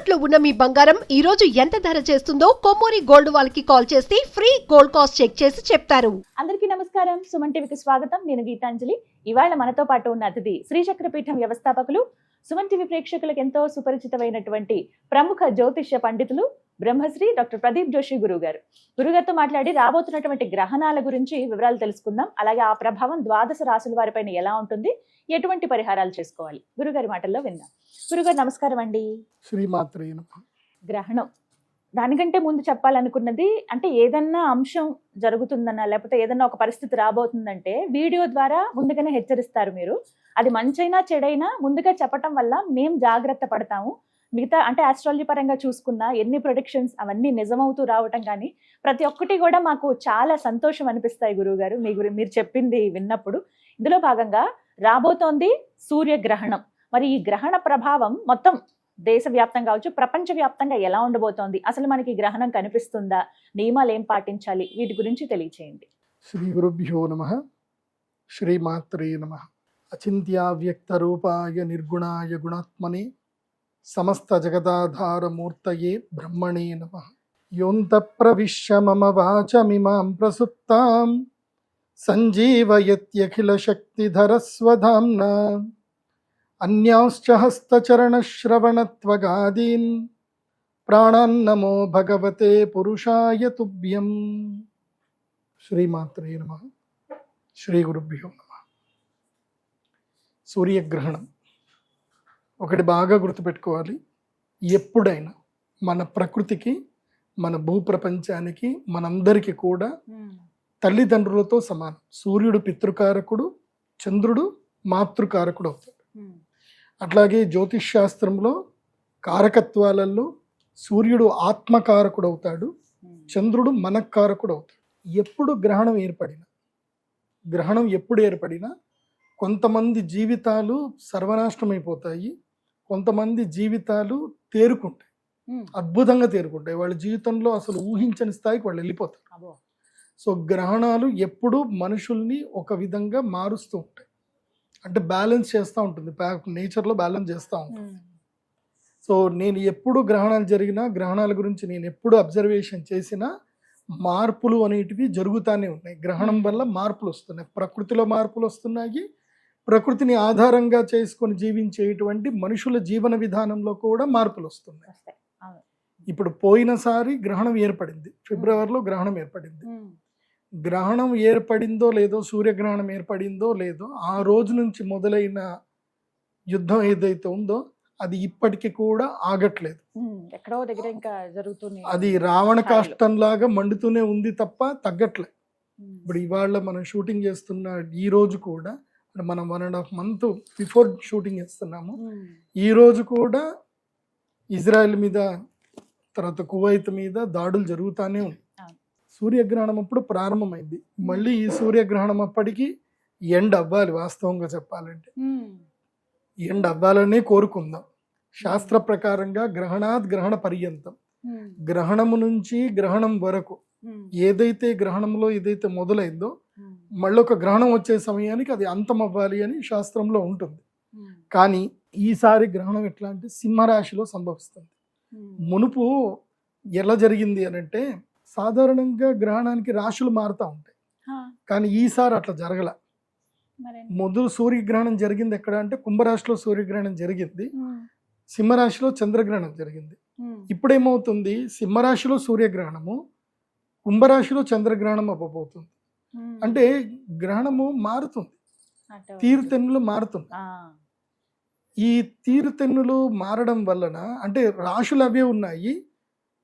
తాకట్టులో ఉన్న మీ బంగారం ఈ రోజు ఎంత ధర చేస్తుందో కొమ్మూరి గోల్డ్ వాళ్ళకి కాల్ చేస్తే ఫ్రీ గోల్డ్ కాస్ట్ చెక్ చేసి చెప్తారు. అందరికీ నమస్కారం. సుమన్ టీవీకి స్వాగతం. నేను గీతాంజలి. ఇవాళ మనతో పాటు ఉన్న అతిథి శ్రీచక్రపీఠం వ్యవస్థాపకులు, సుమన్ టీవీ ప్రేక్షకులకు ఎంతో సుపరిచితమైనటువంటి ప్రముఖ జ్యోతిష్య పండితులు బ్రహ్మశ్రీ డాక్టర్ ప్రదీప్ జోషి గురుగారు. గురుగారితో మాట్లాడి రాబోతున్నటువంటి గ్రహణాల గురించి వివరాలు తెలుసుకుందాం. అలాగే ఆ ప్రభావం ద్వాదశ రాశుల వారిపైన ఎలా ఉంటుంది, ఎటువంటి పరిహారాలు చేసుకోవాలి, గురుగారి మాటల్లో విందాం. గురుగారు నమస్కారం అండి. శ్రీమాత్రే నమః. గ్రహణం, దానికంటే ముందు చెప్పాలనుకున్నది, అంటే ఏదన్నా అంశం జరుగుతుందన్నా లేకపోతే ఏదన్నా ఒక పరిస్థితి రాబోతుందంటే వీడియో ద్వారా ముందుగానే హెచ్చరిస్తారు మీరు. అది మంచైనా చెడైనా ముందుగా చెప్పటం వల్ల మేము జాగ్రత్త పడతాము. మిగతా అంటే ఆస్ట్రాలజీ పరంగా చూసుకున్నా ఎన్ని ప్రొడిక్షన్స్ అవన్నీ నిజమవుతూ రావటం కానీ ప్రతి ఒక్కటి కూడా మాకు చాలా సంతోషం అనిపిస్తాయి గురువు గారు మీరు చెప్పింది విన్నప్పుడు. ఇందులో భాగంగా రాబోతోంది సూర్యగ్రహణం. మరి ఈ గ్రహణ ప్రభావం మొత్తం దేశవ్యాప్తంగా కావచ్చు, ప్రపంచవ్యాప్తంగా ఎలా ఉండబోతోంది, అసలు మనకి గ్రహణం కనిపిస్తుందా, నియమాలు ఏం పాటించాలి, వీటి గురించి తెలియచేయండి. శ్రీ గురుభ్యో నమః. శ్రీమాత్రే నమః. అచింత్యావ్యక్త రూపాయ నిర్గుణాయ గుణాత్మనే సమస్త జగదాధారమూర్తయే బ్రహ్మణే నమః. యోంత ప్రవిశ్య మమ వాచమిమాం ప్రసుప్తాం సంజీవయత్యఖిల శక్తిధరస్వధామ్నా అన్యాంశ్చ హస్తచరణశ్రవణత్వగాదీన్ ప్రాణాన్నమో భగవతే పురుషాయ తుభ్యం. శ్రీమాత్రే నమః. శ్రీ గురుభ్యో నమః. సూర్యగ్రహణం ఒకటి బాగా గుర్తుపెట్టుకోవాలి. ఎప్పుడైనా మన ప్రకృతికి, మన భూప్రపంచానికి, మనందరికీ కూడా తల్లిదండ్రులతో సమానం. సూర్యుడు పితృకారకుడు, చంద్రుడు మాతృకారకుడు అవుతాడు. అట్లాగే జ్యోతిష్ శాస్త్రంలో కారకత్వాలలో సూర్యుడు ఆత్మకారకుడు అవుతాడు, చంద్రుడు మనకారకుడు అవుతాడు. ఎప్పుడు గ్రహణం ఎప్పుడు ఏర్పడినా కొంతమంది జీవితాలు సర్వనాశనమైపోతాయి, కొంతమంది జీవితాలు తేరుకుంటాయి, అద్భుతంగా తేరుకుంటాయి. వాళ్ళ జీవితంలో అసలు ఊహించని స్థాయికి వాళ్ళు వెళ్ళిపోతారు. సో గ్రహణాలు ఎప్పుడు మనుషుల్ని ఒక విధంగా మారుస్తూ ఉంటాయి, అంటే బ్యాలెన్స్ చేస్తూ ఉంటుంది, నేచర్లో బ్యాలెన్స్ చేస్తూ ఉంటుంది. సో నేను ఎప్పుడు గ్రహణాలు జరిగినా, గ్రహణాల గురించి నేను ఎప్పుడు అబ్జర్వేషన్ చేసినా మార్పులు అనేటివి జరుగుతూనే ఉన్నాయి. గ్రహణం వల్ల మార్పులు వస్తున్నాయి, ప్రకృతిలో మార్పులు వస్తున్నాయి, ప్రకృతిని ఆధారంగా చేసుకొని జీవించేటువంటి మనుషుల జీవన విధానంలో కూడా మార్పులు వస్తున్నాయి. ఇప్పుడు పోయినసారి గ్రహణం ఏర్పడింది, ఫిబ్రవరిలో గ్రహణం ఏర్పడింది. గ్రహణం ఏర్పడిందో లేదో, సూర్యగ్రహణం ఏర్పడిందో లేదో, ఆ రోజు నుంచి మొదలైన యుద్ధం ఏదైతే ఉందో అది ఇప్పటికీ కూడా ఆగట్లేదు. ఎక్కడో దగ్గర ఇంకా జరుగుతుంది. అది రావణ కాష్టంలాగా మండుతూనే ఉంది తప్ప తగ్గట్లేదు. ఇప్పుడు ఇవాళ మనం షూటింగ్ చేస్తున్న ఈ రోజు కూడా, మనం 1.5 month బిఫోర్ షూటింగ్ చేస్తున్నాము, ఈ రోజు కూడా ఇజ్రాయెల్ మీద, తర్వాత కువైత్ మీద దాడులు జరుగుతూనే ఉంది. సూర్యగ్రహణం అప్పుడు ప్రారంభమైంది, మళ్ళీ ఈ సూర్యగ్రహణం అప్పటికి ఎండ్ అవ్వాలి. వాస్తవంగా చెప్పాలంటే ఎండ్ అవ్వాలనే కోరుకుందాం. శాస్త్ర ప్రకారంగా గ్రహణాత్ గ్రహణ పర్యంతం, గ్రహణము నుంచి గ్రహణం వరకు ఏదైతే గ్రహణంలో ఏదైతే మొదలైందో మళ్ళీ ఒక గ్రహణం వచ్చే సమయానికి అది అంతం అవ్వాలి అని శాస్త్రంలో ఉంటుంది. కానీ ఈసారి గ్రహణం ఎట్లా అంటే సింహరాశిలో సంభవిస్తుంది. మునుపు ఎలా జరిగింది అని అంటే, సాధారణంగా గ్రహణానికి రాశులు మారుతూ ఉంటాయి, కానీ ఈసారి అట్లా జరగల. మొదలు సూర్యగ్రహణం జరిగింది ఎక్కడ అంటే కుంభరాశిలో సూర్యగ్రహణం జరిగింది, సింహరాశిలో చంద్రగ్రహణం జరిగింది. ఇప్పుడేమవుతుంది, సింహరాశిలో సూర్యగ్రహణము, కుంభరాశిలో చంద్రగ్రహణం అవ్వబోతుంది. అంటే గ్రహణము మారుతుంది, తీరుతెన్నులు మారుతుంది. ఈ తీరుతెన్నులు మారడం వలన అంటే రాశులు అవే ఉన్నాయి,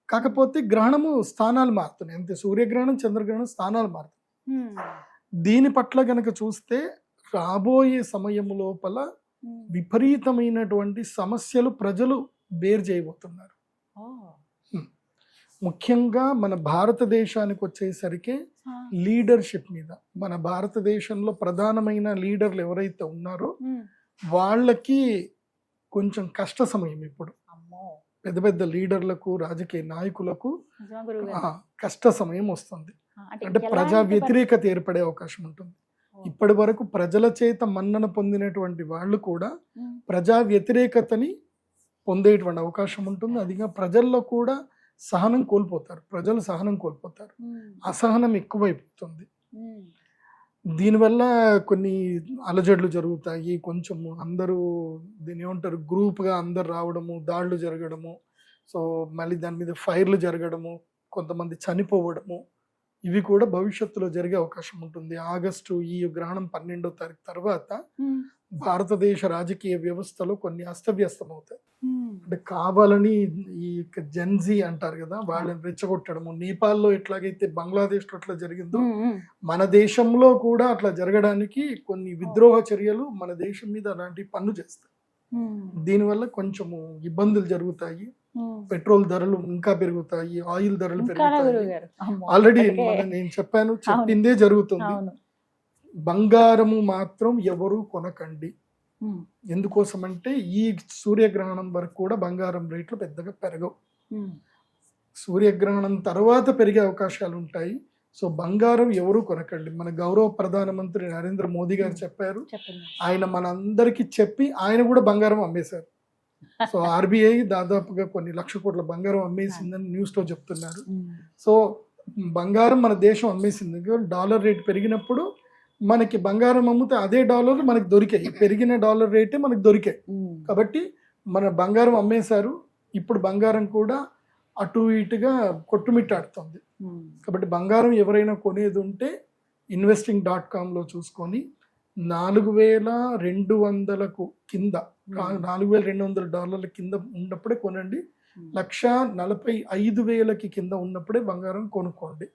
కాకపోతే గ్రహణము స్థానాలు మారుతున్నాయి అంతే. సూర్యగ్రహణం, చంద్రగ్రహణం స్థానాలు మారుతున్నాయి. దీని పట్ల గనక చూస్తే రాబోయే సమయం లోపల విపరీతమైనటువంటి సమస్యలు ప్రజలు బేర్ చేయబోతున్నారు. ముఖ్యంగా మన భారతదేశానికి వచ్చేసరికి లీడర్షిప్ మీద, మన భారతదేశంలో ప్రధానమైన లీడర్లు ఎవరైతే ఉన్నారో వాళ్ళకి కొంచెం కష్ట సమయం. ఇప్పుడు పెద్ద పెద్ద లీడర్లకు, రాజకీయ నాయకులకు కష్ట సమయం వస్తుంది. అంటే ప్రజా వ్యతిరేకత ఏర్పడే అవకాశం ఉంటుంది. ఇప్పటి వరకు ప్రజల చేత మన్నన పొందినటువంటి వాళ్ళు కూడా ప్రజా వ్యతిరేకతని పొందేటువంటి అవకాశం ఉంటుంది. అదిగా ప్రజల్లో కూడా సహనం కోల్పోతారు, ప్రజలు సహనం కోల్పోతారు, అసహనం ఎక్కువైపోతుంది. దీనివల్ల కొన్ని అలజడులు జరుగుతాయి, కొంచెం అందరూ దీని ఏమంటారు గ్రూప్గా అందరు రావడము, దాడులు జరగడము, సో మళ్ళీ దాని మీద ఫైర్లు జరగడము, కొంతమంది చనిపోవడము, ఇవి కూడా భవిష్యత్తులో జరిగే అవకాశం ఉంటుంది. ఆగస్టు ఈ గ్రహణం 12వ తారీఖు తర్వాత భారతదేశ రాజకీయ వ్యవస్థలో కొన్ని అస్తవ్యస్తం అవుతాయి. అంటే కావాలని ఈ జెన్జీ అంటారు కదా, వాళ్ళని రెచ్చగొట్టడము, నేపాల్లో ఎట్లాగైతే బంగ్లాదేశ్లో అట్లా జరిగిందో మన దేశంలో కూడా అట్లా జరగడానికి కొన్ని విద్రోహ చర్యలు మన దేశం మీద అలాంటి పన్ను చేస్తాయి. దీనివల్ల కొంచెము ఇబ్బందులు జరుగుతాయి, పెట్రోల్ ధరలు ఇంకా పెరుగుతాయి, ఆయిల్ ధరలు పెరుగుతాయి. ఆల్రెడీ నేను చెప్పిందే జరుగుతుంది. బంగారము మాత్రం ఎవరు కొనకండి. ఎందుకోసం అంటే ఈ సూర్యగ్రహణం వరకు కూడా బంగారం రేట్లు పెద్దగా పెరగవు. సూర్యగ్రహణం తర్వాత పెరిగే అవకాశాలు ఉంటాయి. సో బంగారం ఎవరు కొనకండి. మన గౌరవ ప్రధానమంత్రి నరేంద్ర మోదీ గారు చెప్పారు, ఆయన మనందరికీ చెప్పి ఆయన కూడా బంగారం అమ్మేశారు. సో ఆర్బీఐ దాదాపుగా కొన్ని లక్ష కోట్ల బంగారం అమ్మేసిందని న్యూస్లో చెప్తున్నారు. సో బంగారం మన దేశం అమ్మేసింది. డాలర్ రేట్ పెరిగినప్పుడు మనకి బంగారం అమ్మితే అదే డాలర్ మనకి దొరికాయి, పెరిగిన డాలర్ రేటే మనకి దొరికాయి. కాబట్టి మన బంగారం అమ్మేశారు. ఇప్పుడు బంగారం కూడా అటు ఇటుగా కొట్టుమిట్టాడుతుంది. కాబట్టి బంగారం ఎవరైనా కొనేది ఉంటే investing.com చూసుకొని $4,200 కింద, $4,200 కింద ఉన్నప్పుడే కొనండి. 1,45,000 కింద ఉన్నప్పుడే బంగారం కొనుక్కోండి.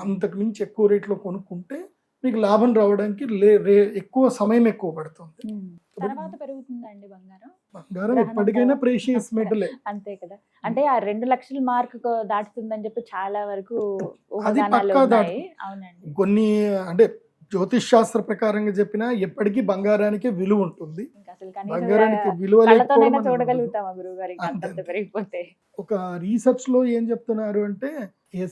అంతకు మించి ఎక్కువ రేట్లో కొనుక్కుంటే మీకు లాభం రావడానికి ఎక్కువ సమయం ఎక్కువ పడుతుంది. తర్వాత పెరుగుతుందండి బంగారం? బంగారం ఎప్పటికైనా ప్రెషియస్ మెటలే, అంతే కదా. అంటే ఆ 2 లక్షల మార్క్ దాటుతుందని చెప్పి చాలా వరకు అది పక్కా దాటు. కొన్ని అంటే జ్యోతిష్ శాస్త్ర ప్రకారంగా చెప్పినా ఎప్పటికీ బంగారానికి విలువ ఉంటుంది. బంగారానికి విలువ పెరిగిపోతే ఒక రీసెర్చ్ లో ఏం చెప్తున్నారు అంటే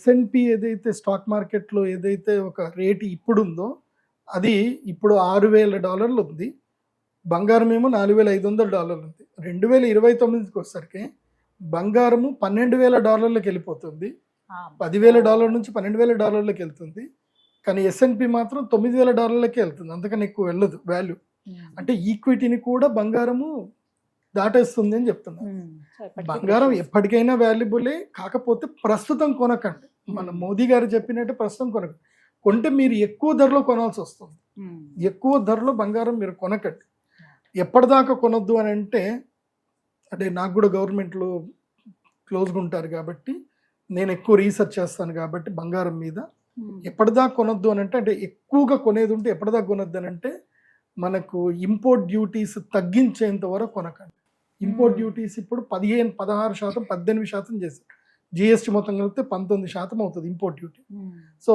S&P ఏదైతే స్టాక్ మార్కెట్ లో ఏదైతే ఒక రేటు ఇప్పుడు ఉందో అది ఇప్పుడు $6,000 ఉంది, బంగారం ఏమో $4,500 ఉంది. 2029కి వచ్చేసరికి బంగారము $12,000 వెళ్ళిపోతుంది, $10,000 నుంచి $12,000 వెళ్తుంది. కానీ S&P మాత్రం $9,000 వెళ్తుంది, అంతకన్నా ఎక్కువ వెళ్ళదు వాల్యూ. అంటే ఈక్విటీని కూడా బంగారము దాటేస్తుంది అని చెప్తున్నారు. బంగారం ఎప్పటికైనా వాల్యుబులే, కాకపోతే ప్రస్తుతం కొనకండి. మన మోదీ గారు చెప్పినట్టు ప్రస్తుతం కొనకండి. కొంటే మీరు ఎక్కువ ధరలో కొనాల్సి వస్తుంది. ఎక్కువ ధరలో బంగారం మీరు కొనకండి. ఎప్పటిదాకా కొనొద్దు అని అంటే నాకు కూడా గవర్నమెంట్లో క్లోజ్గా ఉంటారు కాబట్టి నేను ఎక్కువ రీసెర్చ్ చేస్తాను కాబట్టి బంగారం మీద ఎప్పటిదాకా కొనొద్దు అని అంటే ఎక్కువగా కొనేది ఉంటే ఎప్పటిదాకా కొనొద్దు అని అంటే మనకు ఇంపోర్ట్ డ్యూటీస్ తగ్గించేంత వరకు కొనకండి. ఇంపోర్ట్ డ్యూటీస్ ఇప్పుడు 16%, 18% చేశారు. జిఎస్టీ మొత్తం కలిపితే 19% అవుతుంది ఇంపోర్ట్ డ్యూటీ. సో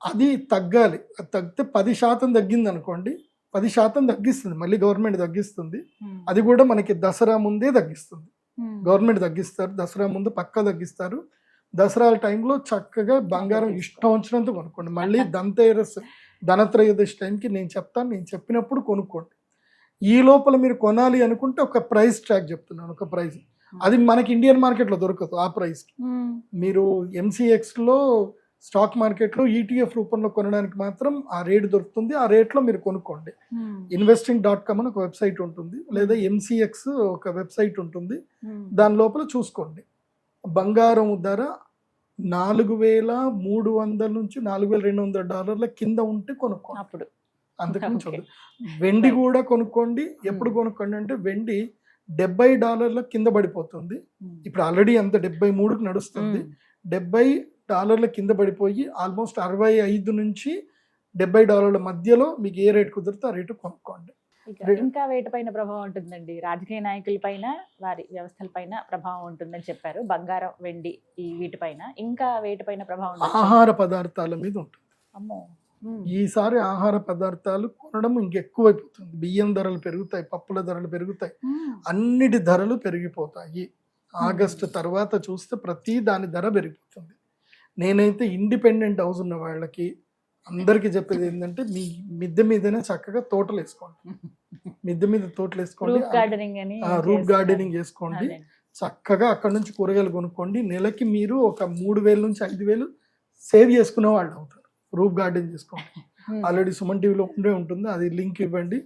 అది తగ్గాలి. అది తగ్గితే 10% తగ్గింది అనుకోండి, 10% తగ్గిస్తుంది, మళ్ళీ గవర్నమెంట్ తగ్గిస్తుంది. అది కూడా మనకి దసరా ముందే తగ్గిస్తుంది, గవర్నమెంట్ తగ్గిస్తారు. దసరా ముందు పక్కా తగ్గిస్తారు. దసరా టైంలో చక్కగా బంగారం ఇష్టం వచ్చినంత కొనుక్కోండి. మళ్ళీ ధనత్రయోదశి టైంకి నేను చెప్తాను, నేను చెప్పినప్పుడు కొనుక్కోండి. ఈ లోపల మీరు కొనాలి అనుకుంటే ఒక ప్రైస్ ట్రాక్ చెప్తున్నాను, ఒక ప్రైస్ అది మనకి ఇండియన్ మార్కెట్లో దొరకదు. ఆ ప్రైస్కి మీరు MCXలో స్టాక్ మార్కెట్లో ETF రూపంలో కొనడానికి మాత్రం ఆ రేట్ దొరుకుతుంది. ఆ రేట్లో మీరు కొనుక్కోండి. investing.com అని ఒక వెబ్సైట్ ఉంటుంది, లేదా MCX ఒక వెబ్సైట్ ఉంటుంది, దాని లోపల చూసుకోండి. బంగారం ధర $4,300 నుంచి $4,200 కింద ఉంటే కొనుక్కోండి. అప్పుడు అంతకుమించి వెండి కూడా కొనుక్కోండి. ఎప్పుడు కొనుక్కోండి అంటే వెండి $70 కింద పడిపోతుంది. ఇప్పుడు ఆల్రెడీ అంత 73కి నడుస్తుంది. $70 కింద పడిపోయి ఆల్మోస్ట్ 65 నుంచి $70 మధ్యలో మీకు ఏ రేట్ కుదిరితే ఆ రేటు కొనుక్కోండి. ఇంకా వేటిపైన ప్రభావం ఉంటుందండి? రాజకీయ నాయకుల పైన, వారి వ్యవస్థల పైన ప్రభావం ఉంటుందని చెప్పారు. బంగారం, వెండి ఈ వీటిపైన ఇంకా వేటిపైన ప్రభావం? ఆహార పదార్థాల మీద ఉంటుంది. అమ్మో, ఈసారి ఆహార పదార్థాలు కొనడం ఇంకెక్కువైపోతుంది. బియ్యం ధరలు పెరుగుతాయి, పప్పుల ధరలు పెరుగుతాయి, అన్నిటి ధరలు పెరిగిపోతాయి. ఆగస్టు తర్వాత చూస్తే ప్రతి దాని ధర పెరిగిపోతుంది. నేనైతే ఇండిపెండెంట్ హౌస్ ఉన్న వాళ్ళకి, అందరికీ చెప్పేది ఏంటంటే మీ మిద్దె మీదనే చక్కగా తోటలు వేసుకోండి. మిద్దె మీద తోటలు వేసుకోండి, రూఫ్ గార్డెనింగ్ అని రూఫ్ గార్డెనింగ్ చేసుకోండి. చక్కగా అక్కడ నుంచి కూరగాయలు కొనుక్కోండి. నెలకి మీరు ఒక 3,000 నుంచి 5,000 సేవ్ చేసుకునే వాళ్ళు అవుతారు. రూఫ్ గార్డెన్ చేసుకోండి. ఆల్రెడీ సుమన్ టీవీలో ఉంటుంది, అది లింక్ ఇవ్వండి,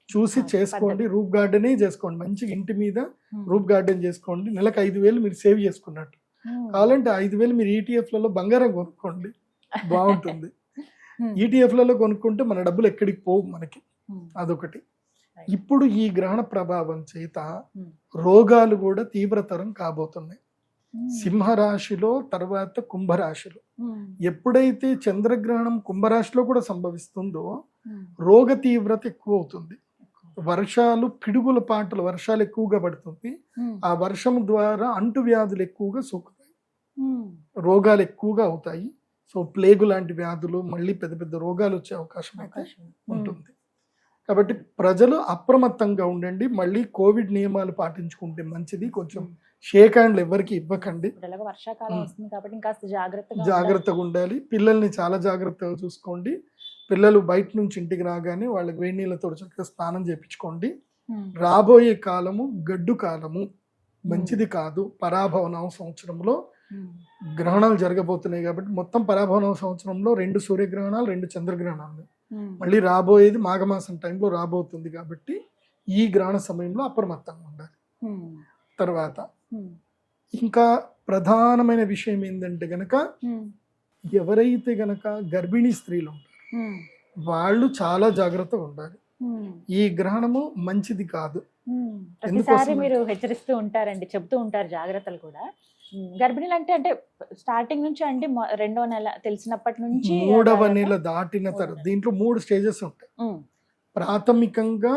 చూసి చేసుకోండి. రూఫ్ గార్డెనే చేసుకోండి, మంచిగా ఇంటి మీద రూఫ్ గార్డెన్ చేసుకోండి. నెలకు 5,000 మీరు సేవ్ చేసుకున్నట్టు. కావాలంటే 5,000 మీరు ఈటీఎఫ్లలో బంగారం కొనుక్కోండి, బాగుంటుంది. ఈటీఎఫ్లలో కొనుక్కుంటే మన డబ్బులు ఎక్కడికి పోవు మనకి, అదొకటి. ఇప్పుడు ఈ గ్రహణ ప్రభావం చేత రోగాలు కూడా తీవ్రతరం కాబోతున్నాయి. సింహరాశిలో, తర్వాత కుంభరాశిలో. ఎప్పుడైతే చంద్రగ్రహణం కుంభరాశిలో కూడా సంభవిస్తుందో రోగ తీవ్రత ఎక్కువ అవుతుంది. వర్షాలు, పిడుగుల పాటలు, వర్షాలు ఎక్కువగా పడుతుంది. ఆ వర్షం ద్వారా అంటువ్యాధులు ఎక్కువగా సోకుతాయి, రోగాలు ఎక్కువగా అవుతాయి. సో ప్లేగు లాంటి వ్యాధులు, మళ్ళీ పెద్ద పెద్ద రోగాలు వచ్చే అవకాశం అయితే ఉంటుంది. కాబట్టి ప్రజలు అప్రమత్తంగా ఉండండి. మళ్ళీ కోవిడ్ నియమాలు పాటించుకుంటే మంచిది. కొంచెం షేక్ హ్యాండ్లు ఎవరికి ఇవ్వకండి. వర్షాకాలం వస్తుంది కాబట్టి ఇంకాస్త జాగ్రత్తగా ఉండాలి. పిల్లల్ని చాలా జాగ్రత్తగా చూసుకోండి. పిల్లలు బయట నుంచి ఇంటికి రాగానే వాళ్ళకి వేడి నీళ్ళతో చక్కగా స్నానం చేయించుకోండి. రాబోయే కాలము గడ్డు కాలము, మంచిది కాదు. పరాభవన సంవత్సరంలో గ్రహణాలు జరగబోతున్నాయి కాబట్టి మొత్తం పరాభవన సంవత్సరంలో 2 సూర్యగ్రహణాలు, 2 చంద్రగ్రహణాలు. మళ్ళీ రాబోయేది మాఘమాసం టైంలో రాబోతుంది కాబట్టి ఈ గ్రహణ సమయంలో అప్రమత్తంగా ఉండాలి. తర్వాత ఇంకా ప్రధానమైన విషయం ఏంటంటే గనక, ఎవరైతే గనక గర్భిణీ స్త్రీలు ఉంటారు వాళ్ళు చాలా జాగ్రత్తగా ఉండాలి. ఈ గ్రహణము మంచిది కాదు. ప్రతిసారి మీరు హెచ్చరిస్తూ ఉంటారండి, చెప్తూ ఉంటారు జాగ్రత్తలు కూడా. గర్భిణీలు అంటే స్టార్టింగ్ నుంచి అంటే 2వ నెల తెలిసినప్పటి నుంచి 3వ నెల దాటిన తర్వాత దీంట్లో 3 స్టేజెస్ ఉంటాయి. ప్రాథమికంగా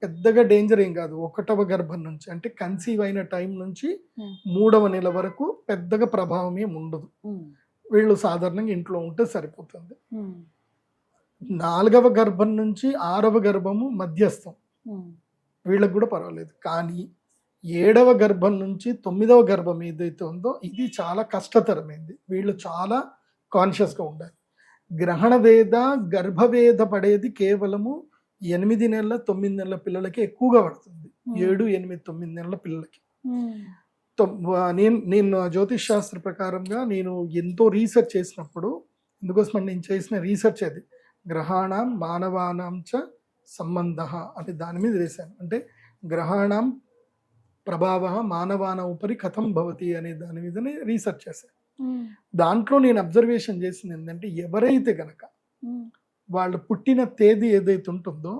పెద్దగా డేంజర్ ఏం కాదు. 1వ గర్భం నుంచి అంటే కన్సీవ్ అయిన టైం నుంచి 3వ నెల వరకు పెద్దగా ప్రభావం ఏమి ఉండదు. వీళ్ళు సాధారణంగా ఇంట్లో ఉంటే సరిపోతుంది. 4వ గర్భం నుంచి 6వ గర్భము మధ్యస్థం, వీళ్ళకి కూడా పర్వాలేదు. కానీ 7వ గర్భం నుంచి 9వ గర్భం ఏదైతే ఉందో ఇది చాలా కష్టతరమైంది. వీళ్ళు చాలా కాన్షియస్గా ఉండాలి. గ్రహణ వేద, గర్భవేద పడేది కేవలము 8 నెలల 9 నెలల పిల్లలకి ఎక్కువగా పడుతుంది. 7, 8, 9 నెలల పిల్లలకి. నేను జ్యోతిష్ శాస్త్ర ప్రకారంగా నేను ఎంతో రీసెర్చ్ చేసినప్పుడు, అందుకోసం నేను చేసిన రీసెర్చ్ అది గ్రహాణం మానవానాం చ సంబంధ అంటే దాని మీద వేశాను. అంటే గ్రహాణం ప్రభావ మానవాన ఉపరి కథం భవతి అనే దాని మీదనే రీసెర్చ్ చేశాను. దాంట్లో నేను అబ్జర్వేషన్ చేసింది ఏంటంటే, ఎవరైతే గనక వాళ్ళు పుట్టిన తేదీ ఏదైతే ఉంటుందో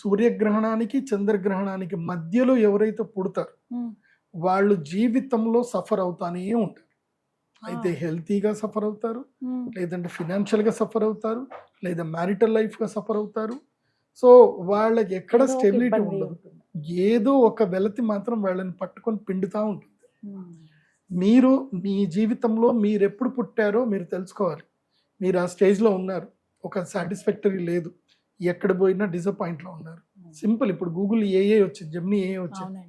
సూర్యగ్రహణానికి చంద్రగ్రహణానికి మధ్యలో ఎవరైతే పుడతారో వాళ్ళు జీవితంలో సఫర్ అవుతానే ఉంటారు. అయితే హెల్తీగా సఫర్ అవుతారు, లేదంటే ఫినాన్షియల్గా సఫర్ అవుతారు, లేదా మ్యారిటల్ లైఫ్గా సఫర్ అవుతారు. సో వాళ్ళకి ఎక్కడ స్టెబిలిటీ ఉండదు. ఏదో ఒక వెలతి మాత్రం వాళ్ళని పట్టుకొని పిండుతూ ఉంటుంది. మీరు మీ జీవితంలో మీరు ఎప్పుడు పుట్టారో మీరు తెలుసుకోవాలి. మీరు ఆ స్టేజ్లో ఉన్నారు, ఒక సాటిస్ఫాక్టరీ లేదు, ఎక్కడ పోయినా డిసప్పాయింట్లో ఉన్నారు. సింపుల్, ఇప్పుడు గూగుల్ ఏఏ వచ్చింది, జెమినీ ఏఏ వచ్చింది.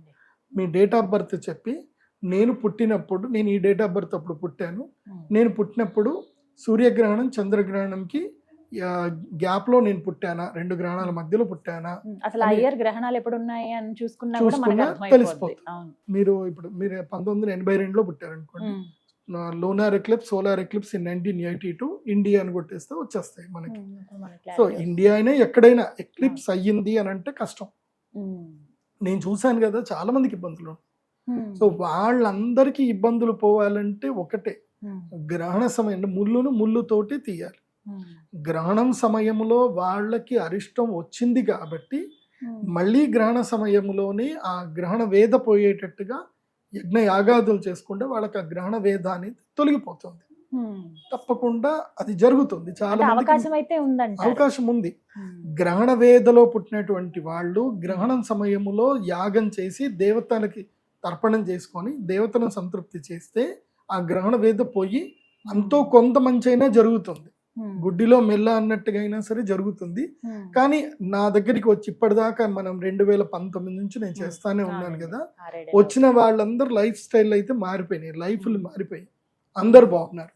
మీ డేట్ ఆఫ్ బర్త్ చెప్పి నేను పుట్టినప్పుడు, నేను ఈ డేట్ ఆఫ్ బర్త్ అప్పుడు పుట్టాను, నేను పుట్టినప్పుడు సూర్యగ్రహణం చంద్రగ్రహణంకి గ్యాప్ లో నేను పుట్టానా, 2 గ్రహణాల మధ్యలో పుట్టానా, అసలు ఆ ఇయర్ గ్రహణాలు ఎప్పుడు ఉన్నాయి అని చూసుకున్నా తెలిసిపోతుంది. మీరు ఇప్పుడు మీరు 1982లో పుట్టారనుకోండి, lunar eclipse, solar eclipse in 1982 India అని కొట్టేస్తే వచ్చేస్తాయి మనకి. సో ఇండియా అయినా ఎక్కడైనా ఎక్లిప్స్ అయ్యింది అని అంటే కష్టం. నేను చూశాను కదా, చాలా మందికి ఇబ్బందులు. సో వాళ్ళందరికీ ఇబ్బందులు పోవాలంటే ఒకటే, గ్రహణ సమయం ముళ్ళుతోటి తీయాలి. గ్రహణం సమయంలో వాళ్ళకి అరిష్టం వచ్చింది కాబట్టి మళ్ళీ గ్రహణ సమయంలోనే ఆ గ్రహణ వేద పోయేటట్టుగా యజ్ఞ యాగాదులు చేసుకుంటే వాళ్ళకి ఆ గ్రహణ వేద అనేది తొలగిపోతుంది. తప్పకుండా అది జరుగుతుంది. చాలా అవకాశం ఉంది. గ్రహణ వేదలో పుట్టినటువంటి వాళ్ళు గ్రహణం సమయంలో యాగం చేసి దేవతలకి తర్పణం చేసుకొని దేవతలను సంతృప్తి చేస్తే ఆ గ్రహణ వేద పోయి అంతో కొంత మంచి అయినా జరుగుతుంది. గుడ్డిలో మెల్ల అన్నట్టుగా అయినా సరే జరుగుతుంది. కానీ నా దగ్గరికి వచ్చి ఇప్పటిదాకా మనం 2019 నుంచి నేను చేస్తానే ఉన్నాను కదా, వచ్చిన వాళ్ళందరూ లైఫ్ స్టైల్ అయితే మారిపోయినాయి, లైఫ్లు మారిపోయాయి. అందరు బాగున్నారు,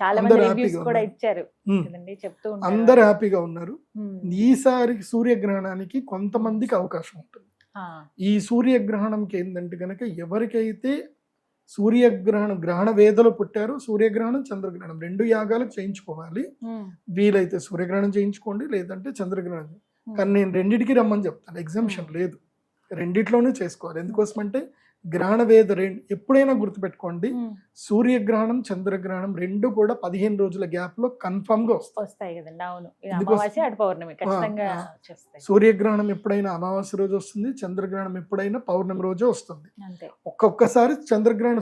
చాలా మంది అందరూ రివ్యూస్ హ్యాపీగా కూడా ఉన్నారు. ఇచ్చారు ఉమ్. కదండి, చెప్తూ ఉంటారు. అందరు హ్యాపీగా ఉన్నారు. ఉమ్. ఈసారి సూర్యగ్రహణానికి కొంతమందికి అవకాశం ఉంటుంది. ఆ. ఈ సూర్యగ్రహణంకి ఏంటంటే కనుక ఎవరికైతే గ్రహణ వేదలో పుట్టారో సూర్యగ్రహణం చంద్రగ్రహణం 2 యాగాలు చేయించుకోవాలి. ఉమ్. వీలైతే సూర్యగ్రహణం చేయించుకోండి, లేదంటే చంద్రగ్రహణం. కానీ నేను రెండింటికి రమ్మని చెప్తాను, ఎగ్జామ్షన్ లేదు, రెండిట్లోనే చేసుకోవాలి. ఎందుకోసం అంటే గ్రహణ వేద ఎప్పుడైనా గుర్తుపెట్టుకోండి, ఉమ్. సూర్యగ్రహణం చంద్రగ్రహణం 2 కూడా 15 రోజుల గ్యాప్ లో కన్ఫర్మ్ గా వస్తాయి. వస్తాయి కదండి. అవును, ఇది ఎందుకు అమావాస్య అటు పౌర్ణమి ఖచ్చితంగా ఆ. వచ్చేస్తాయి. సూర్యగ్రహణం ఎప్పుడైనా అమావాస్య రోజు వస్తుంది, చంద్రగ్రహణం ఎప్పుడైనా పౌర్ణమి రోజే వస్తుంది. అంతే. ఒక్కొక్కసారి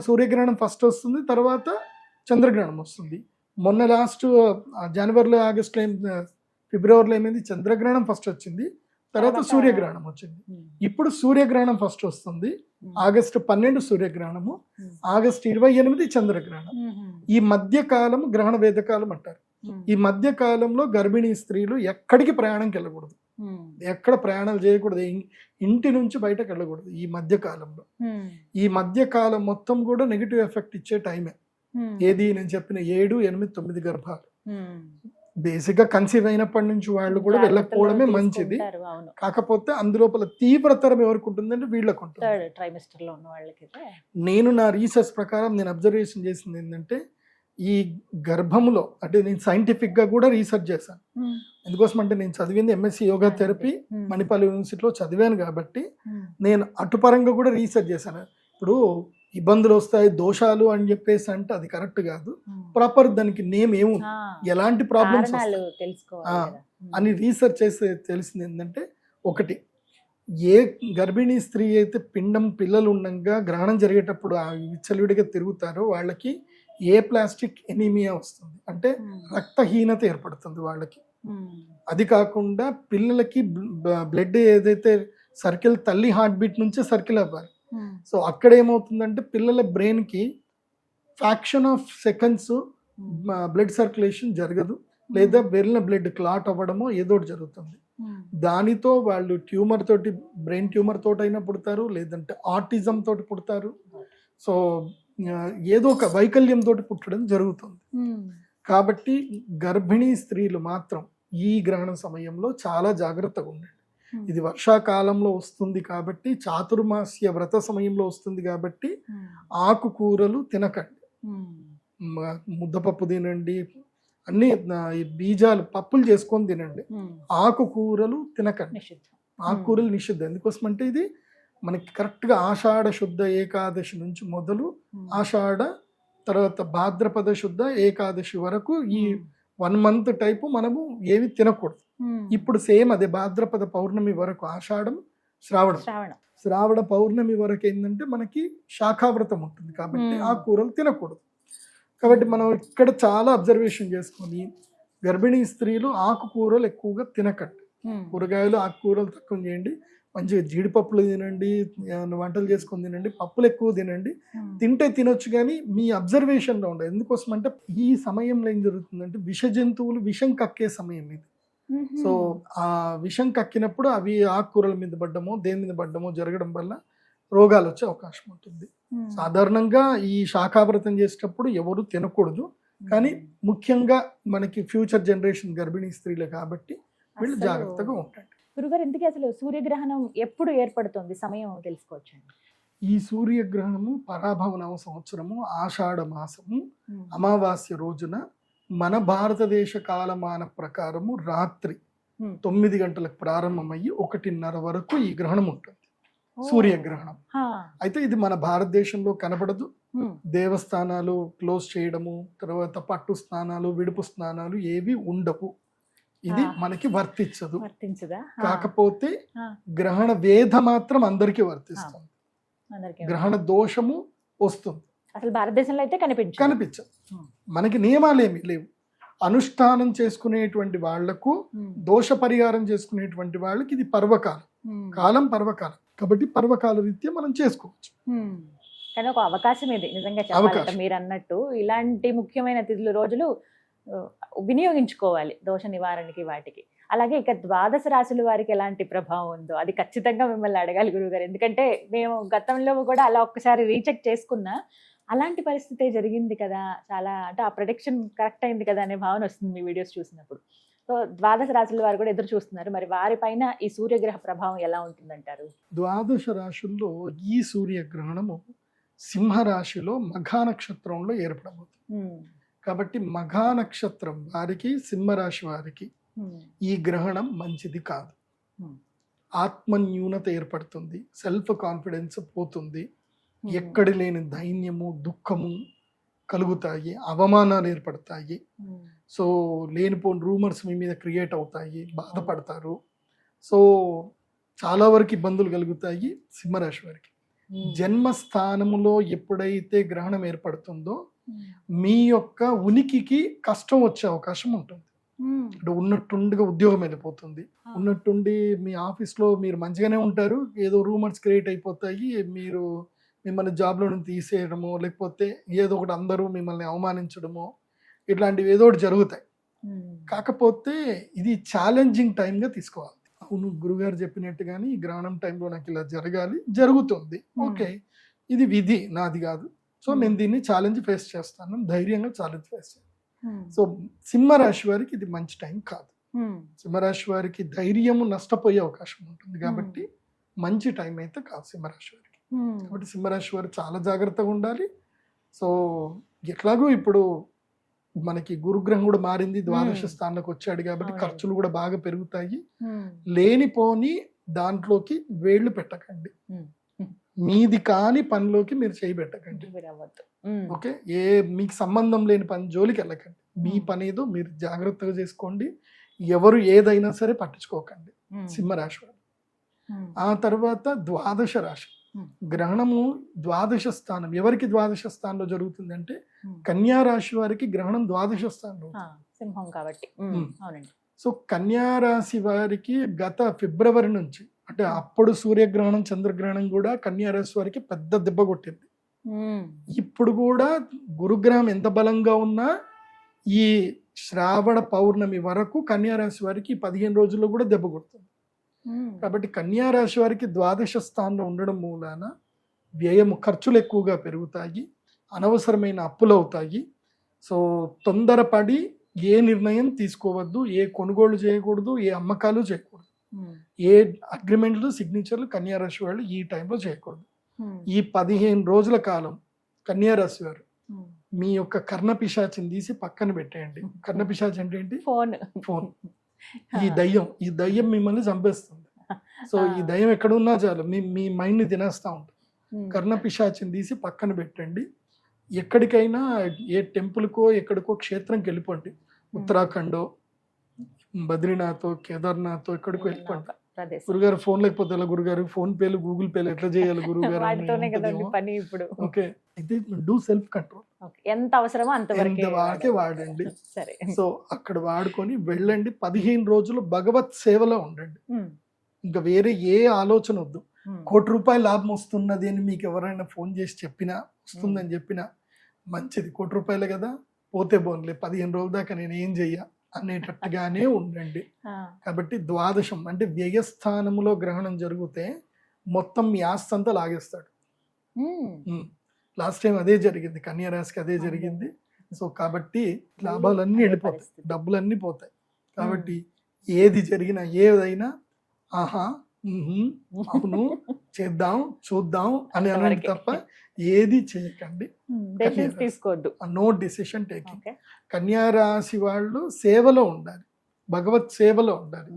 సూర్యగ్రహణం ఫస్ట్ వస్తుంది, తర్వాత చంద్రగ్రహణం వస్తుంది. మొన్న లాస్ట్ జనవరిలో ఆగస్టులో ఫిబ్రవరిలో ఏమైంది, చంద్రగ్రహణం ఫస్ట్ వచ్చింది, తర్వాత సూర్యగ్రహణం వచ్చింది. ఇప్పుడు సూర్యగ్రహణం ఫస్ట్ వస్తుంది, ఆగస్టు 12 సూర్యగ్రహణము, ఆగస్టు 28 చంద్రగ్రహణం. ఈ మధ్య కాలం గ్రహణ వేదకాలం అంటారు. ఈ మధ్య కాలంలో గర్భిణీ స్త్రీలు ఎక్కడికి ప్రయాణంకి వెళ్ళకూడదు, ఎక్కడ ప్రయాణాలు చేయకూడదు, ఇంటి నుంచి బయటకు వెళ్ళకూడదు. ఈ మధ్య కాలంలో, ఈ మధ్య కాలం మొత్తం కూడా నెగిటివ్ ఎఫెక్ట్ ఇచ్చే టైమే. ఏది నేను చెప్పిన 7, 8, 9 గర్భాలు. బేసిక్ గా కన్సీవ్ అయినప్పటి నుంచి వాళ్ళు కూడా వెళ్ళకపోవడమే మంచిది. కాకపోతే అందులోపల తీవ్రతరం ఎవరికి ఉంటుందంటే వీళ్ళకు ఉంటుంది. థర్డ్ ట్రైమిస్టర్ లో ఉన్న వాళ్ళకి. నేను నా రీసెర్చ్ ప్రకారం నేను అబ్జర్వేషన్ చేసింది ఏంటంటే, ఈ గర్భములో అంటే నేను సైంటిఫిక్ గా కూడా రీసెర్చ్ చేశాను. ఎందుకోసం అంటే నేను చదివింది ఎంఎస్సి యోగా థెరపీ మణిపాల్ యూనివర్సిటీలో చదివాను కాబట్టి నేను అటుపరంగా కూడా రీసెర్చ్ చేశాను. ఇప్పుడు ఇబ్బందులు వస్తాయి, దోషాలు అని చెప్పేసి అంటే అది కరెక్ట్ కాదు. ప్రాపర్ దానికి నేమ్ ఏముంది, ఎలాంటి ప్రాబ్లమ్స్ అని రీసెర్చ్ చేస్తే తెలిసింది ఏంటంటే, ఒకటి, ఏ గర్భిణీ స్త్రీ అయితే పిల్లలు ఉండగా గ్రహణం జరిగేటప్పుడు విచ్చలవిడిగా తిరుగుతారో వాళ్ళకి ఏ ప్లాస్టిక్ ఎనీమియా వస్తుంది, అంటే రక్తహీనత ఏర్పడుతుంది వాళ్ళకి. అది కాకుండా పిల్లలకి బ్లడ్ ఏదైతే సర్కిల్ తల్లి హార్ట్ బీట్ నుంచే సర్కిల్ అవ్వాలి. సో అక్కడ ఏమవుతుందంటే పిల్లల బ్రెయిన్ కి fraction of seconds blood circulation జరగదు, లేదా వెళ్ళిన బ్లడ్ క్లాట్ అవ్వడమో ఏదో జరుగుతుంది. దానితో వాళ్ళు ట్యూమర్ తోటి, బ్రెయిన్ ట్యూమర్ తోటి అయినా పుడతారు, లేదంటే ఆటిజం తోటి పుడతారు. సో ఏదో ఒక వైకల్యం తోటి పుట్టడం జరుగుతుంది. కాబట్టి గర్భిణీ స్త్రీలు మాత్రం ఈ గ్రహణ సమయంలో చాలా జాగ్రత్తగా ఉండండి. ఇది వర్షాకాలంలో వస్తుంది కాబట్టి, చాతుర్మాస్య వ్రత సమయంలో వస్తుంది కాబట్టి ఆకుకూరలు తినకండి. ముద్దపప్పు తినండి, అన్ని బీజాలు పప్పులు చేసుకొని తినండి, ఆకుకూరలు తినకండి. ఆకుకూరలు నిషిద్ధం. ఎందుకోసం అంటే ఇది మనకి కరెక్ట్గా ఆషాఢ శుద్ధ ఏకాదశి నుంచి మొదలు ఆషాఢ తర్వాత భాద్రపద శుద్ధ ఏకాదశి వరకు ఈ 1 month టైపు మనము ఏవి తినకూడదు. ఇప్పుడు సేమ్ అదే భాద్రపద పౌర్ణమి వరకు, ఆషాఢం శ్రావణ పౌర్ణమి వరకు ఏంటంటే మనకి శాఖావ్రతం ఉంటుంది కాబట్టి ఆ కూరలు తినకూడదు. కాబట్టి మనం ఇక్కడ చాలా అబ్జర్వేషన్ చేసుకొని గర్భిణీ స్త్రీలు ఆకుకూరలు ఎక్కువగా తినకండి. కూరగాయలు ఆకుకూరలు తక్కువ చేయండి. మంచిగా జీడిపప్పులు తినండి, వంటలు చేసుకొని తినండి, పప్పులు ఎక్కువ తినండి. తింటే తినొచ్చు, కానీ మీ అబ్జర్వేషన్లో ఉండదు. ఎందుకోసం అంటే ఈ సమయంలో ఏం జరుగుతుందంటే విష జంతువులు విషం కక్కే సమయం ఇది. సో ఆ విషం కక్కినప్పుడు అవి ఆకుకూరల మీద పడ్డమో దేని మీద పడ్డమో జరగడం వల్ల రోగాలు వచ్చే అవకాశం ఉంటుంది. సాధారణంగా ఈ శాఖావ్రతం చేసేటప్పుడు ఎవరు తినకూడదు, కానీ ముఖ్యంగా మనకి ఫ్యూచర్ జనరేషన్ గర్భిణీ స్త్రీలే కాబట్టి వీళ్ళు జాగ్రత్తగా ఉంటారు. గురుగారు, ఇంతకీ అసలు సూర్యగ్రహణం ఎప్పుడు ఏర్పడుతుంది, సమయం తెలుసుకోవచ్చండి? ఈ సూర్యగ్రహణము పరాభవనవ సంవత్సరము ఆషాఢ మాసము అమావాస్య రోజున మన భారతదేశ కాలమాన ప్రకారము రాత్రి 9 గంటలకు ప్రారంభమయ్యి 1:30 వరకు ఈ గ్రహణం ఉంటుంది, సూర్యగ్రహణం. అయితే ఇది మన భారతదేశంలో కనబడదు. దేవస్థానాలు క్లోజ్ చేయడము, తర్వాత పట్టు స్నానాలు, విడుపు స్నానాలు ఏవి ఉండవు. ఇది మనకి వర్తించదా. కాకపోతే గ్రహణ వేద మాత్రం అందరికీ వర్తిస్తుంది. గ్రహణ దోషము వస్తుంది, అసలు భారతదేశంలో అయితే కనిపించదు. మనకి నియమాలు ఏమి లేవు. అనుష్ఠానం చేసుకునేటువంటి వాళ్లకు, దోష పరిహారం చేసుకునేటువంటి వాళ్ళకి ఇది పర్వకాలం కాబట్టి పర్వకాల రీత్యా మనం చేసుకోవచ్చు. కానీ ఒక అవకాశం ఇది నిజంగా చెప్పాలంటే, మీరు అన్నట్టు ఇలాంటి ముఖ్యమైన తిథులు రోజులు వినియోగించుకోవాలి దోష నివారణకి వాటికి. అలాగే ఇక 12 రాశుల వారికి ఎలాంటి ప్రభావం ఉందో అది ఖచ్చితంగా మిమ్మల్ని అడగాలి గురువుగారు. ఎందుకంటే మేము గతంలో కూడా అలా ఒక్కసారి రీచెక్ చేసుకున్నా, అలాంటి పరిస్థితే జరిగింది కదా, చాలా అంటే ఆ ప్రొడిక్షన్ కరెక్ట్ అయింది కదా అనే భావన వస్తుంది మీ వీడియోస్ చూసినప్పుడు. సో ద్వాదశ రాశుల వారు కూడా ఎదురు చూస్తున్నారు, మరి వారిపైన ఈ సూర్యగ్రహ ప్రభావం ఎలా ఉంటుందంటారు? ద్వాదశ రాశుల్లో ఈ సూర్యగ్రహణము సింహరాశిలో మఘా నక్షత్రంలో ఏర్పడబోతుంది. కాబట్టి మఘా నక్షత్రం వారికి, సింహరాశి వారికి ఈ గ్రహణం మంచిది కాదు. ఆత్మన్యూనత ఏర్పడుతుంది, సెల్ఫ్ కాన్ఫిడెన్స్ పోతుంది, ఎక్కడి లేని దైన్యము, దుఃఖము కలుగుతాయి, అవమానాలు ఏర్పడతాయి. సో లేనిపోని రూమర్స్ మీ మీద క్రియేట్ అవుతాయి, బాధపడతారు. సో చాలా వరకు ఇబ్బందులు కలుగుతాయి సింహరాశి వారికి. జన్మస్థానములో ఎప్పుడైతే గ్రహణం ఏర్పడుతుందో మీ యొక్క ఉనికికి కష్టం వచ్చే అవకాశం ఉంటుంది. అంటే ఉన్నట్టుండిగా ఉద్యోగం వెళ్ళిపోతుంది, ఉన్నట్టుండి మీ ఆఫీస్లో మీరు మంచిగానే ఉంటారు, ఏదో రూమర్స్ క్రియేట్ అయిపోతాయి, మీరు మిమ్మల్ని జాబ్లో నుంచి తీసేయడమో లేకపోతే ఏదో ఒకటి అందరూ మిమ్మల్ని అవమానించడమో ఇట్లాంటివి ఏదో ఒకటి జరుగుతాయి. కాకపోతే ఇది ఛాలెంజింగ్ టైంగా తీసుకోవాలి. అవును, గురుగారు చెప్పినట్టుగాని ఈ గ్రహణం టైంలో నాకు ఇలా జరగాలి, జరుగుతుంది, ఓకే, ఇది విధి, నాది కాదు. సో నేను దీన్ని ఛాలెంజ్ ఫేస్ చేస్తాను, ధైర్యంగా ఛాలెంజ్ ఫేస్ చేస్తాను. సో సింహరాశి వారికి ఇది మంచి టైం కాదు. సింహరాశి వారికి ధైర్యము నష్టపోయే అవకాశం ఉంటుంది, కాబట్టి మంచి టైం అయితే కాదు సింహరాశి వారికి. కాబట్టి సింహరాశి వారు చాలా జాగ్రత్తగా ఉండాలి. సో ఎట్లాగో ఇప్పుడు మనకి గురుగ్రహం కూడా మారింది, ద్వాదశ స్థానంలోకి వచ్చాడు, కాబట్టి ఖర్చులు కూడా బాగా పెరుగుతాయి. లేనిపోని దాంట్లోకి వేళ్లు పెట్టకండి, మీది కాని పనిలోకి మీరు చేయబెట్టకండి. ఓకే, ఏ మీకు సంబంధం లేని పని జోలికి వెళ్ళకండి. మీ పని ఏదో మీరు జాగ్రత్తగా చేసుకోండి, ఎవరు ఏదైనా సరే పట్టించుకోకండి సింహరాశి వారు. ఆ తర్వాత ద్వాదశ రాశి గ్రహణము ద్వాదశ స్థానం. ఎవరికి ద్వాదశ స్థానంలో జరుగుతుంది అంటే కన్యా రాశి వారికి గ్రహణం ద్వాదశ స్థానంలో, సింహం కాబట్టి. అవునండి. సో కన్యా రాశి వారికి గత ఫిబ్రవరి నుంచి, అంటే అప్పుడు సూర్యగ్రహణం చంద్రగ్రహణం కూడా కన్యా రాశి వారికి పెద్ద దెబ్బ కొట్టింది. ఇప్పుడు కూడా గురుగ్రహం ఎంత బలంగా ఉన్నా ఈ శ్రావణ పౌర్ణమి వరకు కన్యా రాశి వారికి 15 రోజుల్లో కూడా దెబ్బ కొడుతుంది. కాబట్టి కన్యా రాశి వారికి ద్వాదశ స్థానంలో ఉండడం మూలాన వ్యయము, ఖర్చులు ఎక్కువగా పెరుగుతాయి, అనవసరమైన అప్పులు అవుతాయి. సో తొందరపడి ఏ నిర్ణయం తీసుకోవద్దు, ఏ కొనుగోలు చేయకూడదు, ఏ అమ్మకాలు చేయకూడదు, ఏ అగ్రిమెంట్లు, సిగ్నేచర్లు కన్యా రాశి వాళ్ళు ఈ టైంలో చేయకూడదు. ఈ 15 రోజుల కాలం కన్యా రాశి వారు మీ యొక్క కర్ణ పిశాచిని తీసి పక్కన పెట్టేయండి. కర్ణ పిశాచి అంటే ఏంటి? ఫోన్. ఈ దయ్యం మిమ్మల్ని చంపేస్తుంది. సో ఈ దయ్యం ఎక్కడ ఉన్నా చాలు మీ మైండ్ ని తినేస్తా ఉంటుంది. కర్ణ పిశాచిని తీసి పక్కన పెట్టండి. ఎక్కడికైనా ఏ టెంపుల్కో ఎక్కడికో క్షేత్రంకి వెళ్ళిపోండి, ఉత్తరాఖండో, బద్రీనాథ్, కేదార్నాథ్, ఎక్కడికో వెళ్ళిపోండి. గురుగారు ఫోన్ లేకపోతే ఎలా గురుగారు, ఫోన్ పేలు, గూగుల్ పేలు ఎట్లా చేయాలి గురుగారు? ఓకే, అయితే డూ సెల్ఫ్ కంట్రోల్. ఎంత అవసరమో అంతవరకే వాడండి. సో అక్కడ వాడుకొని వెళ్ళండి. 15 రోజులు భగవత్ సేవలో ఉండండి. ఇంకా వేరే ఏ ఆలోచన వద్దు. ₹1 లాభం వస్తున్నది అని మీకు ఎవరైనా ఫోన్ చేసి చెప్పినా, వస్తుందని చెప్పినా మంచిది, ₹1 కదా, పోతే పోన్లే, 15 రోజుల దాకా నేను ఏం చెయ్య అనేటట్టుగానే ఉండండి. కాబట్టి ద్వాదశం అంటే వ్యయస్థానములో గ్రహణం జరిగితే మొత్తం మీ ఆస్తి అంతా లాగేస్తాడు. లాస్ట్ టైం అదే జరిగింది, కన్యా రాశికి అదే జరిగింది. సో కాబట్టి లాభాలన్నీ వెళ్ళిపోతాయి, డబ్బులన్నీ పోతాయి. కాబట్టి ఏది జరిగినా, ఏదైనా ఆహా, అవును, చేద్దాం, చూద్దాం అని అనండి తప్ప ఏది చేయకండి. తీసుకోవద్దు, నో డిసిషన్ టేకింగ్. కన్యా రాశి వాళ్ళు సేవలో ఉండాలి, భగవత్ సేవలో ఉండాలి.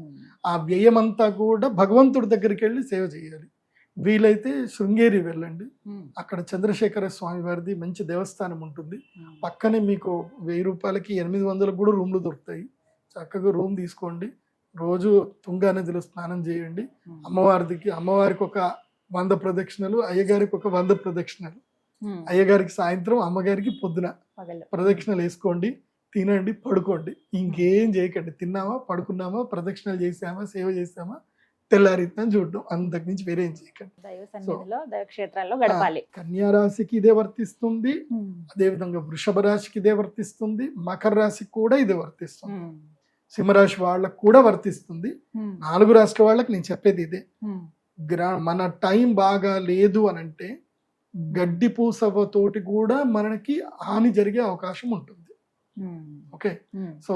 ఆ వ్యయమంతా కూడా భగవంతుడి దగ్గరికి వెళ్ళి సేవ చేయాలి. వీలైతే శృంగేరి వెళ్ళండి, అక్కడ చంద్రశేఖర స్వామి వారిది మంచి దేవస్థానం ఉంటుంది. పక్కనే మీకు ₹1000కి 800 కూడా రూమ్లు దొరుకుతాయి. చక్కగా రూమ్ తీసుకోండి, రోజు తుంగా నదిలో స్నానం చేయండి. అమ్మవారికి ఒక 100 ప్రదక్షిణలు, అయ్యగారికి ఒక 100 ప్రదక్షిణలు. అయ్యగారికి సాయంత్రం, అమ్మగారికి పొద్దున ప్రదక్షిణలు వేసుకోండి, తినండి, పడుకోండి. ఇంకేం చేయకండి. తిన్నామా, పడుకున్నామా, ప్రదక్షిణలు చేసామా, సేవ చేసామా, తెల్లారిద్దాం చూడడం, అంతకు మించి వేరే ఏం చేయకండి. కన్యా రాశికి ఇదే వర్తిస్తుంది, అదేవిధంగా వృషభ రాశికి ఇదే వర్తిస్తుంది, మకర రాశికి కూడా ఇదే వర్తిస్తుంది, సింహరాశి వాళ్ళకు కూడా వర్తిస్తుంది. 4 రాష్ట్రాల వాళ్ళకి నేను చెప్పేది ఇదే. మన టైం బాగా లేదు అని అంటే గడ్డి పూసవతోటి కూడా మనకి హాని జరిగే అవకాశం ఉంటుంది. ఓకే, సో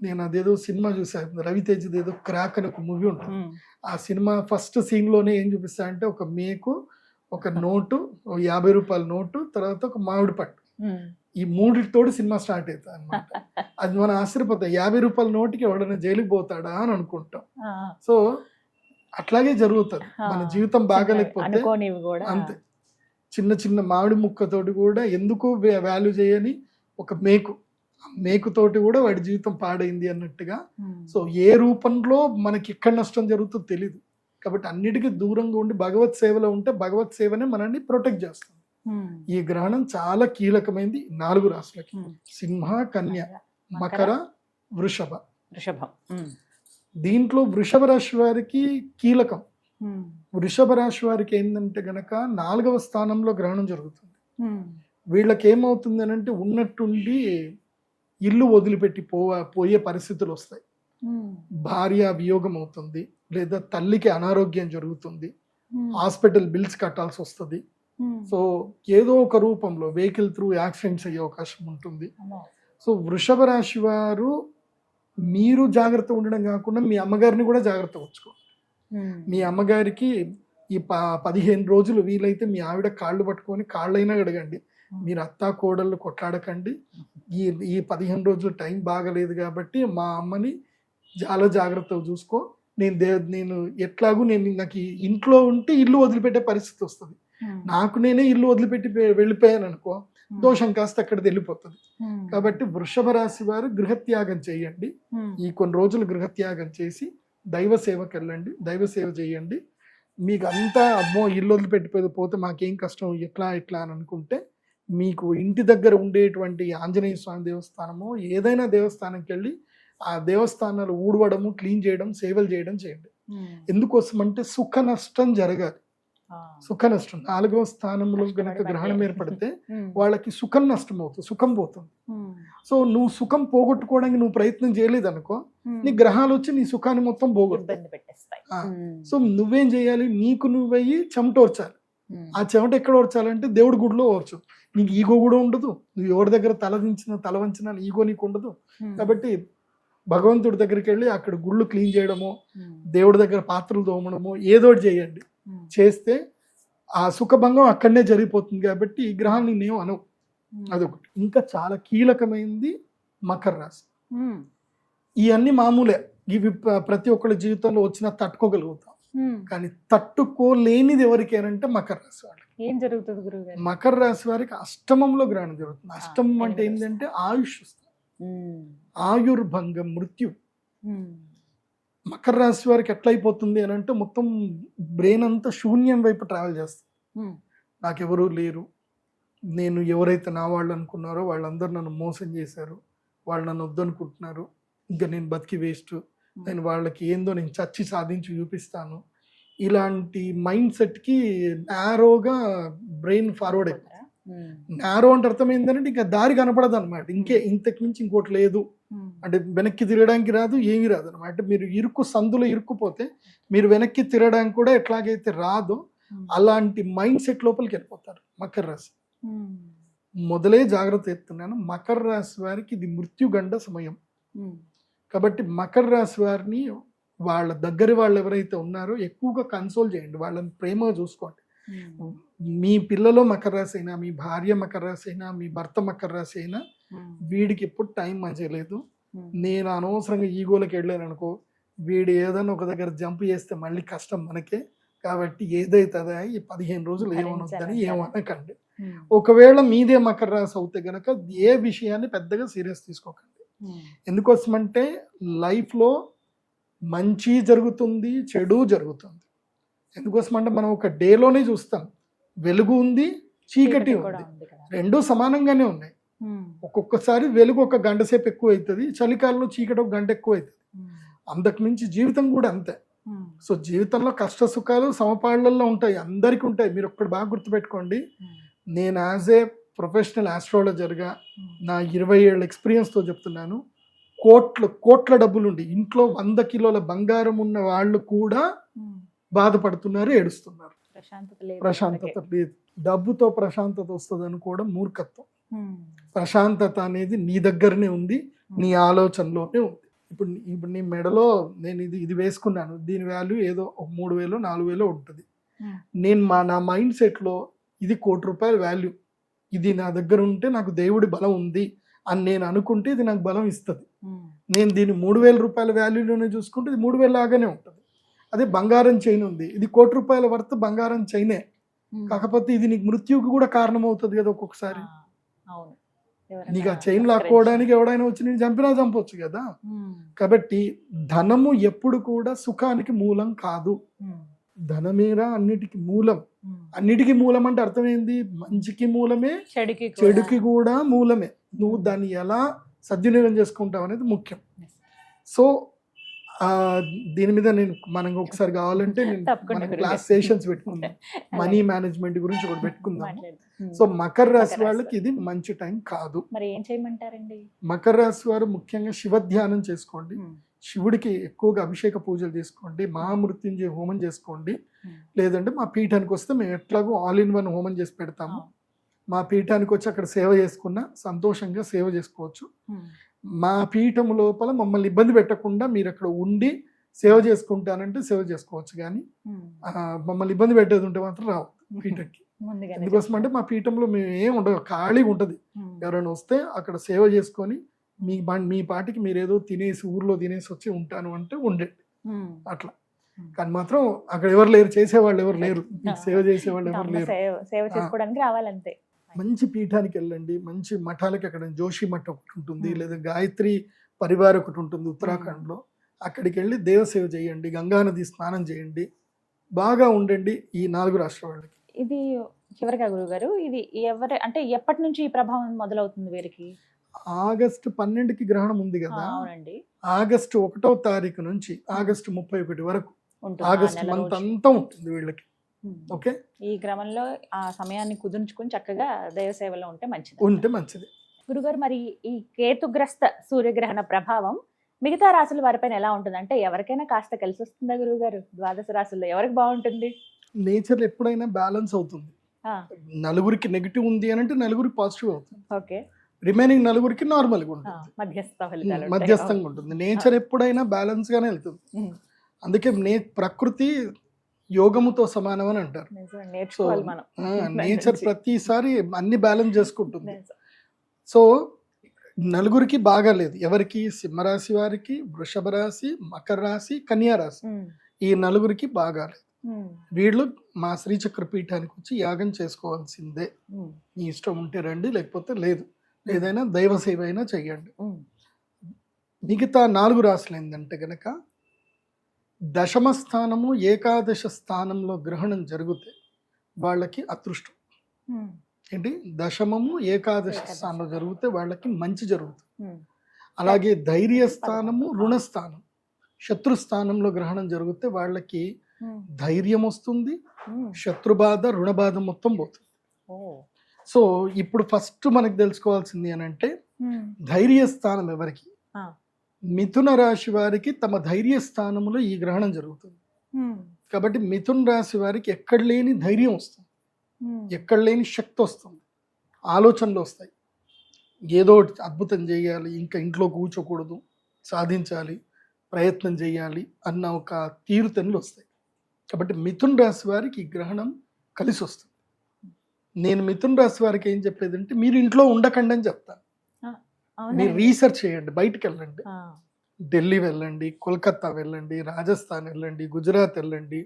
నేను అదేదో సినిమా చూసాను, రవితేజది ఏదో క్రాక్ అని ఒక మూవీ ఉంటుంది. ఆ సినిమా ఫస్ట్ సీన్ లోనే ఏం చూపిస్తా అంటే ఒక మేకు, ఒక నోటు, 50 రూపాయల నోటు, తర్వాత ఒక మామిడి పట్టు, ఈ మూడితోటి సినిమా స్టార్ట్ అవుతుంది అనమాట. అది మనం ఆశ్చర్యపోతాం, 50 రూపాయల నోటికి ఎవడైనా జైలుకి పోతాడా అని అనుకుంటాం. సో అట్లాగే జరుగుతుంది మన జీవితం బాగాలేకపోతే అంతే. చిన్న చిన్న మామిడి ముక్కతోటి కూడా ఎందుకు వాల్యూ చేయని ఒక మేకుతోటి కూడా వాడి జీవితం పాడైంది అన్నట్టుగా. సో ఏ రూపంలో మనకి ఎక్కడ నష్టం జరుగుతుందో తెలియదు. కాబట్టి అన్నిటికీ దూరంగా ఉండి భగవత్ సేవలో ఉంటే భగవత్ సేవనే మనల్ని ప్రొటెక్ట్ చేస్తుంది. ఈ గ్రహణం చాలా కీలకమైంది 4 రాశులకి, సింహ, కన్య, మకర, వృషభం. దీంట్లో వృషభ రాశి వారికి కీలకం. వృషభ రాశి వారికి ఏంటంటే గనక 4వ స్థానంలో గ్రహణం జరుగుతుంది. వీళ్ళకి ఏమవుతుంది అని అంటే ఉన్నట్టుండి ఇల్లు వదిలిపెట్టి పోయే పరిస్థితులు వస్తాయి. భార్య వియోగం అవుతుంది, లేదా తల్లికి అనారోగ్యం జరుగుతుంది, హాస్పిటల్ బిల్స్ కట్టాల్సి వస్తుంది. సో ఏదో ఒక రూపంలో వెహికల్ త్రూ యాక్సిడెంట్స్ అయ్యే అవకాశం ఉంటుంది. సో వృషభ రాశి వారు మీరు జాగ్రత్త ఉండడం కాకుండా మీ అమ్మగారిని కూడా జాగ్రత్త ఉంచుకోండి. మీ అమ్మగారికి ఈ 15 రోజులు వీలైతే మీ ఆవిడ కాళ్ళు పట్టుకొని కాళ్ళైనా అడగండి. మీరు అత్తా కోడళ్ళు కొట్లాడకండి. ఈ 15 రోజులు టైం బాగలేదు కాబట్టి మా అమ్మని చాలా జాగ్రత్తగా చూసుకో. నేను ఎట్లాగూ నాకు ఇంట్లో ఉంటే ఇల్లు వదిలిపెట్టే పరిస్థితి వస్తుంది. నాకు నేనే ఇల్లు వదిలిపెట్టి వెళ్ళిపోయాను అనుకో, దోషం కాస్త అక్కడికి వెళ్ళిపోతుంది. కాబట్టి వృషభ రాశి వారు గృహత్యాగం చేయండి. ఈ కొన్ని రోజులు గృహత్యాగం చేసి దైవ సేవకి వెళ్ళండి, దైవ సేవ చేయండి. మీకు అంతా అమ్మో ఇల్లు వదిలిపెట్టిపోతే మాకేం కష్టం ఎట్లా అని అనుకుంటే, మీకు ఇంటి దగ్గర ఉండేటువంటి ఆంజనేయ స్వామి దేవస్థానము ఏదైనా దేవస్థానంకి వెళ్ళి ఆ దేవస్థానాలు ఊడవడము, క్లీన్ చేయడం, సేవలు చేయడం చేయండి. ఎందుకోసం అంటే సుఖ నష్టం జరగాలి. సుఖ నష్టం 4వ స్థానంలో కనుక గ్రహణం ఏర్పడితే వాళ్ళకి సుఖం నష్టం అవుతుంది, సుఖం పోతుంది. సో నువ్వు సుఖం పోగొట్టుకోవడానికి నువ్వు ప్రయత్నం చేయలేదు అనుకో, నీ గ్రహాలు వచ్చి నీ సుఖాన్ని మొత్తం పోగొట్టుతాయి. సో నువ్వేం చేయాలి, నీకు నువ్వయ్యి చెమటోర్చాలి. ఆ చెమట ఎక్కడ ఓర్చాలంటే దేవుడి గుడిలో ఓర్చు. నీకు ఈగో కూడా ఉండదు, నువ్వు ఎవరి దగ్గర తల వంచిన ఈగో నీకు ఉండదు. కాబట్టి భగవంతుడి దగ్గరికి వెళ్ళి అక్కడ గుళ్ళు క్లీన్ చేయడము, దేవుడి దగ్గర పాత్రలు తోమడము, ఏదోటి చేయండి. చేస్తే ఆ సుఖభంగం అక్కడనే జరిగిపోతుంది. కాబట్టి ఈ గ్రహాన్ని నేను అనవు. అదొకటి. ఇంకా చాలా కీలకమైంది మకర రాశి. ఇవన్నీ మామూలే, ఇవి ప్రతి ఒక్కరి జీవితంలో వచ్చినా తట్టుకోగలుగుతాం. కానీ తట్టుకోలేనిది ఎవరికేనంటే మకర రాశి వాళ్ళకి. ఏం జరుగుతుంది గురువు? మకర రాశి వారికి అష్టమంలో గ్రహణం జరుగుతుంది. అష్టమం అంటే ఏంటంటే ఆయుష్, ఆయుర్భంగం, మృత్యు. మకర రాశి వారికి ఎట్లయిపోతుంది అని అంటే మొత్తం బ్రెయిన్ అంతా శూన్యం వైపు ట్రావెల్ చేస్తుంది. నాకెవరూ లేరు, నేను ఎవరైతే నా వాళ్ళు అనుకున్నారో వాళ్ళందరూ నన్ను మోసం చేశారు, వాళ్ళు నన్ను వద్దనుకుంటున్నారు, ఇంకా నేను బతికి వేస్ట్, నేను వాళ్ళకి ఏందో నేను చచ్చి సాధించి చూపిస్తాను. ఇలాంటి మైండ్ సెట్కి నారోగా బ్రెయిన్ ఫార్వర్డ్ అయిపోతుంది. నారో అంటే అర్థం ఏంటంటే ఇంకా దారి కనపడదు అనమాట. ఇంతకు మించి ఇంకోటి లేదు అంటే వెనక్కి తిరగడానికి రాదు, ఏమీ రాదు అనమాట. అంటే మీరు సందులో ఇరుక్కుపోతే మీరు వెనక్కి తిరగడానికి కూడా ఎట్లాగైతే రాదో అలాంటి మైండ్ సెట్ లోపలికి వెళ్ళిపోతారు మకర రాశి. మొదలే జాగ్రత్త ఎత్తున్నాను, మకర రాశి వారికి ఇది మృత్యుగండ సమయం. కాబట్టి మకర రాశి వారిని వాళ్ళ దగ్గర వాళ్ళు ఎవరైతే ఉన్నారో ఎక్కువగా కన్సోల్ చేయండి, వాళ్ళని ప్రేమగా చూసుకోండి. మీ పిల్లలు మకర రాశి అయినా, మీ భార్య మకర రాశి అయినా, మీ భర్త మకర రాశి అయినా, వీడికి ఎప్పుడు టైం మంచిలేదు, నేను అనవసరంగా ఈగోలకు వెళ్ళాను అనుకో, వీడు ఏదైనా ఒక దగ్గర జంప్ చేస్తే మళ్ళీ కష్టం మనకే. కాబట్టి ఏదైతుందా ఈ 15 రోజులు ఏమనొద్దని ఏమనకండి. ఒకవేళ మీదే మకర రాశి అవుతే గనక ఏ విషయాన్ని పెద్దగా సీరియస్ తీసుకోకండి. ఎందుకోసమంటే లైఫ్లో మంచి జరుగుతుంది, చెడు జరుగుతుంది. ఎందుకోసమంటే మనం ఒక డేలోనే చూస్తాం, వెలుగు ఉంది, చీకటి ఉంది, రెండూ సమానంగానే ఉన్నాయి. ఒక్కొక్కసారి వెలుగు 1 గంట సేపు ఎక్కువ అవుతుంది, చలికాలంలో చీకటి 1 గంట ఎక్కువ అవుతుంది. అంతకుమించి జీవితం కూడా అంతే. సో జీవితంలో కష్ట సుఖాలు సమపాళ్లలో ఉంటాయి, అందరికీ ఉంటాయి. మీరు ఒక్కటి బాగా గుర్తుపెట్టుకోండి, నేను యాజ్ ఏ ప్రొఫెషనల్ ఆస్ట్రాలజర్గా నా 20 ఏళ్ళ ఎక్స్పీరియన్స్తో చెప్తున్నాను, కోట్ల డబ్బులుండి ఇంట్లో 100 కిలోల బంగారం ఉన్న వాళ్ళు కూడా బాధపడుతున్నారు, ఏడుస్తున్నారు, ప్రశాంతత లేదు. డబ్బుతో ప్రశాంతత వస్తుంది అనుకోవడం మూర్ఖత్వం. ప్రశాంతత అనేది నీ దగ్గరనే ఉంది, నీ ఆలోచనలోనే ఉంది. ఇప్పుడు నీ మెడలో నేను ఇది వేసుకున్నాను, దీని వాల్యూ ఏదో 3,000 4,000 ఉంటుంది. నేను నా మైండ్ సెట్లో ఇది ₹1,00,00,000 వాల్యూ, ఇది నా దగ్గర ఉంటే నాకు దేవుడి బలం ఉంది అని నేను అనుకుంటే ఇది నాకు బలం ఇస్తుంది. నేను దీన్ని ₹3,000 వాల్యూలోనే చూసుకుంటే ఇది 3,000 లాగానే ఉంటుంది. అదే బంగారం చైన్ ఉంది, ఇది ₹1,00,00,000 వర్త్ బంగారం చైనే, కాకపోతే ఇది నీకు మృత్యువుకి కూడా కారణం అవుతుంది కదా ఒక్కొక్కసారి. నీకు ఆ చైన్ లాక్కోవడానికి ఎవడైనా వచ్చి నేను చంపినా చంపొచ్చు కదా. కాబట్టి ధనము ఎప్పుడు కూడా సుఖానికి మూలం కాదు, ధనమేరా అన్నిటికీ మూలం. అన్నిటికీ మూలం అంటే అర్థమైంది, మంచికి మూలమే చెడుకి కూడా మూలమే. నువ్వు దాన్ని ఎలా సద్వినియోగం చేసుకుంటావు అనేది ముఖ్యం. సో దీని మీద మనం ఒకసారి కావాలంటే మనం క్లాస్ సెషన్స్ పెట్టుకుందాం, మనీ మేనేజ్మెంట్ గురించి కూడా పెట్టుకుందాం. సో మకర రాశి వాళ్ళకి ఇది మంచి టైం కాదు. మరి ఏం చేయమంటారండి? మకర రాశి వారు ముఖ్యంగా శివ ధ్యానం చేసుకోండి, శివుడికి ఎక్కువగా అభిషేక పూజలు చేసుకోండి, మహామృత్యుంజయ హోమం చేసుకోండి. లేదంటే మా పీఠానికి వస్తే మేము ఎట్లాగో ఆల్ ఇన్ వన్ హోమం చేసి పెడతాము. మా పీఠానికి వచ్చి అక్కడ సేవ చేసుకున్నా సంతోషంగా సేవ చేసుకోవచ్చు. మా పీఠం లోపల మమ్మల్ని ఇబ్బంది పెట్టకుండా మీరు అక్కడ ఉండి సేవ చేసుకుంటానంటే సేవ చేసుకోవచ్చు, కానీ మమ్మల్ని ఇబ్బంది పెట్టేది ఉంటే మాత్రం రావు పీఠంకి. ఎందుకోసం అంటే మా పీఠంలో మేము ఏం ఉండదు, ఖాళీగా ఉంటుంది. ఎవరైనా వస్తే అక్కడ సేవ చేసుకొని మీ పాటికి మీరు ఏదో తినేసి ఊర్లో తినేసి వచ్చి ఉంటాను అంటే ఉండండి అట్లా. కానీ మాత్రం అక్కడ ఎవరు లేరు, చేసేవాళ్ళు ఎవరు లేరు, సేవ చేసేవాళ్ళు ఎవరు లేరు, సేవ చేసుకోవడానికి రావాలంతే. మంచి పీఠానికి వెళ్ళండి, మంచి మఠాలకి. అక్కడ జోషి మఠం ఒకటి ఉంటుంది, లేదా గాయత్రి పరివార్ ఒకటి ఉంటుంది ఉత్తరాఖండ్లో. అక్కడికి వెళ్ళి దేవసేవ చేయండి, గంగానది స్నానం చేయండి, బాగా ఉండండి ఈ 4 రాష్ట్రాల వాళ్ళకి. ఇది చివరిగా గురుగారు, ఇది అంటే ఎప్పటి నుంచి ఈ ప్రభావం మొదలవుతుంది వీరికి? ఆగస్టు 12కి గ్రహణం ఉంది కదా, ఆగస్టు 1వ తారీఖు నుంచి ఆగస్టు 31 వరకు, ఆగస్టు మంత్ అంతా ఉంటుంది వీళ్ళకి. ఓకే, ఈ క్రమంలో ఆ సమయాన్ని కుదుర్చుకుని చక్కగా దైవ సేవలో ఉంటే మంచిది. గురుగారు, మరి ఈ కేతుగ్రస్త సూర్యగ్రహణ ప్రభావం మిగతా రాశుల వారిపైన ఎలా ఉంటుంది? అంటే ఎవరికైనా కాస్త కలిసి వస్తుందా గురుగారు? ద్వాదశ రాశుల్లో ఎవరికి బాగుంటుంది? నేచర్ ఎప్పుడైనా బ్యాలెన్స్ అవుతుంది. నలుగురికి నెగిటివ్ ఉంది అని అంటే నలుగురికి పాజిటివ్ అవుతుంది. ఓకే, రిమైనింగ్ నలుగురికి నార్మల్గా ఉంటుంది, మధ్యస్థంగా ఉంటుంది. నేచర్ ఎప్పుడైనా బ్యాలెన్స్ గానే వెళ్తుంది. అందుకే ప్రకృతి యోగముతో సమానం అని అంటారు. సో నేచర్ ప్రతిసారి అన్ని బ్యాలెన్స్ చేసుకుంటుంది. సో నలుగురికి బాగాలేదు, ఎవరికి? సింహరాశి వారికి, వృషభ రాశి, మకర రాశి, కన్యా రాశి, ఈ నలుగురికి బాగాలేదు. వీళ్ళు మా శ్రీచక్ర పీఠానికి వచ్చి యాగం చేసుకోవాల్సిందే. మీ ఇష్టం ఉంటే రండి, లేకపోతే లేదు. ఏదైనా దైవ సేవ అయినా చెయ్యండి. మిగతా 4 రాశులు ఏంటంటే గనక దశమ స్థానము, ఏకాదశ స్థానంలో గ్రహణం జరిగితే వాళ్ళకి అదృష్టం. ఏంటి? దశమము, ఏకాదశ స్థానంలో జరిగితే వాళ్ళకి మంచి జరుగుతుంది. అలాగే ధైర్య స్థానము, రుణస్థానం, శత్రుస్థానంలో గ్రహణం జరిగితే వాళ్ళకి ధైర్యం వస్తుంది, శత్రుబాధ, రుణబాధ మొత్తం పోతుంది. సో ఇప్పుడు ఫస్ట్ మనకు తెలుసుకోవాల్సింది అని అంటే ధైర్య స్థానం ఎవరికి? మిథున రాశి వారికి తమ ధైర్య స్థానంలో ఈ గ్రహణం జరుగుతుంది. కాబట్టి మిథున రాశి వారికి ఎక్కడ లేని ధైర్యం వస్తుంది, ఎక్కడ లేని శక్తి వస్తుంది, ఆలోచనలు వస్తాయి. ఏదో అద్భుతం చేయాలి, ఇంకా ఇంట్లో కూర్చోకూడదు, సాధించాలి, ప్రయత్నం చేయాలి అన్న ఒక తీరుతెన్నులు వస్తాయి. కాబట్టి మిథున రాశి వారికి ఈ గ్రహణం కలిసి వస్తుంది. నేను మిథున రాశి వారికి ఏం చెప్పేది అంటే మీరు ఇంట్లో ఉండకండి అని చెప్తాను. మీరు రీసెర్చ్ చేయండి, బయటకు వెళ్ళండి, ఢిల్లీ వెళ్ళండి, కోల్కతా వెళ్ళండి, రాజస్థాన్ వెళ్ళండి, గుజరాత్ వెళ్ళండి,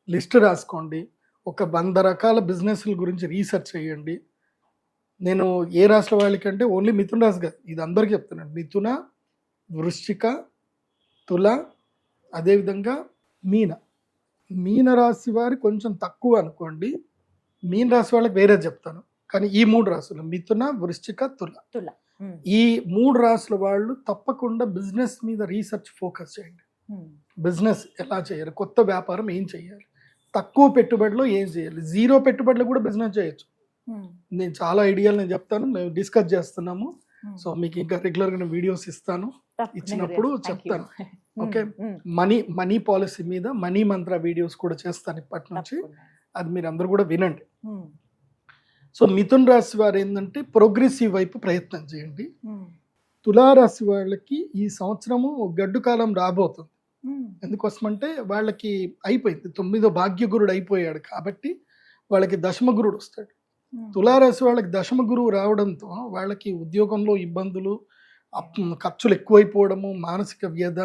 లిస్ట్ రాసుకోండి, ఒక 100 రకాల బిజినెస్ల గురించి రీసెర్చ్ చేయండి. నేను ఏ రాశుల వాళ్ళకంటే ఓన్లీ మిథున రాశి కాదు, ఇది అందరికీ చెప్తున్నాను. మిథున, వృశ్చిక, తుల, అదేవిధంగా మీన రాశి వారి కొంచెం తక్కువ అనుకోండి. మీన రాశి వాళ్ళకి వేరే చెప్తాను, కానీ ఈ 3 రాశులు మిథున, వృశ్చిక, తుల, ఈ 3 రాశుల వాళ్ళు తప్పకుండా బిజినెస్ మీద రీసెర్చ్ ఫోకస్ చేయండి. బిజినెస్ ఎలా చేయాలి, కొత్త వ్యాపారం ఏం చేయాలి, తక్కువ పెట్టుబడిలో ఏం చేయాలి, 0 పెట్టుబడిలో కూడా బిజినెస్ చేయొచ్చు. నేను చాలా ఐడియాలు నేను చెప్తాను, మేము డిస్కస్ చేస్తున్నాము. సో మీకు ఇంకా రెగ్యులర్గా వీడియోస్ ఇస్తాను, ఇచ్చినప్పుడు చెప్తాను. ఓకే, మనీ పాలసీ మీద మనీ మంత్ర వీడియోస్ కూడా చేస్తాను ఇప్పటి నుంచి, అది మీరు అందరూ కూడా వినండి. సో మిథున్ రాశి వారు ఏంటంటే ప్రోగ్రెసివ్ వైపు ప్రయత్నం చేయండి. తులారాశి వాళ్ళకి ఈ సంవత్సరము గడ్డు కాలం రాబోతుంది. ఎందుకోసమంటే వాళ్ళకి అయిపోయింది, 9వ భాగ్యగురుడు అయిపోయాడు కాబట్టి వాళ్ళకి దశమ గురుడు వస్తాడు. తులారాశి వాళ్ళకి దశమ గురువు రావడంతో వాళ్ళకి ఉద్యోగంలో ఇబ్బందులు, ఖర్చులు ఎక్కువైపోవడము, మానసిక వ్యధ,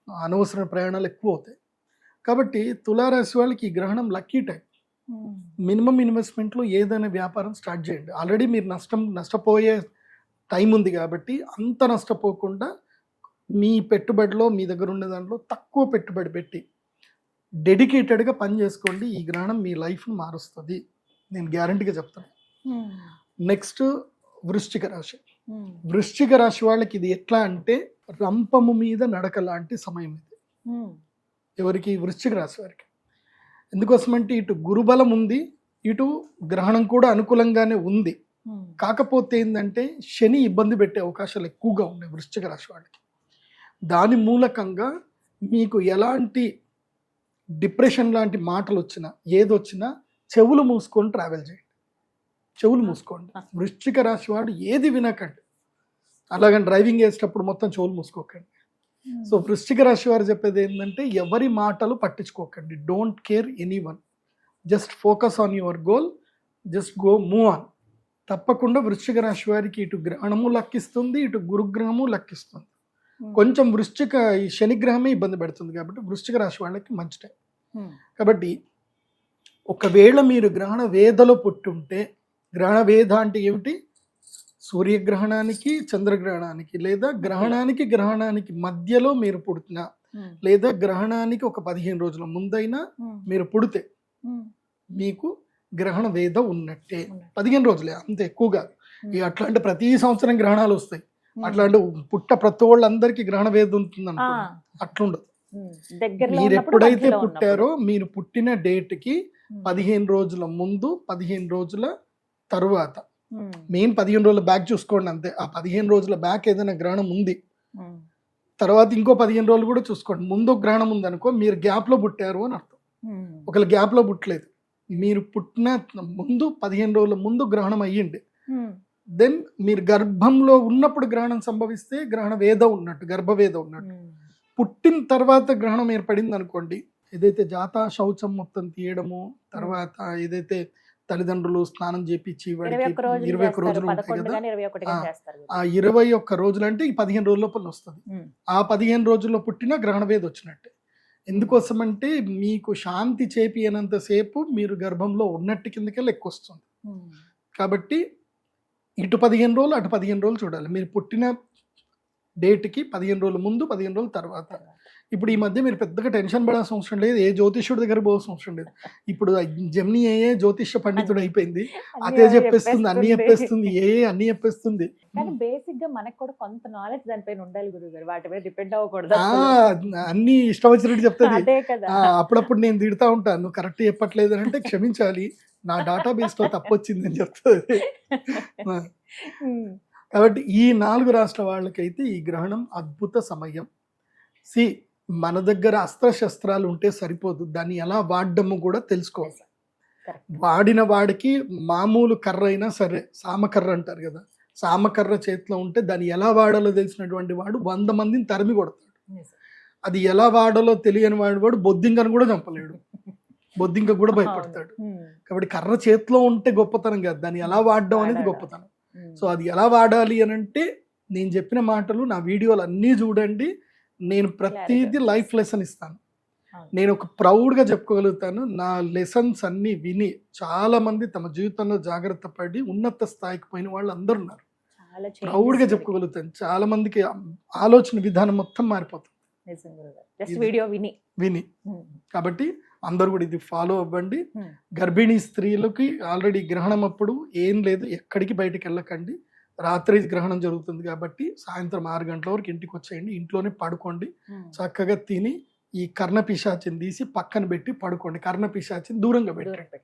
అనవసర ప్రయాణాలు ఎక్కువ అవుతాయి. కాబట్టి తులారాశి వాళ్ళకి ఈ గ్రహణం లక్కీ టైం. మినిమం ఇన్వెస్ట్మెంట్లో ఏదైనా వ్యాపారం స్టార్ట్ చేయండి. ఆల్రెడీ మీరు నష్టపోయే టైం ఉంది కాబట్టి అంత నష్టపోకుండా మీ పెట్టుబడిలో మీ దగ్గర ఉన్న దాంట్లో తక్కువ పెట్టుబడి పెట్టి డెడికేటెడ్గా పని చేసుకోండి. ఈ గ్రహణం మీ లైఫ్ను మారుస్తుంది, నేను గ్యారంటీగా చెప్తాను. నెక్స్ట్ వృశ్చిక రాశి. వృశ్చిక రాశి వాళ్ళకి ఇది ఎట్లా అంటే రంపము మీద నడక లాంటి సమయం ఇది. ఎవరికి? వృశ్చిక రాశి వారికి. ఎందుకోసమంటే ఇటు గురుబలం ఉంది, ఇటు గ్రహణం కూడా అనుకూలంగానే ఉంది. కాకపోతే ఏంటంటే శని ఇబ్బంది పెట్టే అవకాశాలు ఎక్కువగా ఉన్నాయి వృశ్చిక రాశి వాళ్ళకి. దాని మూలకంగా మీకు ఎలాంటి డిప్రెషన్ లాంటి మాటలు వచ్చినా ఏదొచ్చినా చెవులు మూసుకొని ట్రావెల్ చేయండి, చెవులు మూసుకోండి. వృశ్చిక రాశి వాడు ఏది వినకండి, అలాగని డ్రైవింగ్ చేసేటప్పుడు మొత్తం చెవులు మూసుకోకండి. సో వృశ్చిక రాశి వారు చెప్పేది ఏంటంటే ఎవరి మాటలు పట్టించుకోకండి. Don't care anyone, just focus on your goal, just go move on. తప్పకుండా వృశ్చిక రాశి వారికి ఇటు గ్రహణము లక్కిస్తుంది, ఇటు గురుగ్రహము లక్కిస్తుంది. కొంచెం ఈ శనిగ్రహమే ఇబ్బంది పెడుతుంది కాబట్టి వృశ్చిక రాశి వాళ్ళకి మంచి టైం. కాబట్టి ఒకవేళ మీరు గ్రహణ వేదలో పుట్టుంటే, గ్రహణ వేద అంటే ఏమిటి? సూర్యగ్రహణానికి చంద్రగ్రహణానికి లేదా గ్రహణానికి మధ్యలో మీరు పుడుతున్నా లేదా గ్రహణానికి ఒక 15 రోజుల ముందైనా మీరు పుడితే మీకు గ్రహణ వేద ఉన్నట్టే. 15 రోజులే, అంత ఎక్కువ కాదు. అట్లాంటి ప్రతి సంవత్సరం గ్రహణాలు వస్తాయి, అట్లాంటి ప్రతి వాళ్ళందరికీ గ్రహణ వేద ఉంటుంది అనుకో, అట్లుండదు. మీరు ఎప్పుడైతే పుట్టారో మీరు పుట్టిన డేట్కి 15 రోజుల ముందు 15 రోజుల తరువాత, మెయిన్ 15 రోజుల బ్యాక్ చూసుకోండి అంతే. ఆ 15 రోజుల బ్యాక్ ఏదైనా గ్రహణం ఉంది, తర్వాత ఇంకో 15 రోజులు కూడా చూసుకోండి. ముందు గ్రహణం ఉంది అనుకో, మీరు గ్యాప్ లో పుట్టారు అని అర్థం. ఒకవేళ గ్యాప్ లో పుట్టలేదు, మీరు పుట్టిన ముందు 15 రోజుల ముందు గ్రహణం అయ్యింది, దెన్ మీరు గర్భంలో ఉన్నప్పుడు గ్రహణం సంభవిస్తే గ్రహణ వేద ఉన్నట్టు, గర్భవేద ఉన్నట్టు. పుట్టిన తర్వాత గ్రహణం ఏర్పడింది అనుకోండి, ఏదైతే జాతా శౌచం మొత్తం తీయడము, తర్వాత ఏదైతే తల్లిదండ్రులు స్నానం చేపించి 21 రోజులు ఉంటాయి కదా, ఆ 21 రోజులు అంటే ఈ 15 రోజుల లోపల వస్తుంది. ఆ 15 రోజుల్లో పుట్టిన గ్రహణ వేద వచ్చినట్టే. ఎందుకోసమంటే మీకు శాంతి చేపియనంతసేపు మీరు గర్భంలో ఉన్నట్టు కిందకే లెక్క వస్తుంది. కాబట్టి ఇటు 15 రోజులు అటు 15 రోజులు చూడాలి. మీరు పుట్టిన డేట్కి 15 రోజుల ముందు 15 రోజుల తర్వాత. ఇప్పుడు ఈ మధ్య మీరు పెద్దగా టెన్షన్ పడాల్సిన అవసరం లేదు, ఏ జ్యోతిష్యుడి దగ్గర పోవాల్సిన అవసరం లేదు. ఇప్పుడు జెమిని ఏ జ్యోతిష్య పండితుడు అయిపోయింది, అదే చెప్పేస్తుంది, అన్ని చెప్పేస్తుంది, అన్ని చెప్పేస్తుంది. కానీ బేసిక్ గా మనకు కూడా కొంత నాలెడ్జ్ దానిపైన ఉండాలి గురుగారు, వాటి మీద డిపెండ్ అవ్వకూడదు. అన్ని ఇష్టం వచ్చినట్టు చెప్తుంది. అప్పుడప్పుడు నేను తిడతా ఉంటాను, నువ్వు కరెక్ట్ చెప్పట్లేదు అని అంటే క్షమించాలి, నా డేటాబేస్ లో తప్పు వచ్చింది అని చెప్తుంది. కాబట్టి ఈ 4 రాష్ట్ర వాళ్ళకైతే ఈ గ్రహణం అద్భుత సమయం. మన దగ్గర అస్త్రశస్త్రాలు ఉంటే సరిపోదు, దాన్ని ఎలా వాడడము కూడా తెలుసుకోవాలి. వాడిన వాడికి మామూలు కర్ర అయినా సరే, సామకర్ర అంటారు కదా, సామకర్ర చేతిలో ఉంటే దాన్ని ఎలా వాడాలో తెలిసినటువంటి వాడు 100 మందిని తరిమి కొడతాడు. అది ఎలా వాడాలో తెలియని వాడు బొద్దింకను కూడా చంపలేడు, బొద్దింక కూడా భయపడతాడు. కాబట్టి కర్ర చేతిలో ఉంటే గొప్పతనం కాదు, దాన్ని ఎలా వాడడం అనేది గొప్పతనం. సో అది ఎలా వాడాలి అని అంటే నేను చెప్పిన మాటలు, నా వీడియోలు అన్నీ చూడండి. నేను ప్రతిదీ లైఫ్ లెసన్ ఇస్తాను. నేను ఒక ప్రౌడ్గా చెప్పుకోగలుగుతాను, నా లెసన్స్ అన్నీ విని చాలా మంది తమ జీవితంలో జాగ్రత్త పడి ఉన్నత స్థాయికి పోయిన వాళ్ళు అందరు ఉన్నారు. ప్రౌడ్గా చెప్పుకోగలుగుతాను. చాలా మందికి ఆలోచన విధానం మొత్తం మారిపోతుంది విని. కాబట్టి అందరూ కూడా ఇది ఫాలో అవ్వండి. గర్భిణీ స్త్రీలకి ఆల్రెడీ గ్రహణం అప్పుడు ఏం లేదు, ఎక్కడికి బయటకు వెళ్ళకండి. రాత్రి గ్రహణం జరుగుతుంది కాబట్టి సాయంత్రం 6 గంటల వరకు ఇంటికి వచ్చేయండి, ఇంట్లోనే పడుకోండి. చక్కగా తిని ఈ కర్ణపిశాచిని తీసి పక్కన పెట్టి పడుకోండి. కర్ణపిశాచిని దూరంగా పెట్టండి.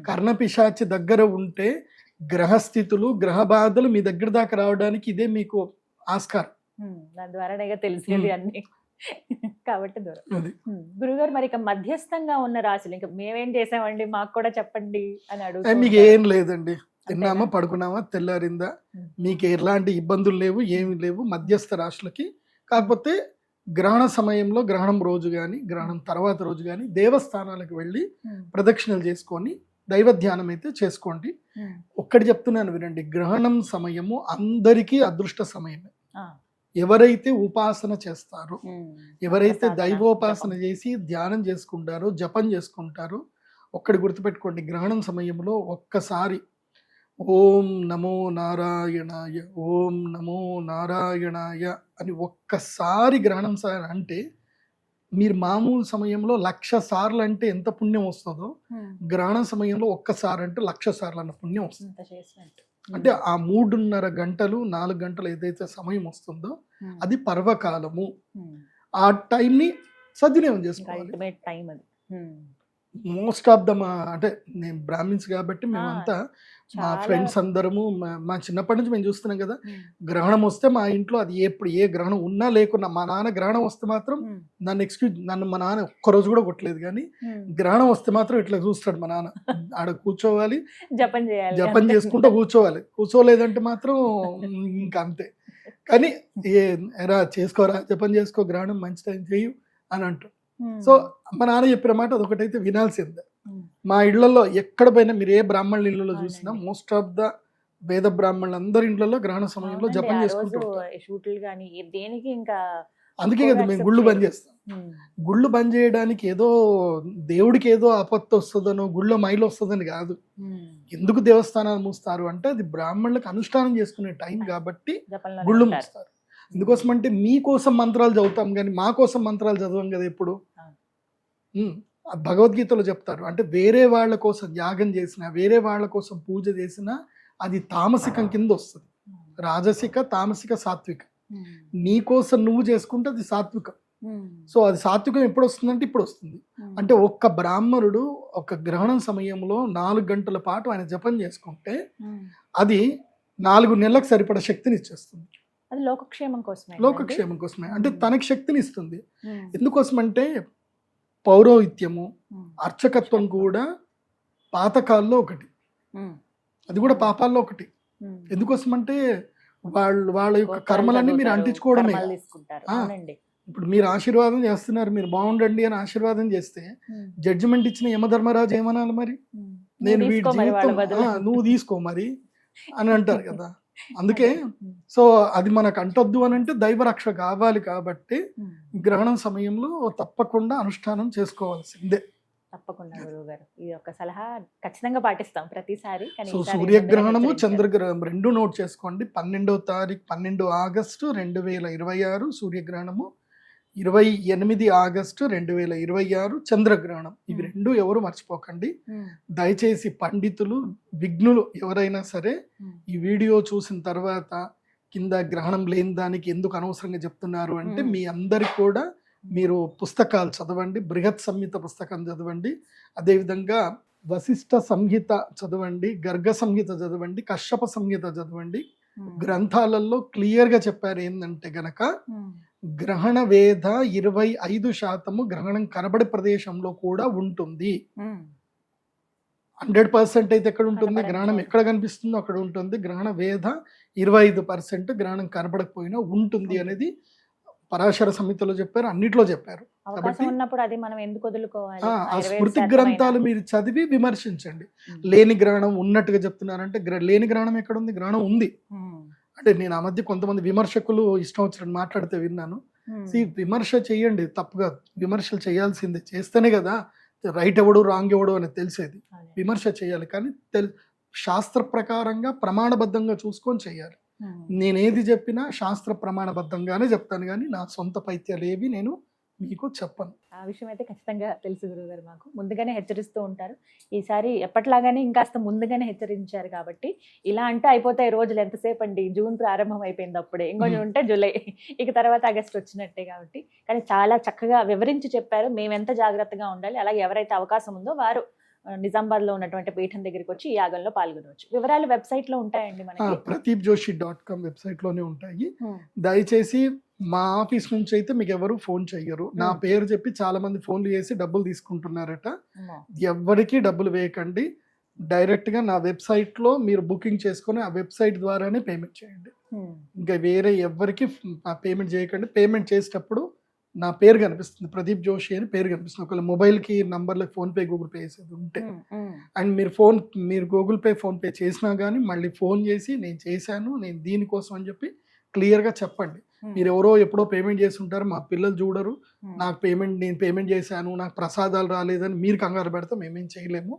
కర్ణపిశాచి దగ్గర ఉంటే గ్రహస్థితులు, గ్రహ బాధలు మీ దగ్గర దాకా రావడానికి ఇదే మీకు ఆస్కారం. దాని ద్వారా తెలిసేది అన్ని. కాబట్టి దూరం. గురుగారు, మరి ఇక మధ్యస్థంగా ఉన్న రాశులు ఇంకా మేమేం చేసామండి, మాకు కూడా చెప్పండి అని అడుగుతారు. మీకు ఏం లేదండి, తిన్నామా పడుకున్నామా తెల్లారిందా, మీకు ఎలాంటి ఇబ్బందులు లేవు, ఏమి లేవు మధ్యస్థ రాశులకి. కాకపోతే గ్రహణ సమయంలో, గ్రహణం రోజు కానీ గ్రహణం తర్వాత రోజు కానీ దేవస్థానాలకు వెళ్ళి ప్రదక్షిణలు చేసుకొని దైవ ధ్యానం అయితే చేసుకోండి. ఒక్కటి చెప్తున్నాను వినండి, గ్రహణం సమయము అందరికీ అదృష్ట సమయమే. ఎవరైతే ఉపాసన చేస్తారో, ఎవరైతే దైవోపాసన చేసి ధ్యానం చేసుకుంటారో, జపం చేసుకుంటారో, ఒక్కటి గుర్తుపెట్టుకోండి, గ్రహణం సమయంలో ఒక్కసారి ఓం నమో నారాయణాయ, ఓం నమో నారాయణాయ అని ఒక్కసారి గ్రహణం అంటే మీరు మామూలు సమయంలో 1,00,000 సార్లు అంటే ఎంత పుణ్యం వస్తుందో, గ్రహణ సమయంలో ఒక్కసారి అంటే 1,00,000 సార్లు అన్న పుణ్యం వస్తుంది. అంటే ఆ 3.5 గంటలు 4 గంటలు ఏదైతే సమయం వస్తుందో అది పర్వకాలము. ఆ టైంని సద్వినియోగం చేసుకోవాలి. మోస్ట్ ఆఫ్ ద అంటే నేను బ్రాహ్మిన్స్ కాబట్టి మేమంతా మా ఫ్రెండ్స్ అందరము మా చిన్నప్పటి నుంచి మేము చూస్తున్నాం కదా, గ్రహణం వస్తే మా ఇంట్లో అది ఎప్పుడు ఏ గ్రహణం ఉన్నా లేకున్నా, మా నాన్న గ్రహణం వస్తే మాత్రం నన్ను మా నాన్న ఒక్కరోజు కూడా కొట్టలేదు, కానీ గ్రహణం వస్తే మాత్రం ఇట్లా చూస్తాడు మా నాన్న. ఆడ కూర్చోవాలి, జపం చేసుకుంటూ కూర్చోవాలి, కూర్చోలేదంటే మాత్రం ఇంకా అంతే. కానీ ఎరా చేసుకోరా, జపం చేసుకో, గ్రహణం మంచి టైం చేయు అని అంటారు. సో మా నాన్న చెప్పిన మాట అదొకటైతే వినాల్సిందే. మా ఇళ్లలో ఎక్కడ పోయినా మీరు ఏ బ్రాహ్మణుల ఇళ్లలో చూసినా మోస్ట్ ఆఫ్ ద వేద బ్రాహ్మణులు అందరి ఇళ్లలో గ్రహణ సమయంలో జపం చేసుకుంటారు. అందుకే కదా మేము గుళ్ళు బంద్ చేస్తాం. గుళ్ళు బంద్ చేయడానికి ఏదో దేవుడికి ఏదో ఆపత్తి వస్తుందనో, గుళ్ళో మైలు వస్తుందని కాదు. ఎందుకు దేవస్థానాలు మూస్తారు అంటే అది బ్రాహ్మణులకు అనుష్ఠానం చేసుకునే టైం కాబట్టి గుళ్ళు మూస్తారు. ఎందుకోసం అంటే మీకోసం మంత్రాలు చదువుతాం కానీ మా కోసం మంత్రాలు చదవం కదా ఎప్పుడు. భగవద్గీతలో చెప్తారు, అంటే వేరే వాళ్ళ కోసం యాగం చేసినా, వేరే వాళ్ళ కోసం పూజ చేసినా అది తామసికం కింద వస్తుంది. రాజసిక, తామసిక, సాత్విక. నీ కోసం నువ్వు చేసుకుంటే అది సాత్వికం. సో అది సాత్వికం ఎప్పుడు వస్తుందంటే ఇప్పుడు వస్తుంది. అంటే ఒక్క బ్రాహ్మణుడు ఒక గ్రహణం సమయంలో 4 గంటల పాటు ఆయన జపం చేసుకుంటే అది 4 నెలలకు సరిపడ శక్తిని ఇచ్చేస్తుంది. అది లోకక్షేమం కోసమే. అంటే తనకి శక్తిని ఇస్తుంది. ఎందుకోసం అంటే పౌరోహిత్యము, అర్చకత్వం కూడా పాతకాల్లో ఒకటి, అది కూడా పాపాల్లో ఒకటి. ఎందుకోసం అంటే వాళ్ళ యొక్క కర్మలన్నీ మీరు అంటించుకోవడమే. ఇప్పుడు మీరు ఆశీర్వాదం చేస్తున్నారు, మీరు బాగుండండి అని ఆశీర్వాదం చేస్తే జడ్జిమెంట్ ఇచ్చిన యమధర్మరాజు ఏమనాలి మరి? నేను వీడి జీవితం నువ్వు తీసుకో మరి అని అంటారు కదా. అందుకే సో అది మనకు అంటొద్దు అని అంటే దైవరక్ష కావాలి కాబట్టి గ్రహణం సమయంలో తప్పకుండా అనుష్ఠానం చేసుకోవాల్సిందే. తప్పకుండా గురువు గారు, ఈ యొక్క సలహా ఖచ్చితంగా పాటిస్తాం ప్రతిసారి. సో సూర్యగ్రహణము, చంద్రగ్రహణం 2 నోట్ చేసుకోండి. 12వ తారీఖు 12 ఆగస్టు 2026 సూర్యగ్రహణము, 28 ఆగస్టు 2026 చంద్రగ్రహణం. ఇవి 2 ఎవరు మర్చిపోకండి. దయచేసి పండితులు, విఘ్నులు ఎవరైనా సరే ఈ వీడియో చూసిన తర్వాత కింద గ్రహణం లేని దానికి ఎందుకు అనవసరంగా చెప్తున్నారు అంటే మీ అందరికి కూడా మీరు పుస్తకాలు చదవండి, బృహత్ సంహిత పుస్తకం చదవండి, అదేవిధంగా వశిష్ఠ సంహిత చదవండి, గర్గ సంహిత చదవండి, కశ్యప సంహిత చదవండి. గ్రంథాలలో క్లియర్గా చెప్పారు ఏంటంటే గనక గ్రహణ వేధ 25% గ్రహణం కనబడే ప్రదేశంలో కూడా ఉంటుంది. 100% అయితే ఎక్కడ ఉంటుంది, గ్రహణం ఎక్కడ కనిపిస్తుందో అక్కడ ఉంటుంది. గ్రహణ వేధ 25% గ్రహణం కనబడకపోయినా ఉంటుంది అనేది పరాశర సంహితలో చెప్పారు, అన్నిట్లో చెప్పారు. కాబట్టి ఆ స్మృతి గ్రంథాలు మీరు చదివి విమర్శించండి. లేని గ్రహణం ఉన్నట్టుగా చెప్తున్నారంటే లేని గ్రహణం ఎక్కడ ఉంది? గ్రహణం ఉంది. అంటే నేను ఆ మధ్య కొంతమంది విమర్శకులు ఇష్టం వచ్చినట్టు మాట్లాడితే విన్నాను. విమర్శ చేయండి, తప్పుగా విమర్శలు చేయాల్సిందే, చేస్తేనే కదా రైట్ ఎవడు రాంగ్ ఎవడు అనేది తెలిసేది. విమర్శ చేయాలి కానీ శాస్త్ర ప్రకారంగా ప్రమాణబద్ధంగా చూసుకొని చేయాలి. నేనేది చెప్పినా శాస్త్ర ప్రమాణబద్ధంగానే చెప్తాను కానీ నా సొంత పైత్యాలు ఏవి నేను మీకు చెప్పను. ఆ విషయం అయితే ఖచ్చితంగా తెలుసు గురువుగారు, మాకు ముందుగానే హెచ్చరిస్తూ ఉంటారు. ఈసారి ఎప్పట్లాగానే ఇంకాస్త ముందుగానే హెచ్చరించారు కాబట్టి ఇలా అంటే అయిపోతాయి రోజులు, ఎంతసేపు అండి, జూన్ ప్రారంభం అయిపోయింది, అప్పుడే ఇంకొంచెం ఉంటే జూలై, ఇక తర్వాత ఆగస్ట్ వచ్చినట్టే. కాబట్టి కానీ చాలా చక్కగా వివరించి చెప్పారు మేము ఎంత జాగ్రత్తగా ఉండాలి. అలాగే ఎవరైతే అవకాశం ఉందో వారు నిజామాబాద్ లో ఉన్నటువంటి పీఠం దగ్గరికి వచ్చి ఈ యాగంలో పాల్గొనవచ్చు. వివరాలు వెబ్సైట్ లో ఉంటాయండి మనకి, pradeepjoshi.com వెబ్సైట్ లోనే ఉంటాయి. దయచేసి మా ఆఫీస్ నుంచి అయితే మీకు ఎవరు ఫోన్ చెయ్యరు. నా పేరు చెప్పి చాలా మంది ఫోన్లు చేసి డబ్బులు తీసుకుంటున్నారట. ఎవరికి డబ్బులు వేయకండి. డైరెక్ట్గా నా వెబ్సైట్లో మీరు బుకింగ్ చేసుకొని ఆ వెబ్సైట్ ద్వారానే పేమెంట్ చేయండి. ఇంకా వేరే ఎవరికి పేమెంట్ చేయకండి. పేమెంట్ చేసేటప్పుడు నా పేరు కనిపిస్తుంది, ప్రదీప్ జోషి అని పేరు కనిపిస్తుంది. ఒకవేళ మొబైల్కి నంబర్లకు ఫోన్పే గూగుల్ పే వేసేది ఉంటే అండ్ మీరు గూగుల్ పే ఫోన్పే చేసినా కానీ మళ్ళీ ఫోన్ చేసి నేను చేశాను, నేను దీనికోసం అని చెప్పి క్లియర్గా చెప్పండి. మీరు ఎవరో ఎప్పుడో పేమెంట్ చేసి ఉంటారు, మా పిల్లలు చూడరు, నేను పేమెంట్ చేశాను, నాకు ప్రసాదాలు రాలేదని మీరు కంగారు పెడితే మేమేం చేయలేము.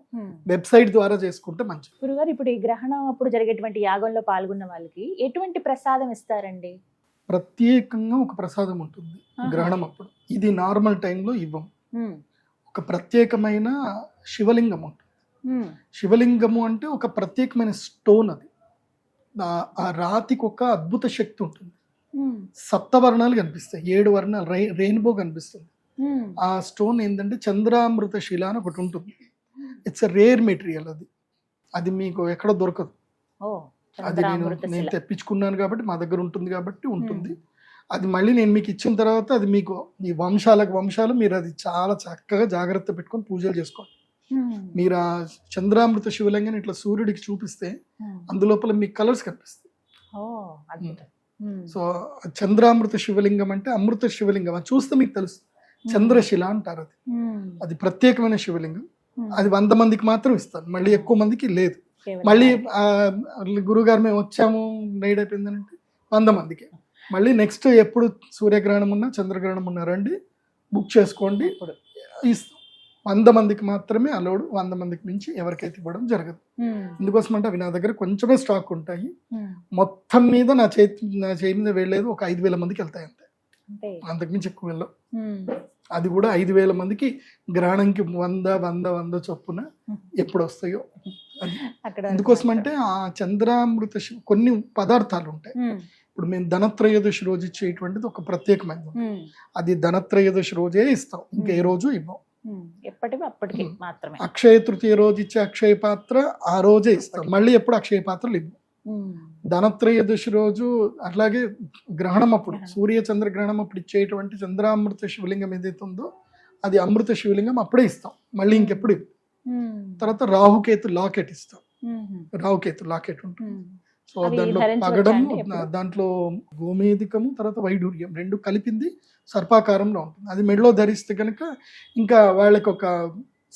వెబ్సైట్ ద్వారా చేసుకుంటే మంచిది. గురుగారు, ఇప్పుడు ఈ గ్రహణం అప్పుడు జరిగేటువంటి యాగంలో పాల్గొన్న వాళ్ళకి ఎటువంటి ప్రసాదం ఇస్తారండి? ప్రత్యేకంగా ఒక ప్రసాదం ఉంటుంది గ్రహణం అప్పుడు. ఇది నార్మల్ టైంలో ఇవ్వం. ఒక ప్రత్యేకమైన శివలింగం ఉంటుంది. శివలింగము అంటే ఒక ప్రత్యేకమైన స్టోన్. అది ఆ రాతికి ఒక అద్భుత శక్తి ఉంటుంది. సప్తవర్ణాలు కనిపిస్తాయి, 7 వర్ణాలు, రెయిన్బో కనిపిస్తుంది. ఆ స్టోన్ ఏంటంటే చంద్రామృత శిల అని ఒకటి ఉంటుంది. It's rare material. అది మీకు ఎక్కడ దొరకదు. అది నేను తెప్పించుకున్నాను కాబట్టి మా దగ్గర ఉంటుంది కాబట్టి ఉంటుంది. అది మళ్ళీ నేను మీకు ఇచ్చిన తర్వాత అది మీకు ఈ వంశాలు మీరు అది చాలా చక్కగా జాగ్రత్త పెట్టుకొని పూజలు చేసుకోండి. మీరు ఆ చంద్రామృత శివలింగాన్ని ఇట్లా సూర్యుడికి చూపిస్తే అందులోపల మీకు కలర్స్ కనిపిస్తాయి. సో చంద్రామృత శివలింగం అంటే అమృత శివలింగం. అది చూస్తే మీకు తెలుస్తుంది. చంద్రశిల అంటారు. అది ప్రత్యేకమైన శివలింగం. అది 100 మందికి మాత్రం ఇస్తారు, మళ్ళీ ఎక్కువ మందికి లేదు. మళ్ళీ గురుగారు మేము వచ్చాము నైట్ అయిపోయిందంటే 100 మందికి. మళ్ళీ నెక్స్ట్ ఎప్పుడు సూర్యగ్రహణం ఉన్నా చంద్రగ్రహణం ఉన్నా రండి, బుక్ చేసుకోండి, ఇస్తాం. 100 మందికి మాత్రమే అలౌడ్. 100 మందికి మించి ఎవరికైతే ఇవ్వడం జరగదు. ఎందుకోసం అంటే అవి నా దగ్గర కొంచెమే స్టాక్ ఉంటాయి. మొత్తం మీద నా చేయి మీద వెళ్ళలేదు ఒక 5,000 మందికి వెళ్తాయి అంతే, అంతకుమించి ఎక్కువ వెళ్ళవు. అది కూడా 5,000 మందికి గ్రహణంకి 100 చొప్పున ఎప్పుడు వస్తాయో. ఎందుకోసం అంటే ఆ చంద్రామృత కొన్ని పదార్థాలు ఉంటాయి. ఇప్పుడు మేము ధనత్రయోదశి రోజు ఇచ్చేటువంటిది ఒక ప్రత్యేకమైనది. అది ధనత్రయోదశి రోజే ఇస్తాం, ఇంకా ఏ రోజు ఇవ్వం. అప్పటికి మాత్రమే. అక్షయ తృతీయ రోజు ఇచ్చే అక్షయ పాత్ర ఆ రోజే ఇస్తాం, మళ్ళీ ఎప్పుడు అక్షయ పాత్రలు ఇవ్వం. ధనత్రయోదశి రోజు అట్లాగే గ్రహణం అప్పుడు సూర్య చంద్ర గ్రహణం అప్పుడు ఇచ్చేటువంటి చంద్రామృత శివలింగం ఏదైతే ఉందో అది అమృత శివలింగం అప్పుడే ఇస్తాం, మళ్ళీ ఇంకెప్పుడు ఇవ్వం. తర్వాత రాహుకేతు లాకెట్ ఇస్తాం. రాహుకేతు లాకెట్ ఉంటుంది. సో దాంట్లో పగడము, దాంట్లో గోమేధికము, తర్వాత వైడూర్యం 2 కలిపింది సర్పాకారంలో ఉంటుంది. అది మెడలో ధరిస్తే కనుక ఇంకా వాళ్ళకి ఒక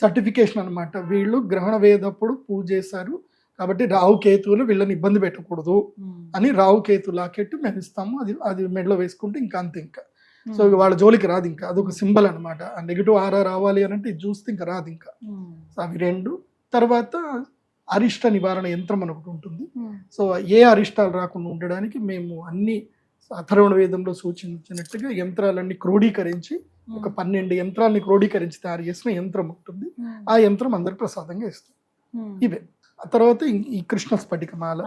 సర్టిఫికేషన్ అనమాట, వీళ్ళు గ్రహణ వేదప్పుడు పూజ చేశారు కాబట్టి రాహుకేతువులు వీళ్ళని ఇబ్బంది పెట్టకూడదు అని రాహుకేతు లాకెట్ మేము ఇస్తాము. అది మెడలో వేసుకుంటే ఇంకా అంతే. ఇంకా సో వాళ్ళ జోలికి రాదు. ఇంకా అదొక సింబల్ అనమాట. ఆ నెగిటివ్ ఆరా రావాలి అని అంటే ఇది చూస్తే ఇంకా రాదు. ఇంకా అవి 2. తర్వాత అరిష్ట నివారణ యంత్రం అని ఒకటి ఉంటుంది. సో ఏ అరిష్టాలు రాకుండా ఉండడానికి మేము అన్ని అథర్వణ వేదంలో సూచించినట్టుగా యంత్రాలన్నీ క్రోడీకరించి ఒక 12 యంత్రాలని క్రోడీకరించి తయారు చేసిన యంత్రం ఉంటుంది. ఆ యంత్రం అందరికి ప్రసాదంగా ఇస్తాం. ఇవే. ఆ తర్వాత ఈ కృష్ణ స్ఫటికమాల,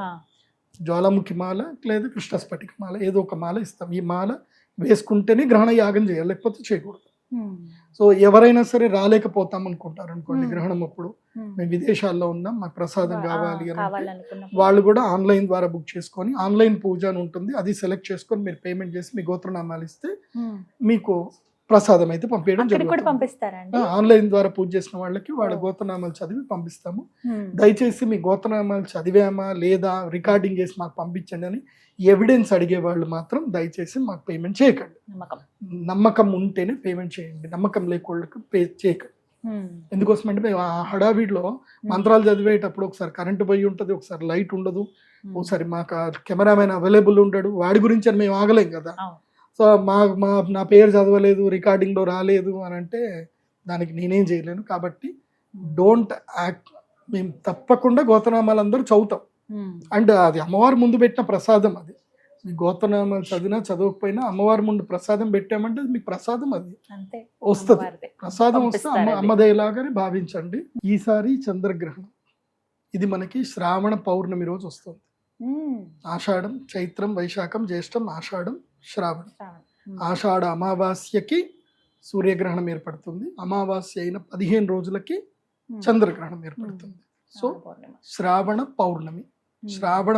జ్వాలాముఖి మాల లేదా కృష్ణ స్ఫటికమాల ఏదో ఒక మాల ఇస్తాం. ఈ మాల వేసుకుంటేనే గ్రహణ యాగం చేయాలి, లేకపోతే చేయకూడదు. సో ఎవరైనా సరే రాలేకపోతాం అనుకుంటారు అనుకోండి, గ్రహణం అప్పుడు మేము విదేశాల్లో ఉన్నాం మాకు ప్రసాదం కావాలి అని వాళ్ళు కూడా ఆన్లైన్ ద్వారా బుక్ చేసుకొని ఆన్లైన్ పూజ అని ఉంటుంది, అది సెలెక్ట్ చేసుకొని మీరు పేమెంట్ చేసి మీ గోత్రనామాలు ఇస్తే మీకు ప్రసాదం అయితే పంపించడం జరుగుతుంది. ఆన్లైన్ ద్వారా పూజ చేసిన వాళ్ళకి వాళ్ళ గోత్రనామాలు చదివి పంపిస్తాము. దయచేసి మీ గోత్రనామాలు చదివామా లేదా రికార్డింగ్ చేసి మాకు పంపించండి అని ఎవిడెన్స్ అడిగే వాళ్ళు మాత్రం దయచేసి మాకు పేమెంట్ చేయకండి. నమ్మకం ఉంటేనే పేమెంట్ చేయండి, నమ్మకం లేకోళ్ళకి పే చేయకండి. ఎందుకోసం అంటే మేము ఆ హడావిడిలో మంత్రాలు చదివేటప్పుడు ఒకసారి కరెంటు పోయి ఉంటుంది, ఒకసారి లైట్ ఉండదు, ఒకసారి మాకు కెమెరామెన్ అవైలబుల్ ఉండడు, వాడి గురించి అని మేము ఆగలేం కదా. సో నా పేరు చదవలేదు, రికార్డింగ్లో రాలేదు అని అంటే దానికి నేనేం చేయలేను. కాబట్టి డోంట్ యాక్ట్. మేము తప్పకుండా గోత్రనామాలు అందరూ చదువుతాం. అండ్ అది అమ్మవారి ముందు పెట్టిన ప్రసాదం. అది మీ గోత్రనామాలు చదివినా చదవకపోయినా అమ్మవారి ముందు ప్రసాదం పెట్టామంటే మీకు ప్రసాదం అది వస్తుంది. ప్రసాదం వస్తే అమ్మదేలాగానే భావించండి. ఈసారి చంద్రగ్రహణం ఇది మనకి శ్రావణ పౌర్ణమి రోజు వస్తుంది. ఆషాఢం, చైత్రం, వైశాఖం, జ్యేష్టం, ఆషాఢం, శ్రావణం. ఆషాఢ అమావాస్యకి సూర్యగ్రహణం ఏర్పడుతుంది. అమావాస్య అయిన 15 రోజులకి చంద్రగ్రహణం ఏర్పడుతుంది. సో శ్రావణ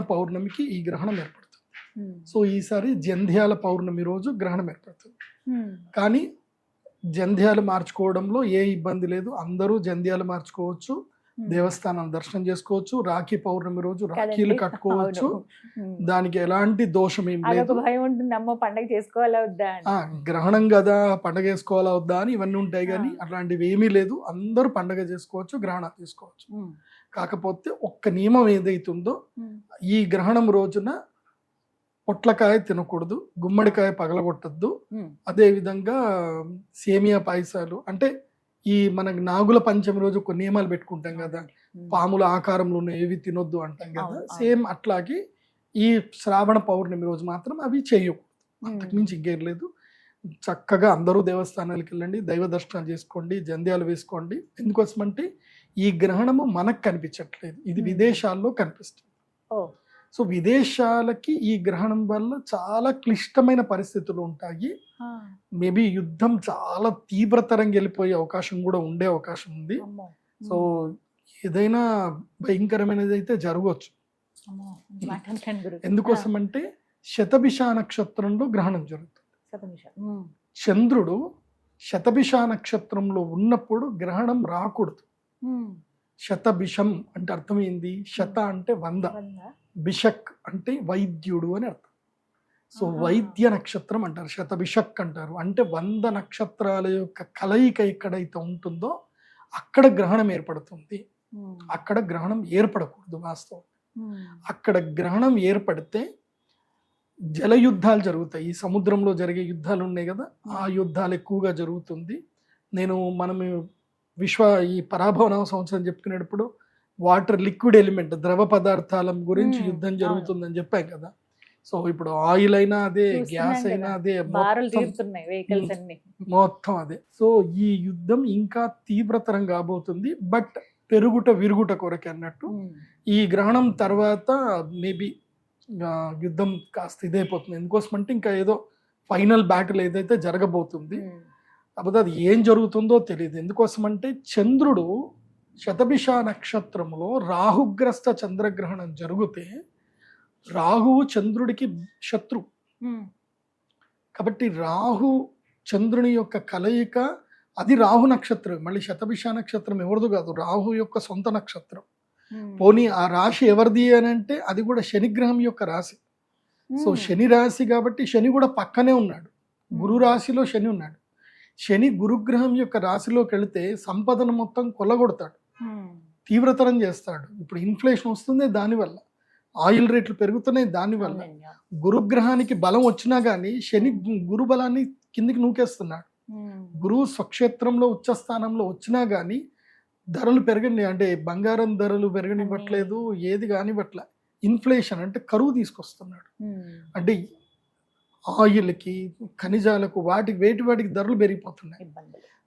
పౌర్ణమికి ఈ గ్రహణం ఏర్పడుతుంది. సో ఈసారి జంధ్యాల పౌర్ణమి రోజు గ్రహణం ఏర్పడుతుంది. కానీ జంధ్యాలు మార్చుకోవడంలో ఏ ఇబ్బంది లేదు, అందరూ జంధ్యాలు మార్చుకోవచ్చు. దేవస్థానం దర్శనం చేసుకోవచ్చు, రాఖీ పౌర్ణమి రోజు కదండి. రాఖీలు కట్టుకోవచ్చు, అవును. దానికి ఎలాంటి దోషం ఏం అదొక లేదు. భయం ఉంటుంది, అమ్మో పండగ చేసుకోవాలా వద్దా అని. గ్రహణం కదా పండగ చేసుకోవాలా వద్దా అని ఇవన్నీ ఉంటాయి, కానీ అట్లాంటివి ఏమీ లేదు. అందరూ పండగ చేసుకోవచ్చు, గ్రహణం తీసుకోవచ్చు. కాకపోతే ఒక్క నియమం ఏదైతుందో, ఈ గ్రహణం రోజున పొట్లకాయ తినకూడదు, గుమ్మడికాయ పగలగొట్టద్దు, అదే విధంగా సేమియా పాయసాలు, అంటే ఈ మనకి నాగుల పంచమి రోజు కొన్ని నియమాలు పెట్టుకుంటాం కదా, పాముల ఆకారంలో ఉన్న ఏవి తినొద్దు అంటాం కదా, అవును, అవును. సేమ్ అట్లాగే ఈ శ్రావణ పౌర్ణమి రోజు మాత్రం అవి చేయకూడదు. అంతకుమించి ఇంకేం లేదు. చక్కగా అందరూ దేవస్థానాలకు వెళ్ళండి, దైవ దర్శనం చేసుకోండి, జంధ్యాలు వేసుకోండి. ఎందుకోసమంటే ఈ గ్రహణము మనకు కనిపించట్లేదు, ఇది విదేశాల్లో కనిపిస్తుంది. సో విదేశాలకి ఈ గ్రహణం వల్ల చాలా క్లిష్టమైన పరిస్థితులు ఉంటాయి. మేబీ యుద్ధం చాలా తీవ్రతరంగా వెళ్ళిపోయే అవకాశం కూడా ఉండే అవకాశం ఉంది. సో ఏదైనా భయంకరమైనది అయితే జరగవచ్చు. ఎందుకోసం అంటే శతభిష నక్షత్రంలో గ్రహణం జరుగుతుంది. చంద్రుడు శతభిష నక్షత్రంలో ఉన్నప్పుడు గ్రహణం రాకూడదు. శతభిషం అంటే అర్థం ఏంది? శత అంటే 100, బిషక్ అంటే వైద్యుడు అని అర్థం. సో వైద్య నక్షత్రం అంటారు, శతభిషక్ అంటారు. అంటే 100 నక్షత్రాల యొక్క కలయిక ఎక్కడైతే ఉంటుందో అక్కడ గ్రహణం ఏర్పడుతుంది. అక్కడ గ్రహణం ఏర్పడకూడదు వాస్తవం. అక్కడ గ్రహణం ఏర్పడితే జల యుద్ధాలు జరుగుతాయి. ఈ సముద్రంలో జరిగే యుద్ధాలు ఉన్నాయి కదా, ఆ యుద్ధాలు ఎక్కువగా జరుగుతుంది. మనం ఈ పరాభవన సంవత్సరం చెప్పుకునేటప్పుడు వాటర్ లిక్విడ్ ఎలిమెంట్ ద్రవ పదార్థాల గురించి యుద్ధం జరుగుతుందని చెప్పాం కదా. సో ఇప్పుడు ఆయిల్ అయినా అదే, గ్యాస్ అయినా అదే, మొత్తం అదే. సో ఈ యుద్ధం ఇంకా తీవ్రతరం కాబోతుంది. బట్ పెరుగుట విరుగుట కొరకే అన్నట్టు ఈ గ్రహణం తర్వాత మేబీ యుద్ధం కాస్త ఇదైపోతుంది. ఎందుకోసమంటే ఇంకా ఏదో ఫైనల్ బ్యాటిల్ ఏదైతే జరగబోతుంది, కాకపోతే అది ఏం జరుగుతుందో తెలియదు. ఎందుకోసమంటే చంద్రుడు శతభిష నక్షత్రంలో రాహుగ్రస్త చంద్రగ్రహణం జరిగితే రాహువు చంద్రుడికి శత్రు. కాబట్టి రాహు చంద్రుని యొక్క కలయిక, అది రాహు నక్షత్రం. మళ్ళీ శతభిష నక్షత్రం ఎవరిది కాదు, రాహు యొక్క సొంత నక్షత్రం. పోనీ ఆ రాశి ఎవరిది అని అంటే అది కూడా శనిగ్రహం యొక్క రాశి. సో శని రాశి కాబట్టి శని కూడా పక్కనే ఉన్నాడు, గురు రాశిలో శని ఉన్నాడు. శని గురుగ్రహం యొక్క రాశిలోకి వెళితే సంపదను మొత్తం కొల్లగొడతాడు, తీవ్రతరం చేస్తాడు. ఇప్పుడు ఇన్ఫ్లేషన్ వస్తుంది దానివల్ల, ఆయిల్ రేట్లు పెరుగుతున్నాయి దానివల్ల. గురుగ్రహానికి బలం వచ్చినా కానీ శని గురు బలాన్ని కిందికి నూకేస్తున్నాడు. గురువు స్వక్షేత్రంలో ఉచ్చస్థానంలో వచ్చినా కానీ ధరలు పెరగని, అంటే బంగారం ధరలు పెరగనివ్వట్లేదు, ఏది కానివ్వట్ల. ఇన్ఫ్లేషన్ అంటే కరువు తీసుకొస్తున్నాడు. అంటే ఆయిల్కి, ఖనిజాలకు, వాటికి ధరలు పెరిగిపోతున్నాయి.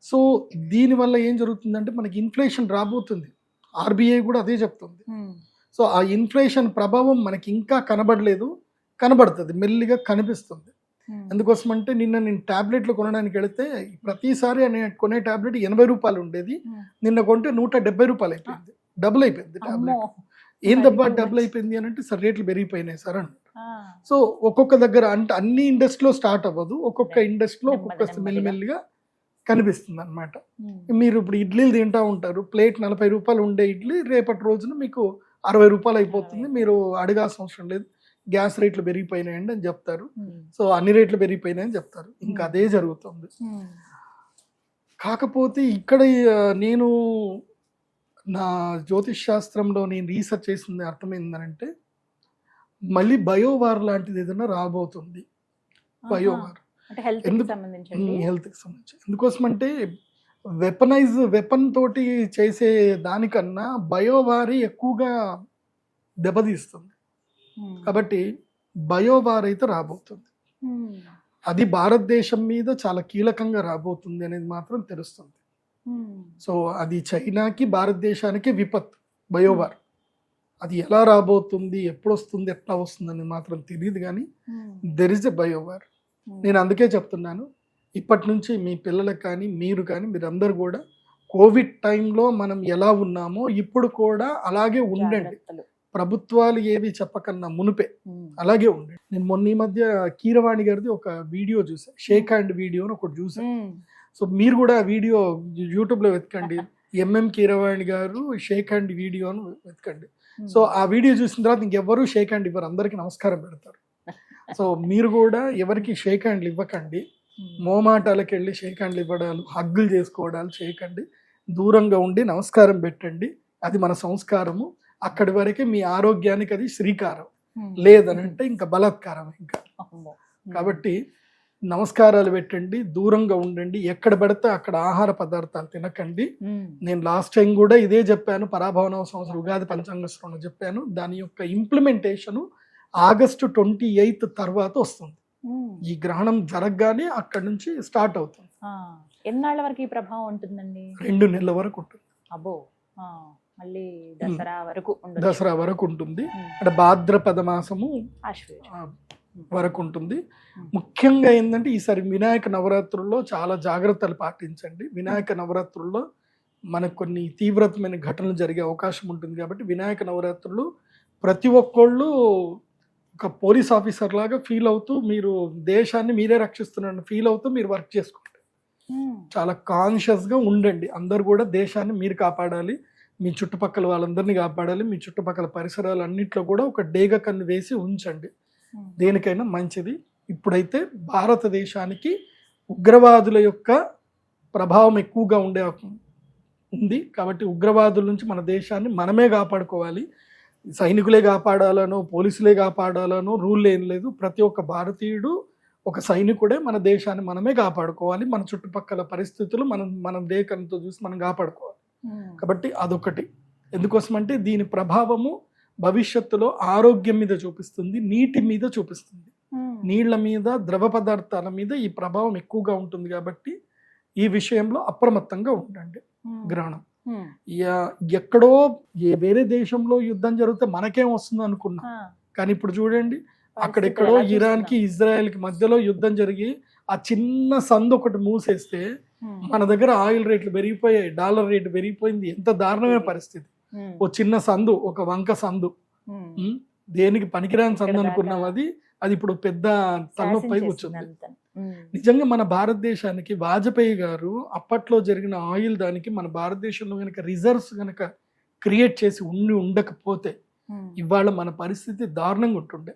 సో దీనివల్ల ఏం జరుగుతుందంటే మనకి ఇన్ఫ్లేషన్ రాబోతుంది. ఆర్బీఐ కూడా అదే చెప్తుంది. సో ఆ ఇన్ఫ్లేషన్ ప్రభావం మనకి ఇంకా కనబడలేదు, కనబడుతుంది, మెల్లిగా కనిపిస్తుంది. ఎందుకోసమంటే నేను టాబ్లెట్లు కొనడానికి వెళితే ప్రతిసారి కొనే టాబ్లెట్ 80 రూపాయలు ఉండేది, నిన్న కొంటే 170 రూపాయలు అయిపోయింది, డబుల్ అయిపోయింది టాబ్లెట్. ఏం దెబ్బ డబుల్ అయిపోయింది అని అంటే, సార్ రేట్లు పెరిగిపోయినాయి సార్ అన్న. సో ఒక్కొక్క దగ్గర, అంటే అన్ని ఇండస్ట్రీలో స్టార్ట్ అవ్వదు, ఒక్కొక్క ఇండస్ట్రీలో ఒక్కొక్క మెల్లిమెల్లిగా కనిపిస్తుంది అనమాట. మీరు ఇప్పుడు ఇడ్లీలు తింటా ఉంటారు, ప్లేట్ 40 రూపాయలు ఉండే ఇడ్లీ రేపటి రోజున మీకు 60 రూపాయలు అయిపోతుంది. మీరు అడగాల్సిన అవసరం లేదు, గ్యాస్ రేట్లు పెరిగిపోయినాయండి అని చెప్తారు. సో అన్ని రేట్లు పెరిగిపోయినాయని చెప్తారు. ఇంకా అదే జరుగుతుంది. కాకపోతే ఇక్కడ నేను నా జ్యోతిష్ శాస్త్రంలో నేను రీసెర్చ్ చేసింది అర్థమైందనంటే, మళ్ళీ బయోవార్ లాంటిది ఏదైనా రాబోతుంది. బయోవార్ హెల్త్కి సంబంధించి. ఎందుకోసమంటే వెపన్ తోటి చేసే దానికన్నా బయోవారి ఎక్కువగా దెబ్బతీస్తుంది. కాబట్టి బయోవార్ అయితే రాబోతుంది. అది భారతదేశం మీద చాలా కీలకంగా రాబోతుంది అనేది మాత్రం తెలుస్తుంది. సో అది చైనాకి, భారతదేశానికి విపత్తు బయోవార్. అది ఎలా రాబోతుంది, ఎప్పుడు వస్తుంది, ఎట్లా వస్తుంది అనేది మాత్రం తెలియదు, కానీ దెర్ ఇస్ ఎ బయోవార్. నేను అందుకే చెప్తున్నాను, ఇప్పటి నుంచి మీ పిల్లలకు కానీ మీరు కానీ మీరందరూ కూడా కోవిడ్ టైంలో మనం ఎలా ఉన్నామో ఇప్పుడు కూడా అలాగే ఉండండి. ప్రభుత్వాలు ఏవి చెప్పకన్నా మునిపే అలాగే ఉండండి. నేను మొన్న ఈ మధ్య కీరవాణి గారిది ఒక వీడియో చూసా, షేక్ హ్యాండ్ వీడియో అని ఒకటి చూసా. సో మీరు కూడా ఆ వీడియో యూట్యూబ్లో వెతకండి, ఎంఎం కీరవాణి గారు షేక్ హ్యాండ్ వీడియోను వెతకండి. సో ఆ వీడియో చూసిన తర్వాత ఇంకెవ్వరూ షేక్ హ్యాండ్ ఇవ్వరు, అందరికీ నమస్కారం పెడతారు. సో మీరు కూడా ఎవరికి షేక్ హ్యాండ్లు ఇవ్వకండి, మోమాటాలకు వెళ్ళి షేక్ హ్యాండ్లు ఇవ్వడాలు, హగ్గులు చేసుకోవడాలు చేయకండి. దూరంగా ఉండి నమస్కారం పెట్టండి, అది మన సంస్కారము. అక్కడి వరకే మీ ఆరోగ్యానికి అది శ్రీకారం, లేదనంటే ఇంకా బలాత్కారం ఇంకా. కాబట్టి నమస్కారాలు పెట్టండి, దూరంగా ఉండండి, ఎక్కడ పడితే అక్కడ ఆహార పదార్థాలు తినకండి. నేను లాస్ట్ టైం కూడా ఇదే చెప్పాను, పరాభవనవ సంవత్సరం ఉగాది పంచాంగ శ్రవణం చెప్పాను. దాని యొక్క ఇంప్లిమెంటేషన్ ఆగస్టు 28 తర్వాత వస్తుంది. ఈ గ్రహణం జరగగానే అక్కడి నుంచి స్టార్ట్ అవుతుంది. ఎన్నాళ్ళ వరకు ఈ ప్రభావం ఉంటుందండి? 2 నెలల వరకు ఉంటుంది. అబ్బో, మళ్ళీ దసరా వరకు దసరా వరకు ఉంటుంది. అంటే భాద్రపద మాసము వరకు ఉంటుంది. ముఖ్యంగా ఏంటంటే ఈసారి వినాయక నవరాత్రుల్లో చాలా జాగ్రత్తలు పాటించండి. వినాయక నవరాత్రుల్లో మనకు కొన్ని తీవ్రతమైన ఘటనలు జరిగే అవకాశం ఉంటుంది. కాబట్టి వినాయక నవరాత్రులు ప్రతి ఒక్కళ్ళు ఒక పోలీస్ ఆఫీసర్ లాగా ఫీల్ అవుతూ, మీరు దేశాన్ని మీరే రక్షిస్తున్న ఫీల్ అవుతూ మీరు వర్క్ చేసుకోండి. చాలా కాన్షియస్గా ఉండండి. అందరు కూడా దేశాన్ని మీరు కాపాడాలి, మీ చుట్టుపక్కల వాళ్ళందరినీ కాపాడాలి. మీ చుట్టుపక్కల పరిసరాలు అన్నింటిలో కూడా ఒక డేగ కన్ను వేసి ఉంచండి, దేనికైనా మంచిది. ఇప్పుడైతే భారతదేశానికి ఉగ్రవాదుల యొక్క ప్రభావం ఎక్కువగా ఉంది. కాబట్టి ఉగ్రవాదుల నుంచి మన దేశాన్ని మనమే కాపాడుకోవాలి. సైనికులే కాపాడాలనో పోలీసులే కాపాడాలనో రూల్ ఏం లేదు. ప్రతి ఒక్క భారతీయుడు ఒక సైనికుడే. మన దేశాన్ని మనమే కాపాడుకోవాలి. మన చుట్టుపక్కల పరిస్థితులు మనం దేకంతో చూసి మనం కాపాడుకోవాలి. కాబట్టి అదొకటి. ఎందుకోసం అంటే దీని ప్రభావము భవిష్యత్తులో ఆరోగ్యం మీద చూపిస్తుంది, నీటి మీద చూపిస్తుంది, నీళ్ల మీద, ద్రవ పదార్థాల మీద ఈ ప్రభావం ఎక్కువగా ఉంటుంది. కాబట్టి ఈ విషయంలో అప్రమత్తంగా ఉండండి. గ్రహణం ఎక్కడో వేరే దేశంలో యుద్ధం జరిగితే మనకేం వస్తుంది అనుకున్నాం, కానీ ఇప్పుడు చూడండి అక్కడెక్కడో ఇరాన్కి ఇజ్రాయెల్కి మధ్యలో యుద్ధం జరిగి ఆ చిన్న సందు ఒకటి మూసేస్తే మన దగ్గర ఆయిల్ రేట్లు పెరిగిపోయాయి, డాలర్ రేటు పెరిగిపోయింది. ఎంత దారుణమైన పరిస్థితి. ఓ చిన్న సందు, ఒక వంక సందు, దేనికి పనికిరాని సందు అనుకున్నాం, అది ఇప్పుడు పెద్ద తలనొప్పై కూర్చుంది. నిజంగా మన భారతదేశానికి వాజ్పేయి గారు అప్పట్లో జరిగిన ఆయిల్ దానికి మన భారతదేశంలో కనుక రిజర్వ్స్ కనుక క్రియేట్ చేసి ఉండకపోతే ఇవాళ మన పరిస్థితి దారుణంగా ఉంటుండే.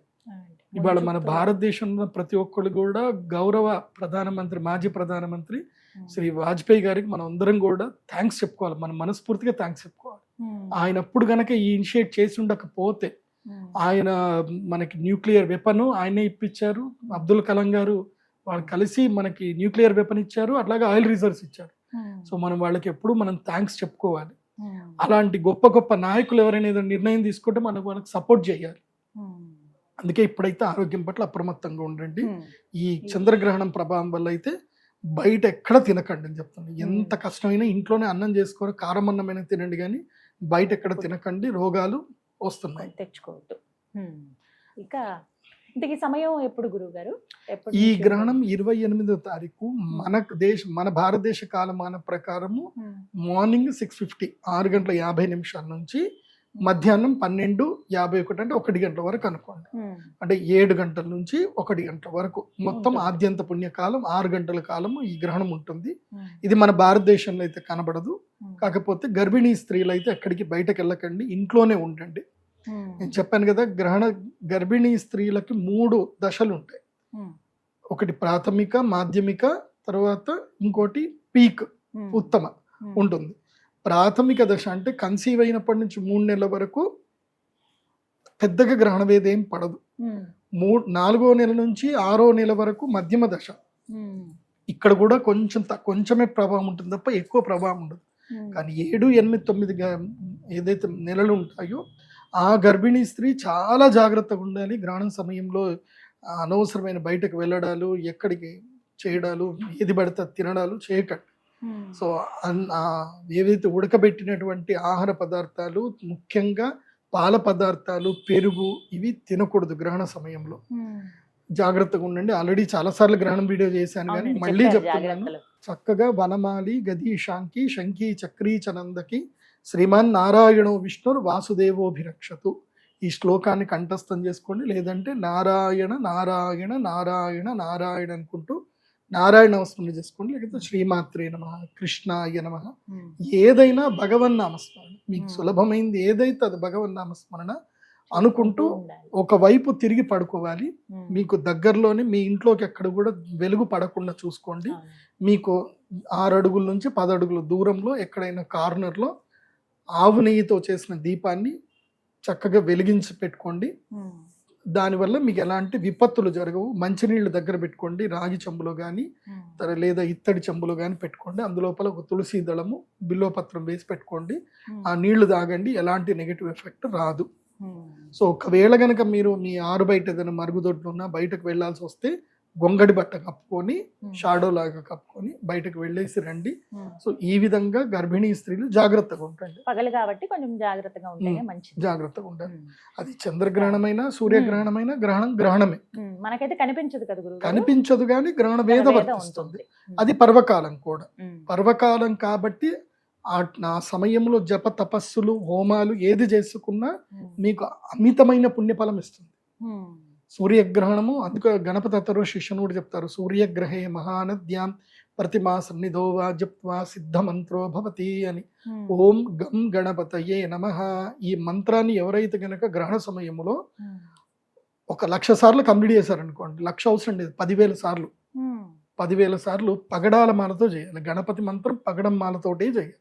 ఇవాళ మన భారతదేశంలో ప్రతి ఒక్కళ్ళు కూడా గౌరవ ప్రధానమంత్రి, మాజీ ప్రధానమంత్రి శ్రీ వాజ్పేయి గారికి మనం అందరం కూడా థ్యాంక్స్ చెప్పుకోవాలి, మనం మనస్ఫూర్తిగా థ్యాంక్స్ చెప్పుకోవాలి. ఆయన అప్పుడు కనుక ఈ ఇనిషియేట్ చేసి ఉండకపోతే, ఆయన మనకి న్యూక్లియర్ వెపన్ ఆయనే ఇప్పించారు, అబ్దుల్ కలాం గారు వాళ్ళు కలిసి మనకి న్యూక్లియర్ వెపన్ ఇచ్చారు, అట్లాగే ఆయిల్ రిజర్వ్స్ ఇచ్చారు. సో మనం వాళ్ళకి ఎప్పుడు మనం థ్యాంక్స్ చెప్పుకోవాలి. అలాంటి గొప్ప గొప్ప నాయకులు ఎవరైనా ఏదైనా నిర్ణయం తీసుకుంటే వాళ్ళకి సపోర్ట్ చేయాలి. అందుకే ఇప్పుడైతే ఆరోగ్యం పట్ల అప్రమత్తంగా ఉండండి. ఈ చంద్రగ్రహణం ప్రభావం వల్ల అయితే బయట ఎక్కడ తినకండి అని చెప్తాను. ఎంత కష్టమైనా ఇంట్లోనే అన్నం చేసుకొని కారం అన్నమైనా తినండి, కానీ బయట ఎక్కడ తినకండి, రోగాలు వస్తున్నాయి, తెచ్చుకోవద్దు. ఇక ఇంతకీ సమయం ఎప్పుడు గురువు గారు? ఈ గ్రహణం 28వ తారీఖు మన భారతదేశ కాలమాన ప్రకారము మార్నింగ్ 6:50 6:50 నుంచి మధ్యాహ్నం 12:51 అంటే 1 గంటల వరకు అనుకోండి. అంటే 7 గంటల నుంచి 1 గంట వరకు మొత్తం ఆద్యంత పుణ్యకాలం 6 గంటల కాలము ఈ గ్రహణం ఉంటుంది. ఇది మన భారతదేశంలో అయితే కనబడదు. కాకపోతే గర్భిణీ స్త్రీలు అయితే ఎక్కడికి బయటకు వెళ్ళకండి, ఇంట్లోనే ఉండండి. నేను చెప్పాను కదా, గర్భిణీ స్త్రీలకి 3 దశలు ఉంటాయి. ఒకటి ప్రాథమిక, మాధ్యమిక, తర్వాత ఇంకోటి పీక్, ఉత్తమ ఉంటుంది. ప్రాథమిక దశ అంటే కన్సీవ్ అయినప్పటి నుంచి 3 నెలల వరకు పెద్దగా గ్రహణ వేద ఏం పడదు. 4వ నెల నుంచి 6వ నెల వరకు మధ్యమ దశ. ఇక్కడ కూడా కొంచెమే ప్రభావం ఉంటుంది తప్ప ఎక్కువ ప్రభావం ఉండదు. కానీ 7, 8, 9 ఏదైతే నెలలు ఉంటాయో ఆ గర్భిణీ స్త్రీ చాలా జాగ్రత్తగా ఉండాలి. గ్రహణం సమయంలో అనవసరమైన బయటకు వెళ్ళడాలు, ఎక్కడికి చేయడాలు, ఏది పడితే తినడాలు చేయకండి. సో ఏవైతే ఉడకబెట్టినటువంటి ఆహార పదార్థాలు, ముఖ్యంగా పాల పదార్థాలు, పెరుగు, ఇవి తినకూడదు గ్రహణ సమయంలో. జాగ్రత్తగా ఉండండి. ఆల్రెడీ చాలాసార్లు గ్రహణం వీడియో చేశాను, కానీ మళ్ళీ చెప్తున్నాను. చక్కగా వనమాలి గదీశాంకి శంఖీ చక్రీ చనందకి శ్రీమాన్ నారాయణో విష్ణుర్ వాసుదేవోభిరక్షతు. ఈ శ్లోకాన్ని కంఠస్థం చేసుకోండి. లేదంటే నారాయణ నారాయణ నారాయణ నారాయణ అనుకుంటూ నారాయణ నామస్మరణ చేసుకోండి, లేకపోతే శ్రీమాత్రే నమః, కృష్ణాయ నమః, ఉమ్, ఏదైనా భగవన్ నామస్మరణ మీకు సులభమైంది ఏదైతే అది భగవన్ నామస్మరణ అనుకుంటూ ఉండాలి. ఒకవైపు తిరిగి పడుకోవాలి. ఉమ్, మీకు దగ్గరలోనే మీ ఇంట్లోకి ఎక్కడ కూడా వెలుగు పడకుండా చూసుకోండి. అవును. మీకు 6 అడుగుల నుంచి 10 అడుగుల దూరంలో ఎక్కడైనా కార్నర్లో ఆవు నెయ్యితో చేసిన దీపాన్ని చక్కగా వెలిగించి పెట్టుకోండి. ఉమ్, దానివల్ల మీకు ఎలాంటి విపత్తులు జరగవు. మంచినీళ్ళు దగ్గర పెట్టుకోండి, రాగి చెంబులో కానీ ఉమ్, లేదా ఇత్తడి చెంబులో కానీ పెట్టుకోండి. అందులోపల ఒక తులసి దళము బిల్వపత్రం వేసి పెట్టుకోండి. ఉమ్, ఆ నీళ్లు తాగండి, ఎలాంటి నెగిటివ్ ఎఫెక్ట్ రాదు. ఉమ్, సో ఒకవేళ కనుక మీరు మీ ఆరు బయట ఏదైనా మరుగుదొడ్లు ఉన్నా బయటకు వెళ్ళాల్సి వస్తే గొంగడి బట్ట కప్పుకొని ఉమ్, షాడో లాగా కప్పుకొని బయటకు వెళ్ళేసి రండి. ఉమ్. సో ఈ విధంగా గర్భిణీ స్త్రీలు జాగ్రత్తగా ఉండండి, పగలు కాబట్టి కొంచెం జాగ్రత్తగా ఉంటేనే మంచిది. జాగ్రత్తగా ఉండాలి. ఉమ్, అది చంద్రగ్రహణమైనా సూర్యగ్రహణమైనా గ్రహణమే ఉమ్, మనకైతే కనిపించదు కదా గురువు గారు? కనిపించదు కానీ గ్రహణ వేద వేద వర్తిస్తుంది. ఉంటుంది. ఉమ్, అది పర్వకాలం కూడా. ఉమ్, పర్వకాలం కాబట్టి ఆ సమయంలో జప తపస్సులు హోమాలు ఏది చేసుకున్నా ఉమ్, మీకు అమితమైన పుణ్యఫలం ఇస్తుంది. ఉమ్, సూర్యగ్రహణము అందుకు గణపతి అతరు శిష్యుని కూడా చెప్తారు, సూర్యగ్రహే మహానద్యాం ప్రతిమా సన్నిధోవా జప్వా సిద్ధమంత్రో భవతి అని. ఉమ్, ఓం గం గణపతయే నమః. ఈ మంత్రాన్ని ఎవరైతే గనక గ్రహణ సమయంలో ఉమ్, 1,00,000 సార్లు కంప్లీట్ చేశారనుకోండి, 1,00,000 అవసరం లేదు, 10,000 సార్లు, ఉమ్, 10,000 సార్లు పగడాల మాలతో చేయాలి. గణపతి మంత్రం పగడం మాలతోటే చేయాలి.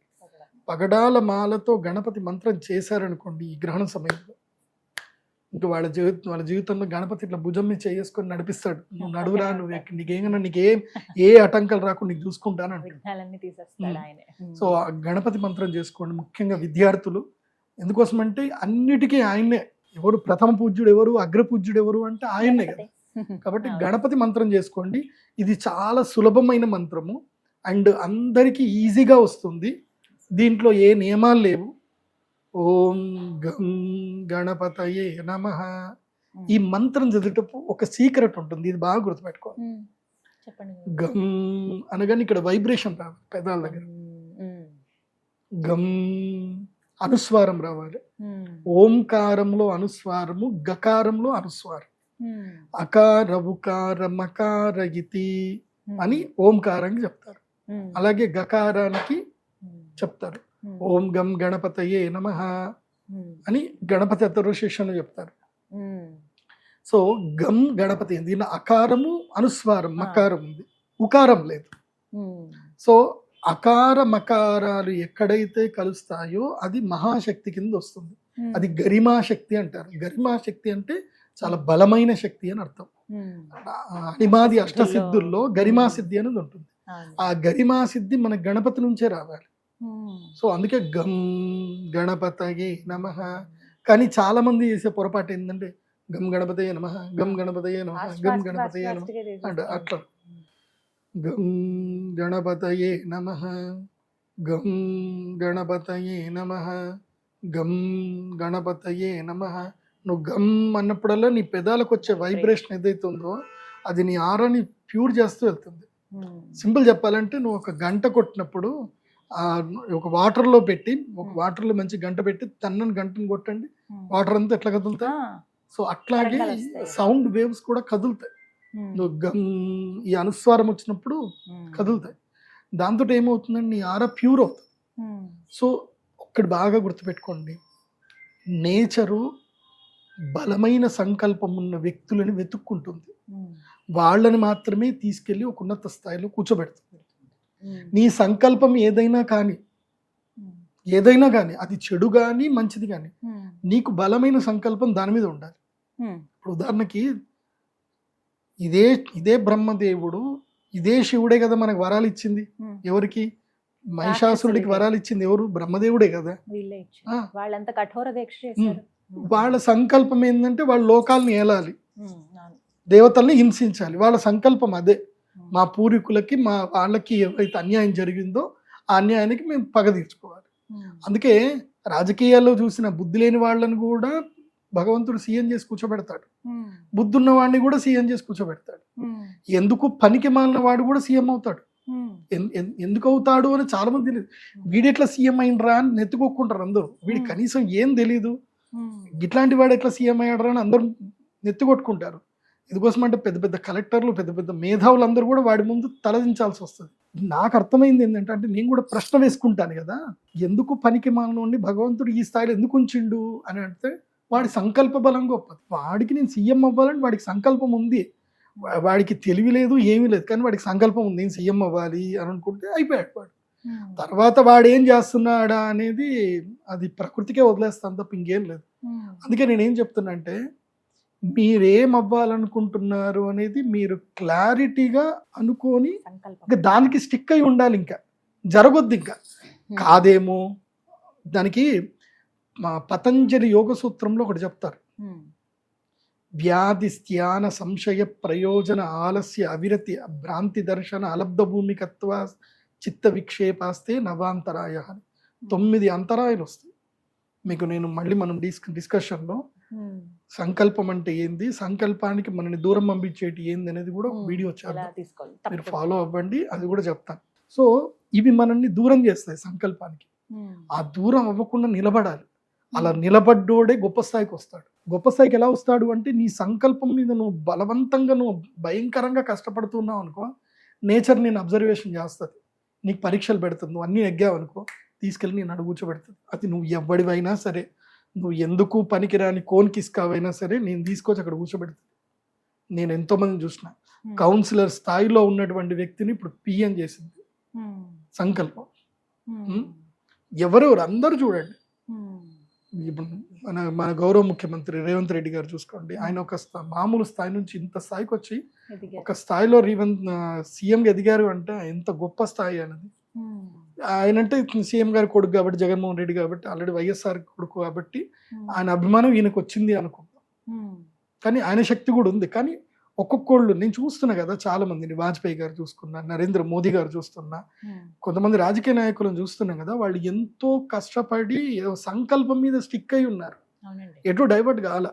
పగడాల మాలతో గణపతి మంత్రం చేశారనుకోండి ఈ గ్రహణ సమయంలో, ఇంకా వాళ్ళ జీవితంలో గణపతి ఇట్లా భుజం మీద చేసుకొని నడిపిస్తాడు. నువ్వు నడువురా, నువ్వు నీకేమన్నా ఏ ఆటంకాలు రాకుండా నీకు చూసుకుంటానంట. విఘ్నాలన్నీ తీసేస్తాడు ఆయనే. ఉమ్, సో ఆ గణపతి మంత్రం చేసుకోండి, ముఖ్యంగా విద్యార్థులు. ఎందుకోసమంటే అన్నిటికీ ఆయన్నే. ఎవరు ప్రథమ పూజ్యుడు ఎవరు, అగ్ర పూజ్యుడు ఎవరు అంటే ఆయన్నే కదా. కాబట్టి అవును. గణపతి మంత్రం చేసుకోండి. ఇది చాలా సులభమైన మంత్రము అండ్ అందరికీ ఈజీగా వస్తుంది. దీంట్లో ఏ నియమాలు లేవు. ఓం గం గణపతయే నమః. ఈ మంత్రం చదివేటప్పుడు ఒక సీక్రెట్ ఉంటుంది, ఇది బాగా గుర్తుపెట్టుకోవాలి. ఉమ్, చెప్పండి గురువు. గం అనగానే ఇక్కడ వైబ్రేషన్ రావాలి పెదాల దగ్గర. ఉమ్, గం అనుస్వారం రావాలి. ఉమ్, ఓంకారంలో అనుస్వారము, గకారంలో అనుస్వారం. ఉమ్, అకార ఉకార మకార ఇతి ఉమ్, అని ఓంకారంగా చెప్తారు. ఉమ్, అలాగే గకారానికి ఉమ్, చెప్తారు, ఉమ్, ఓం గం గణపతయే నమః ఉమ్, అని గణపతి అతర్వశేషను చెప్తారు. ఉమ్, సో గం గణపతి, దీనిలో అకారము అనుస్వారం మకారం ఉంది, ఉకారం లేదు. ఉమ్, సో అకార మకారాలు ఎక్కడైతే కలుస్తాయో అది మహాశక్తి కింద వస్తుంది. ఉమ్, అది గరిమా శక్తి అంటారు. గరిమా శక్తి అంటే చాలా బలమైన శక్తి అని అర్థం. ఉమ్, అనిమాది అష్టసిద్ధుల్లో గరిమా సిద్ధి అనేది ఉంటుంది. అవును. ఆ గరిమా సిద్ధి మన గణపతి నుంచే రావాలి. ఉమ్, సో అందుకే గం గణపతయే నమః. కానీ చాలా మంది చేసే పొరపాటు ఏంటంటే గం గణపతయే నమః, గం గణపతయే నమః, fast, గం fast, గణపతయే fast, నమః fast గా అంటే చేసేస్తారు. అట్లా. గం గణపతయే నమః, గం గణపతయే నమః, గం గణపతయే నమః. నువ్వు గం అన్నప్పుడల్లా నీ పెదాలకు వచ్చే వైబ్రేషన్ ఏదైతే ఉందో అది నీ ఆరాని ప్యూర్ చేస్తూ వెళ్తుంది. ఉమ్, సింపుల్ చెప్పాలంటే నువ్వు ఒక గంట కొట్టినప్పుడు ఒక వాటర్లో పెట్టి, ఒక వాటర్లో మంచి గంట పెట్టి తన్నని గంటను కొట్టండి, ఉమ్, వాటర్ అంతా ఎట్లా కదులుతాయి. ఆ, సో అట్లాగే తరంగాలు వస్తాయి. సౌండ్ వేవ్స్ కూడా కదులుతాయి. ఉమ్, నువ్వు గమ్ ఈ అనుస్వారం వచ్చినప్పుడు ఉమ్, కదులుతాయి. దాంతో ఏమవుతుందండి, నీ ఆరా ప్యూర్ అవుతుంది. ఉమ్, సో ఒక్కటి బాగా గుర్తుపెట్టుకోండి, నేచరు బలమైన సంకల్పం ఉన్న వ్యక్తులని వెతుక్కుంటుంది. ఉమ్, వాళ్ళని మాత్రమే తీసుకెళ్ళి ఒక ఉన్నత స్థాయిలో కూర్చోబెడుతుంది. ఉమ్, నీ సంకల్పం ఏదైనా కానీ అది చెడు కానీ మంచిది కానీ ఉమ్, నీకు బలమైన సంకల్పం దాని మీద ఉండాలి. ఉమ్, ఇప్పుడు ఉదాహరణకి ఇదే బ్రహ్మదేవుడు, ఇదే శివుడే కదా మనకు వరాలు ఇచ్చింది. ఉమ్. ఎవరికి? మహిషాసురుడికి వరాలు ఇచ్చింది ఎవరు? బ్రహ్మదేవుడే కదా. వీళ్ళే ఇచ్చారు. ఆ. వాళ్ళంతా కఠోర దీక్ష చేశారు. వాళ్ళ సంకల్పం ఏంటంటే వాళ్ళ లోకాలను ఏలాలి, ఉమ్, అవును. దేవతల్ని హింసించాలి. వాళ్ళ సంకల్పం అదే. ఉమ్, మా పూర్వీకులకి వాళ్ళకి ఎవరైతే అన్యాయం జరిగిందో ఆ అన్యాయానికి మేము పగ తీర్చుకోవాలి. ఉమ్, అందుకే రాజకీయాల్లో చూసిన బుద్ధి లేని వాళ్ళని కూడా భగవంతుడు సీఎం చేసి కూర్చోబెడతాడు, ఉమ్, బుద్ధున్న వాడిని కూడా సీఎం చేసి కూర్చోబెడతాడు. ఉమ్, ఎందుకు పనికి మాలిన వాడు కూడా సీఎం అవుతాడు. ఉమ్, ఎందుకు అవుతాడు అని చాలా మంది తెలియదు. వీడు ఎట్లా సీఎం అయినరా అని నెత్తుకొక్కుంటారు అందరూ. వీడి కనీసం ఏం తెలీదు, ఉమ్, ఇట్లాంటి వాడు ఎట్లా సీఎం అయ్యాడరా అని అందరూ నెత్తికొట్టుకుంటారు. ఎందుకోసం అంటే పెద్ద పెద్ద కలెక్టర్లు పెద్ద పెద్ద మేధావులందరూ కూడా వాడి ముందు తలదించాల్సి వస్తుంది. నాకు అర్థమైంది ఏంటంటే అంటే నేను కూడా ప్రశ్న వేసుకుంటాను కదా, ఎందుకు పనికి మానవుడిని భగవంతుడు ఈ స్థాయిలో ఎందుకు ఉంచిండు అని అంటే వాడి సంకల్ప బలం గొప్పది. వాడికి నేను సీఎం అవ్వాలని వాడికి సంకల్పం ఉంది, వాడికి తెలివి లేదు ఏమీ లేదు, కానీ వాడికి సంకల్పం ఉంది నేను సీఎం అవ్వాలి అని అనుకుంటే అయిపోయాడు వాడు. తర్వాత వాడు ఏం చేస్తున్నాడా అనేది అది ప్రకృతికే వదిలేస్తాను తప్ప ఇంకేం లేదు. అందుకే నేనేం చెప్తున్నా అంటే మీరేం అవ్వాలనుకుంటున్నారు అనేది మీరు క్లారిటీగా అనుకొని ఇంకా దానికి స్టిక్ అయి ఉండాలి, ఇంకా జరగొద్దు ఇంకా కాదేమో. దానికి మా పతంజలి యోగ సూత్రంలో ఒకటి చెప్తారు, వ్యాధి స్థాన సంశయ ప్రయోజన ఆలస్య అవిరతి భ్రాంతి దర్శన అలబ్ధ భూమికత్వ చిత్త విక్షేపాస్తే నవాంతరాయ అని 9 అంతరాయాలు వస్తాయి మీకు. నేను మళ్ళీ మనం డిస్కషన్లో సంకల్పం అంటే ఏంది, సంకల్పానికి మనని దూరం పంపించేటి ఏంది అనేది కూడా వీడియో చేద్దాం, మీరు ఫాలో అవ్వండి, అది కూడా చెప్తాను. సో ఇవి మనల్ని దూరం చేస్తాయి సంకల్పానికి. ఆ దూరం అవ్వకుండా నిలబడాలి. అలా నిలబడ్డోడే గొప్ప స్థాయికి వస్తాడు. గొప్ప స్థాయికి ఎలా వస్తాడు అంటే నీ సంకల్పం మీద నువ్వు బలవంతంగా నువ్వు భయంకరంగా కష్టపడుతున్నావు అనుకో, నేచర్ నేను అబ్జర్వేషన్ చేస్తుంది, నీకు పరీక్షలు పెడుతుంది. నువ్వు అన్నీ నెగ్గావు అనుకో, తీసుకెళ్ళి నేను అడుగు కూర్చోబెడుతుంది. అది నువ్వు ఎవడివైనా సరే, నువ్వు ఎందుకు పనికిరాని కోన్కిస్కావైనా సరే నేను తీసుకొచ్చి అక్కడ కూర్చోబెడుతుంది. నేను ఎంతోమందిని చూసిన కౌన్సిలర్ స్థాయిలో ఉన్నటువంటి వ్యక్తిని ఇప్పుడు పిఎం చేసింది సంకల్పం. ఎవరెవరు అందరూ చూడండి, ఇప్పుడు మన గౌరవ ముఖ్యమంత్రి రేవంత్ రెడ్డి గారు చూసుకోండి, ఆయన ఒక మామూలు స్థాయి నుంచి ఇంత స్థాయికి వచ్చి ఒక స్థాయిలో సీఎంగా ఎదిగారు అంటే ఎంత గొప్ప స్థాయి అనేది. ఆయన అంటే సీఎం గారి కొడుకు కాబట్టి, జగన్మోహన్ రెడ్డి కాబట్టి, ఆల్రెడీ వైఎస్ఆర్ కొడుకు కాబట్టి ఆయన అభిమానం ఈయనకు వచ్చింది అనుకుంటాం. కానీ ఆయన శక్తి కూడా ఉంది. కానీ ఒక్కొక్కళ్ళు నేను చూస్తున్నా కదా, చాలా మందిని వాజ్పేయి గారు చూసుకున్నా, నరేంద్ర మోదీ గారు చూస్తున్నా, కొంతమంది రాజకీయ నాయకులను చూస్తున్నాం కదా, వాళ్ళు ఎంతో కష్టపడి సంకల్పం మీద స్టిక్ అయి ఉన్నారు, ఎటు డైవర్ట్ కావాల.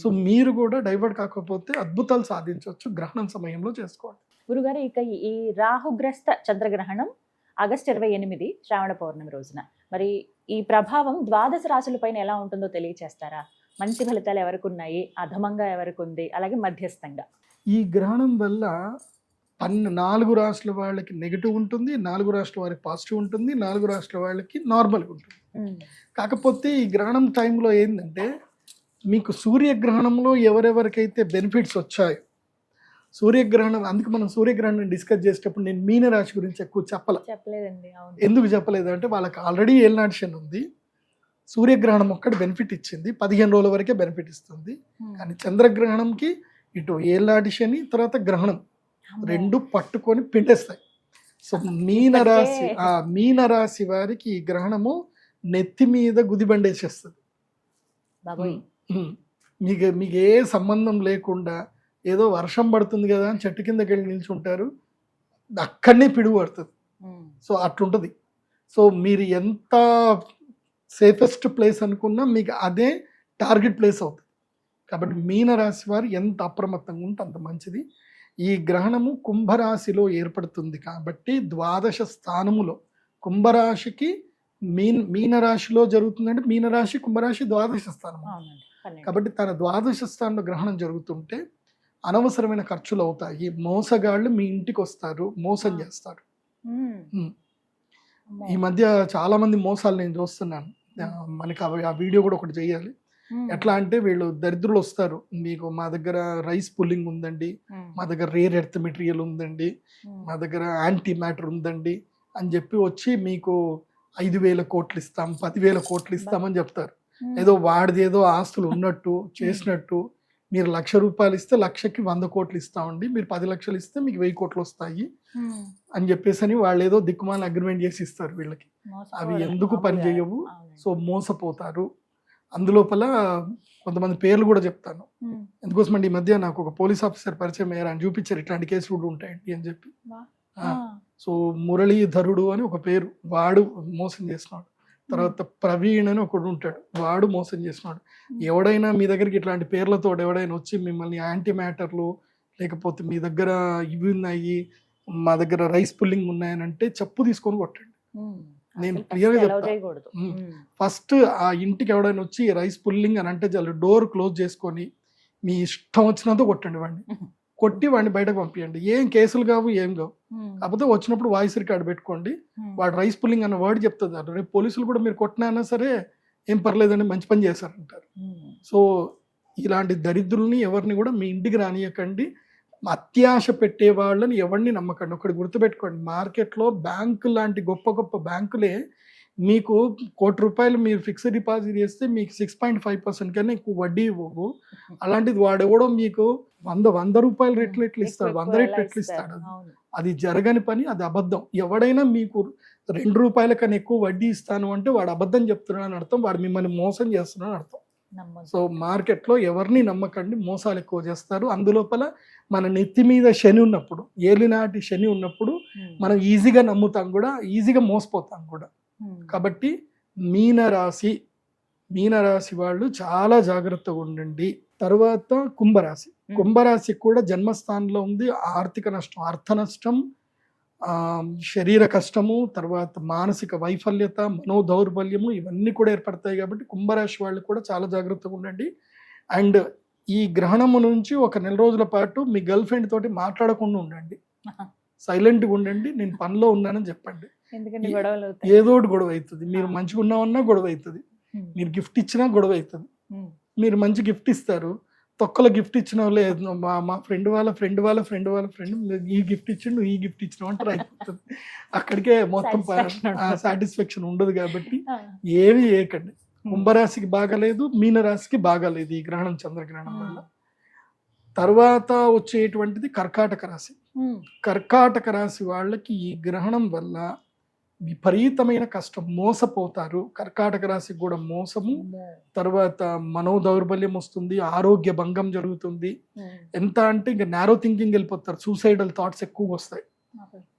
సో మీరు కూడా డైవర్ట్ కాకపోతే అద్భుతాలు సాధించవచ్చు గ్రహణం సమయంలో చేసుకోండి. గురుగారు, ఇక ఈ రాహుగ్రస్త చంద్రగ్రహణం ఆగస్టు 28 శ్రావణ పౌర్ణమి రోజున, మరి ఈ ప్రభావం ద్వాదశ రాశులపైన ఎలా ఉంటుందో తెలియచేస్తారా? మంచి ఫలితాలు ఎవరికి ఉన్నాయి, అధమంగా ఎవరికి ఉంది, అలాగే మధ్యస్థంగా? ఈ గ్రహణం వల్ల 4 రాష్ట్రాల వాళ్ళకి నెగిటివ్ ఉంటుంది, 4 రాష్ట్రాల వారికి పాజిటివ్ ఉంటుంది, 4 రాష్ట్రాల వాళ్ళకి నార్మల్గా ఉంటుంది. కాకపోతే ఈ గ్రహణం టైంలో ఏంటంటే మీకు సూర్యగ్రహణంలో ఎవరెవరికైతే బెనిఫిట్స్ వచ్చాయో, సూర్యగ్రహణం, అందుకు మనం సూర్యగ్రహణం డిస్కస్ చేసేటప్పుడు నేను మీనరాశి గురించి ఎక్కువ చెప్పలేదండి. ఎందుకు చెప్పలేదు అంటే వాళ్ళకి ఆల్రెడీ ఏలినాటి శని ఉంది, సూర్యగ్రహణం ఒక్కటి బెనిఫిట్ ఇచ్చింది, 15 రోజుల వరకే బెనిఫిట్ ఇస్తుంది. కానీ చంద్రగ్రహణంకి ఇటు ఏలినాటి శని తర్వాత గ్రహణం 2 పట్టుకొని పిండేస్తాయి. సో మీనరాశి వారికి ఈ గ్రహణము నెత్తి మీద గుదిబండేసేస్తుంది. మీకు ఏ సంబంధం లేకుండా ఏదో వర్షం పడుతుంది కదా అని చెట్టు కిందకి వెళ్ళి నిల్చుంటారు, అక్కడనే పిడుగు పడుతుంది. సో అట్లుంటుంది. సో మీరు ఎంత సేఫెస్ట్ ప్లేస్ అనుకున్నా మీకు అదే టార్గెట్ ప్లేస్ అవుతుంది. కాబట్టి మీనరాశి వారు ఎంత అప్రమత్తంగా ఉంటే అంత మంచిది. ఈ గ్రహణము కుంభరాశిలో ఏర్పడుతుంది కాబట్టి ద్వాదశ స్థానములో కుంభరాశికి మీనరాశిలో జరుగుతుందంటే మీనరాశి కుంభరాశి ద్వాదశ స్థానం కాబట్టి తన ద్వాదశ స్థానంలో గ్రహణం జరుగుతుంటే అనవసరమైన ఖర్చులు అవుతాయి. మోసగాళ్ళు మీ ఇంటికి వస్తారు, మోసం చేస్తారు. ఈ మధ్య చాలా మంది మోసాలు నేను చూస్తున్నాను. మనకి ఆ వీడియో కూడా ఒకటి చేయాలి. ఎట్లా అంటే వీళ్ళు దరిద్రులు వస్తారు, మీకు మా దగ్గర రైస్ పుల్లింగ్ ఉందండి, మా దగ్గర రేర్ ఎర్త్ మెటీరియల్ ఉందండి, మా దగ్గర యాంటీ మ్యాటర్ ఉందండి అని చెప్పి వచ్చి మీకు 5,000 కోట్లు ఇస్తాం, 10,000 కోట్లు ఇస్తామని చెప్తారు. ఏదో వాడిది ఏదో ఆస్తులు ఉన్నట్టు చేసినట్టు. మీరు ₹1,00,000 ఇస్తే 1,00,000కి 100 కోట్లు ఇస్తామండి, మీరు 10 లక్షలు ఇస్తే మీకు 1000 కోట్లు వస్తాయి అని చెప్పేసి అని వాళ్ళు ఏదో దిక్కుమాల అగ్రిమెంట్ చేసి ఇస్తారు వీళ్ళకి. అవి ఎందుకు పని చేయవు. సో మోసపోతారు. అందులోపల కొంతమంది పేర్లు కూడా చెప్తాను. ఎందుకోసం అంటే ఈ మధ్య నాకు ఒక పోలీస్ ఆఫీసర్ పరిచయం అయ్యారు, అని చూపించారు ఇట్లాంటి కేసులు కూడా ఉంటాయండి అని చెప్పి. సో మురళీధరుడు అని ఒక పేరు, వాడు మోసం చేస్తున్నాడు. తర్వాత ప్రవీణ్ అని ఒకడు ఉంటాడు, వాడు మోసం చేస్తున్నాడు. ఎవడైనా మీ దగ్గరికి ఇట్లాంటి పేర్లతో ఎవడైనా వచ్చి మిమ్మల్ని యాంటీ మ్యాటర్లు లేకపోతే మీ దగ్గర ఇవి ఉన్నాయి, మా దగ్గర రైస్ పుల్లింగ్ ఉన్నాయని అంటే చెప్పు తీసుకొని కొట్టండి. నేను క్లియర్గా చెప్తాను. ఫస్ట్ ఆ ఇంటికి ఎవడైనా వచ్చి రైస్ పుల్లింగ్ అని అంటే చాలు డోర్ క్లోజ్ చేసుకొని మీ ఇష్టం వచ్చినంత కొట్టండి వాడిని, కొట్టి వాడిని బయటకు పంపించండి. ఏం కేసులు కావు, ఏం కావు. కాకపోతే వచ్చినప్పుడు వాయిస్ రికార్డ్ పెట్టుకోండి. వాడు రైస్ పుల్లింగ్ అన్న వర్డ్ చెప్తుంది. రేపు పోలీసులు కూడా మీరు కొట్టినా సరే ఏం పర్లేదండి, మంచి పని చేశారంటారు. సో ఇలాంటి దరిద్రుల్ని ఎవరిని కూడా మీ ఇంటికి రానియకండి. అత్యాశ పెట్టే వాళ్ళని ఎవరిని నమ్మకండి. ఒకటి గుర్తుపెట్టుకోండి, మార్కెట్లో బ్యాంకు లాంటి గొప్ప గొప్ప బ్యాంకులే మీకు ₹1,00,00,000 మీరు ఫిక్స్డ్ డిపాజిట్ చేస్తే మీకు 6.5% కన్నా ఎక్కువ వడ్డీ ఇవ్వవు. అలాంటిది వాడెవడో మీకు 100 రూపాయల రెట్లు ఎట్లు ఇస్తాడు, 100 రెట్లు ఎట్లు ఇస్తాడు. అది జరగని పని, అది అబద్ధం. ఎవడైనా మీకు ₹2 కన్నా ఎక్కువ వడ్డీ ఇస్తాను అంటే వాడు అబద్ధం చెప్తున్నాడు అని అర్థం, వాడు మిమ్మల్ని మోసం చేస్తున్నాడు అర్థం. సో మార్కెట్లో ఎవరిని నమ్మకండి, మోసాలు ఎక్కువ చేస్తారు. అందులోపల మన నెత్తి మీద శని ఉన్నప్పుడు, ఏలినాటి శని ఉన్నప్పుడు మనం ఈజీగా నమ్ముతాం కూడా, ఈజీగా మోసపోతాం కూడా. కాబట్టి మీనరాశి వాళ్ళు చాలా జాగ్రత్తగా ఉండండి. తర్వాత కుంభరాశి కూడా జన్మస్థానంలో ఉంది. ఆర్థిక నష్టం, అర్థ నష్టం, శరీర కష్టము, తర్వాత మానసిక వైఫల్యత, మనోదౌర్బల్యము, ఇవన్నీ కూడా ఏర్పడతాయి. కాబట్టి కుంభరాశి వాళ్ళు కూడా చాలా జాగ్రత్తగా ఉండండి. అండ్ ఈ గ్రహణము నుంచి ఒక 1 నెల రోజుల పాటు మీ గర్ల్ ఫ్రెండ్ తోటి మాట్లాడకుండా ఉండండి, సైలెంట్గా ఉండండి. నేను పనిలో ఉన్నానని చెప్పండి. ఏదో ఒకటి గొడవ అవుతుంది. మీరు మంచిగా ఉన్నామన్నా గొడవ అవుతుంది, మీరు గిఫ్ట్ ఇచ్చినా గొడవ అవుతుంది. మీరు మంచి గిఫ్ట్ ఇస్తారు, తొక్కల గిఫ్ట్ ఇచ్చిన వాళ్ళే మా ఫ్రెండ్ వాళ్ళ ఫ్రెండ్ ఈ గిఫ్ట్ ఇచ్చిండు, ఈ గిఫ్ట్ ఇచ్చిన అంటారు, అయిపోతుంది. అక్కడికే మొత్తం సాటిస్ఫాక్షన్ ఉండదు. కాబట్టి ఏమి చేయకండి. కుంభరాశికి బాగాలేదు, మీనరాశికి బాగాలేదు ఈ గ్రహణం, చంద్రగ్రహణం వల్ల. తర్వాత వచ్చేటువంటిది కర్కాటక రాశి. కర్కాటక రాశి వాళ్ళకి ఈ గ్రహణం వల్ల విపరీతమైన కష్టం, మోసపోతారు. కర్కాటక రాశికి కూడా మోసము, తర్వాత మనోదౌర్బల్యం వస్తుంది, ఆరోగ్య భంగం జరుగుతుంది. ఎంత అంటే ఇంకా నారో థింకింగ్ వెళ్ళిపోతారు, సూసైడల్ థాట్స్ ఎక్కువ వస్తాయి.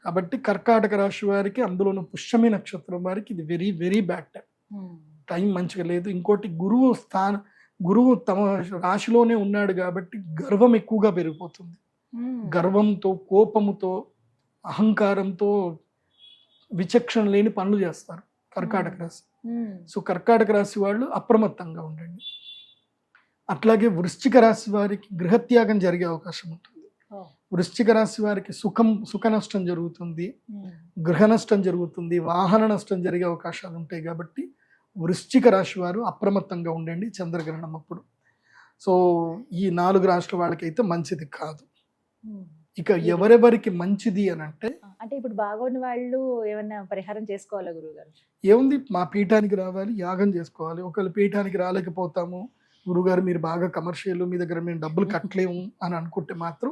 కాబట్టి కర్కాటక రాశి వారికి, అందులోనూ పుష్యమి నక్షత్రం వారికి ఇది వెరీ వెరీ బ్యాడ్ టైం మంచిగా లేదు. ఇంకోటి గురువు తమ రాశిలోనే ఉన్నాడు కాబట్టి గర్వం ఎక్కువగా పెరిగిపోతుంది. గర్వంతో, కోపముతో, అహంకారంతో విచక్షణ లేని పనులు చేస్తారు కర్కాటక రాశి. సో కర్కాటక రాశి వాళ్ళు అప్రమత్తంగా ఉండండి. అట్లాగే వృశ్చిక రాశి వారికి గృహత్యాగం జరిగే అవకాశం ఉంటుంది. వృశ్చిక రాశి వారికి సుఖ నష్టం జరుగుతుంది, గృహ నష్టం జరుగుతుంది, వాహన నష్టం జరిగే అవకాశాలు ఉంటాయి. కాబట్టి వృశ్చిక రాశి వారు అప్రమత్తంగా ఉండండి చంద్రగ్రహణం అప్పుడు. సో ఈ 4 రాష్ట్రాల వాళ్ళకైతే మంచిది కాదు. ఇక ఎవరెవరికి మంచిది అని అంటే ఇప్పుడు బాగోని వాళ్ళు ఏమన్నా పరిహారం చేసుకోవాలా గురుగారు? ఏముంది, మా పీఠానికి రావాలి, యాగం చేసుకోవాలి. ఒకవేళ పీఠానికి రాలేకపోతాము, గురుగారు మీరు బాగా కమర్షియల్, మీ దగ్గర మేము డబ్బులు కట్టలేము అని అనుకుంటే మాత్రం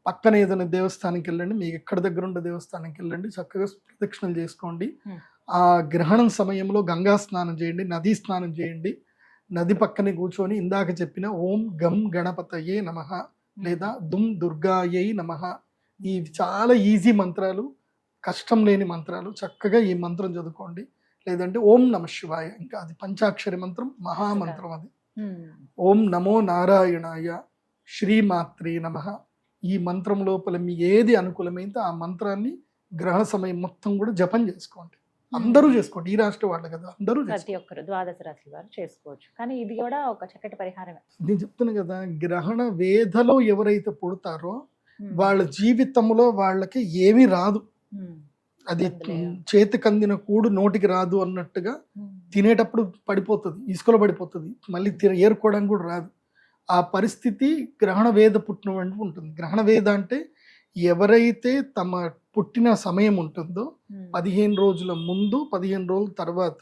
పక్కన ఏదైనా దేవస్థానానికి వెళ్ళండి, మీకు ఎక్కడ దగ్గర ఉండే దేవస్థానానికి వెళ్ళండి, చక్కగా ప్రదక్షిణలు చేసుకోండి. ఆ గ్రహణం సమయంలో గంగా స్నానం చేయండి, నదీ స్నానం చేయండి. నది పక్కనే కూర్చొని ఇందాక చెప్పిన ఓం గం గణపతయే నమః లేదా దుమ్ దుర్గాయై నమః, ఈ చాలా ఈజీ మంత్రాలు, కష్టం లేని మంత్రాలు, చక్కగా ఈ మంత్రం చదువుకోండి. లేదంటే ఓం నమ శివాయ, ఇంకా అది పంచాక్షరి మంత్రం, మహామంత్రం అది. ఓం నమో నారాయణాయ శ్రీమాత్రే నమః. ఈ మంత్రం లోపల మీ ఏది అనుకూలమైతే ఆ మంత్రాన్ని గ్రహణ సమయం మొత్తం కూడా జపం చేసుకోండి. అందరూ చేసుకోండి, ఈ రాష్ట్ర వాళ్ళు కదా, అందరూ ప్రతి ఒక్కరు 12 రాశి వారు చేసుకోవచ్చు. కానీ ఇది కూడా ఒక చక్కటి పరిహారమే. నేను చెప్తున్నా కదా, గ్రహణ వేధలో ఎవరైతే పుడతారో వాళ్ళ జీవితంలో వాళ్ళకి ఏమీ రాదు. అది చేతికి అందిన కూడు నోటికి రాదు అన్నట్టుగా తినేటప్పుడు పడిపోతుంది, ఇసుకలో పడిపోతుంది, మళ్ళీ ఏరుకోవడానికి కూడా రాదు. ఆ పరిస్థితి గ్రహణ వేద పుట్టిన వంటి ఉంటుంది. గ్రహణ వేద అంటే ఎవరైతే తమ పుట్టిన సమయం ఉంటుందో 15 రోజుల ముందు, 15 రోజుల తర్వాత,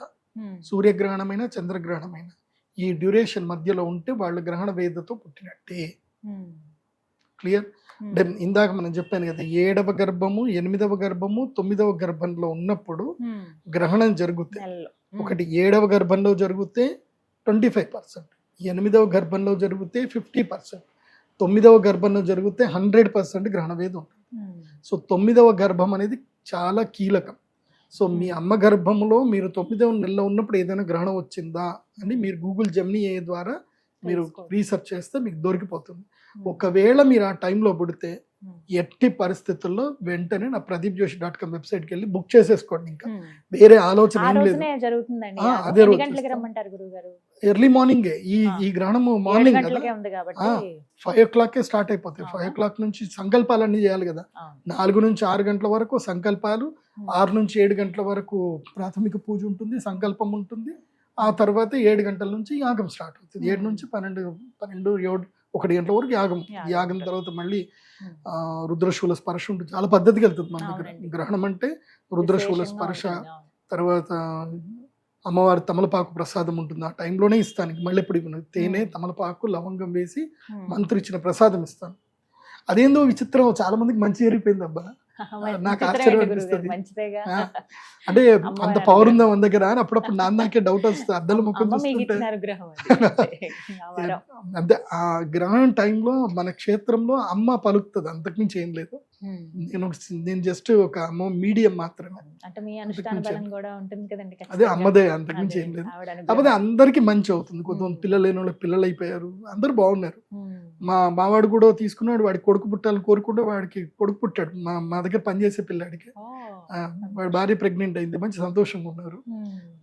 సూర్యగ్రహణమైన చంద్రగ్రహణమైన ఈ డ్యూరేషన్ మధ్యలో ఉంటే వాళ్ళు గ్రహణ వేదతో పుట్టినట్టే. క్లియర్? ఇందాక మనం చెప్పాను కదా, 7వ గర్భము, 8వ గర్భము, 9వ గర్భంలో ఉన్నప్పుడు గ్రహణం జరుగుతాయి. ఒకటి 7వ గర్భంలో జరిగితే 25%, 8వ గర్భంలో జరిగితే 50%, 9వ గర్భంలో జరిగితే 100% గ్రహణ వేదం ఉంటుంది. సో 9వ గర్భం అనేది చాలా కీలకం. సో మీ అమ్మ గర్భంలో మీరు 9వ నెలలో ఉన్నప్పుడు ఏదైనా గ్రహణం వచ్చిందా అని మీరు గూగుల్ జెమినీ ద్వారా మీరు రీసెర్చ్ చేస్తే మీకు దొరికిపోతుంది. ఒకవేళ మీరు ఆ టైంలో పుడితే ఎట్టి పరిస్థితుల్లో వెంటనే నా pradeepjoshi.com వెబ్సైట్కి వెళ్ళి బుక్ చేసేసుకోండి. ఇంకా వేరే ఆలోచన ఏం లేదు. జరుగుతుందండి. అదే రోజు ఎర్లీ మార్నింగే ఈ గ్రహణము మార్నింగ్ కదా, గంటలకే ఉంది కాబట్టి 5 o'clock స్టార్ట్ అయిపోతాయి. అవునా? 5 o'clock నుంచి సంకల్పాలన్నీ చేయాలి కదా. అవును. 4 నుంచి 6 గంటల వరకు సంకల్పాలు, 6 నుంచి 7 గంటల వరకు ప్రాథమిక పూజ ఉంటుంది, సంకల్పం ఉంటుంది. ఆ తర్వాత 7 గంటల నుంచి యాగం స్టార్ట్ అవుతుంది. 7 నుంచి 12, 1 గంటల వరకు యాగం. యాగం యాగం ఉంటుంది. తర్వాత మళ్ళీ రుద్రశూల స్పర్శ ఉంటుంది. చాలా పద్ధతికి వెళ్తుంది మన దగ్గర. అవునండి. గ్రహణం అంటే రుద్రశూల విశేషంగా స్పర్శ, ఉంటుంది. అవును. తర్వాత అమ్మవారి తమలపాకు ప్రసాదం ఉంటుంది. ఆ టైంలోనే ఇస్తాను, మళ్ళీ ఎప్పుడు ఇవ్వను. తేనె, తమలపాకు, లవంగం వేసి మంత్రి ఇచ్చిన ప్రసాదం ఇస్తాను. అదేందో విచిత్రం, చాలా మందికి మంచి జరిగిపోయింది అబ్బా. నాకు విచిత్రమే ఆశ్చర్యం గురుగారు, అనిపిస్తుంది. మంచిదేగా. ఆ, అంటే అమ్మవారి అంత పవర్ ఉందా మన దగ్గర అని అప్పుడప్పుడు నాకే డౌట్ వస్తుంది. అద్దలు ముఖం అమ్మ మీకు చూస్తుంటే ఇచ్చిన అనుగ్రహం అది. ఆ వరం. అంటే ఆ గ్రహణం టైంలో మన క్షేత్రంలో అమ్మ పలుకుతుంది, అంతకుమించి ఏం లేదు. నేను జస్ట్ ఒక మీడియం మాత్రమే. అంటే మీ అనుష్ఠాన బలం కూడా ఉంటుంది కదండి. అదే ఖచ్చితంగా. అమ్మదే, అంతకుమించి అదే, ఏం లేదు. ఆవిడ అనుగ్రహం. కాకపోతే అందరికి మంచి అవుతుంది. కొంతమంది పిల్లలు లేని వాళ్ళకి పిల్లలు అయిపోయారు, అందరు బాగున్నారు. మావాడు కూడా తీసుకున్నాడు, వాడికి కొడుకు పుట్టాలని కోరుకుంటే వాడికి కొడుకు పుట్టాడు. మా దగ్గర పనిచేసే పిల్లాడికి. ఓ. వాడి భార్య ప్రెగ్నెంట్ అయింది, మంచి సంతోషంగా ఉన్నారు,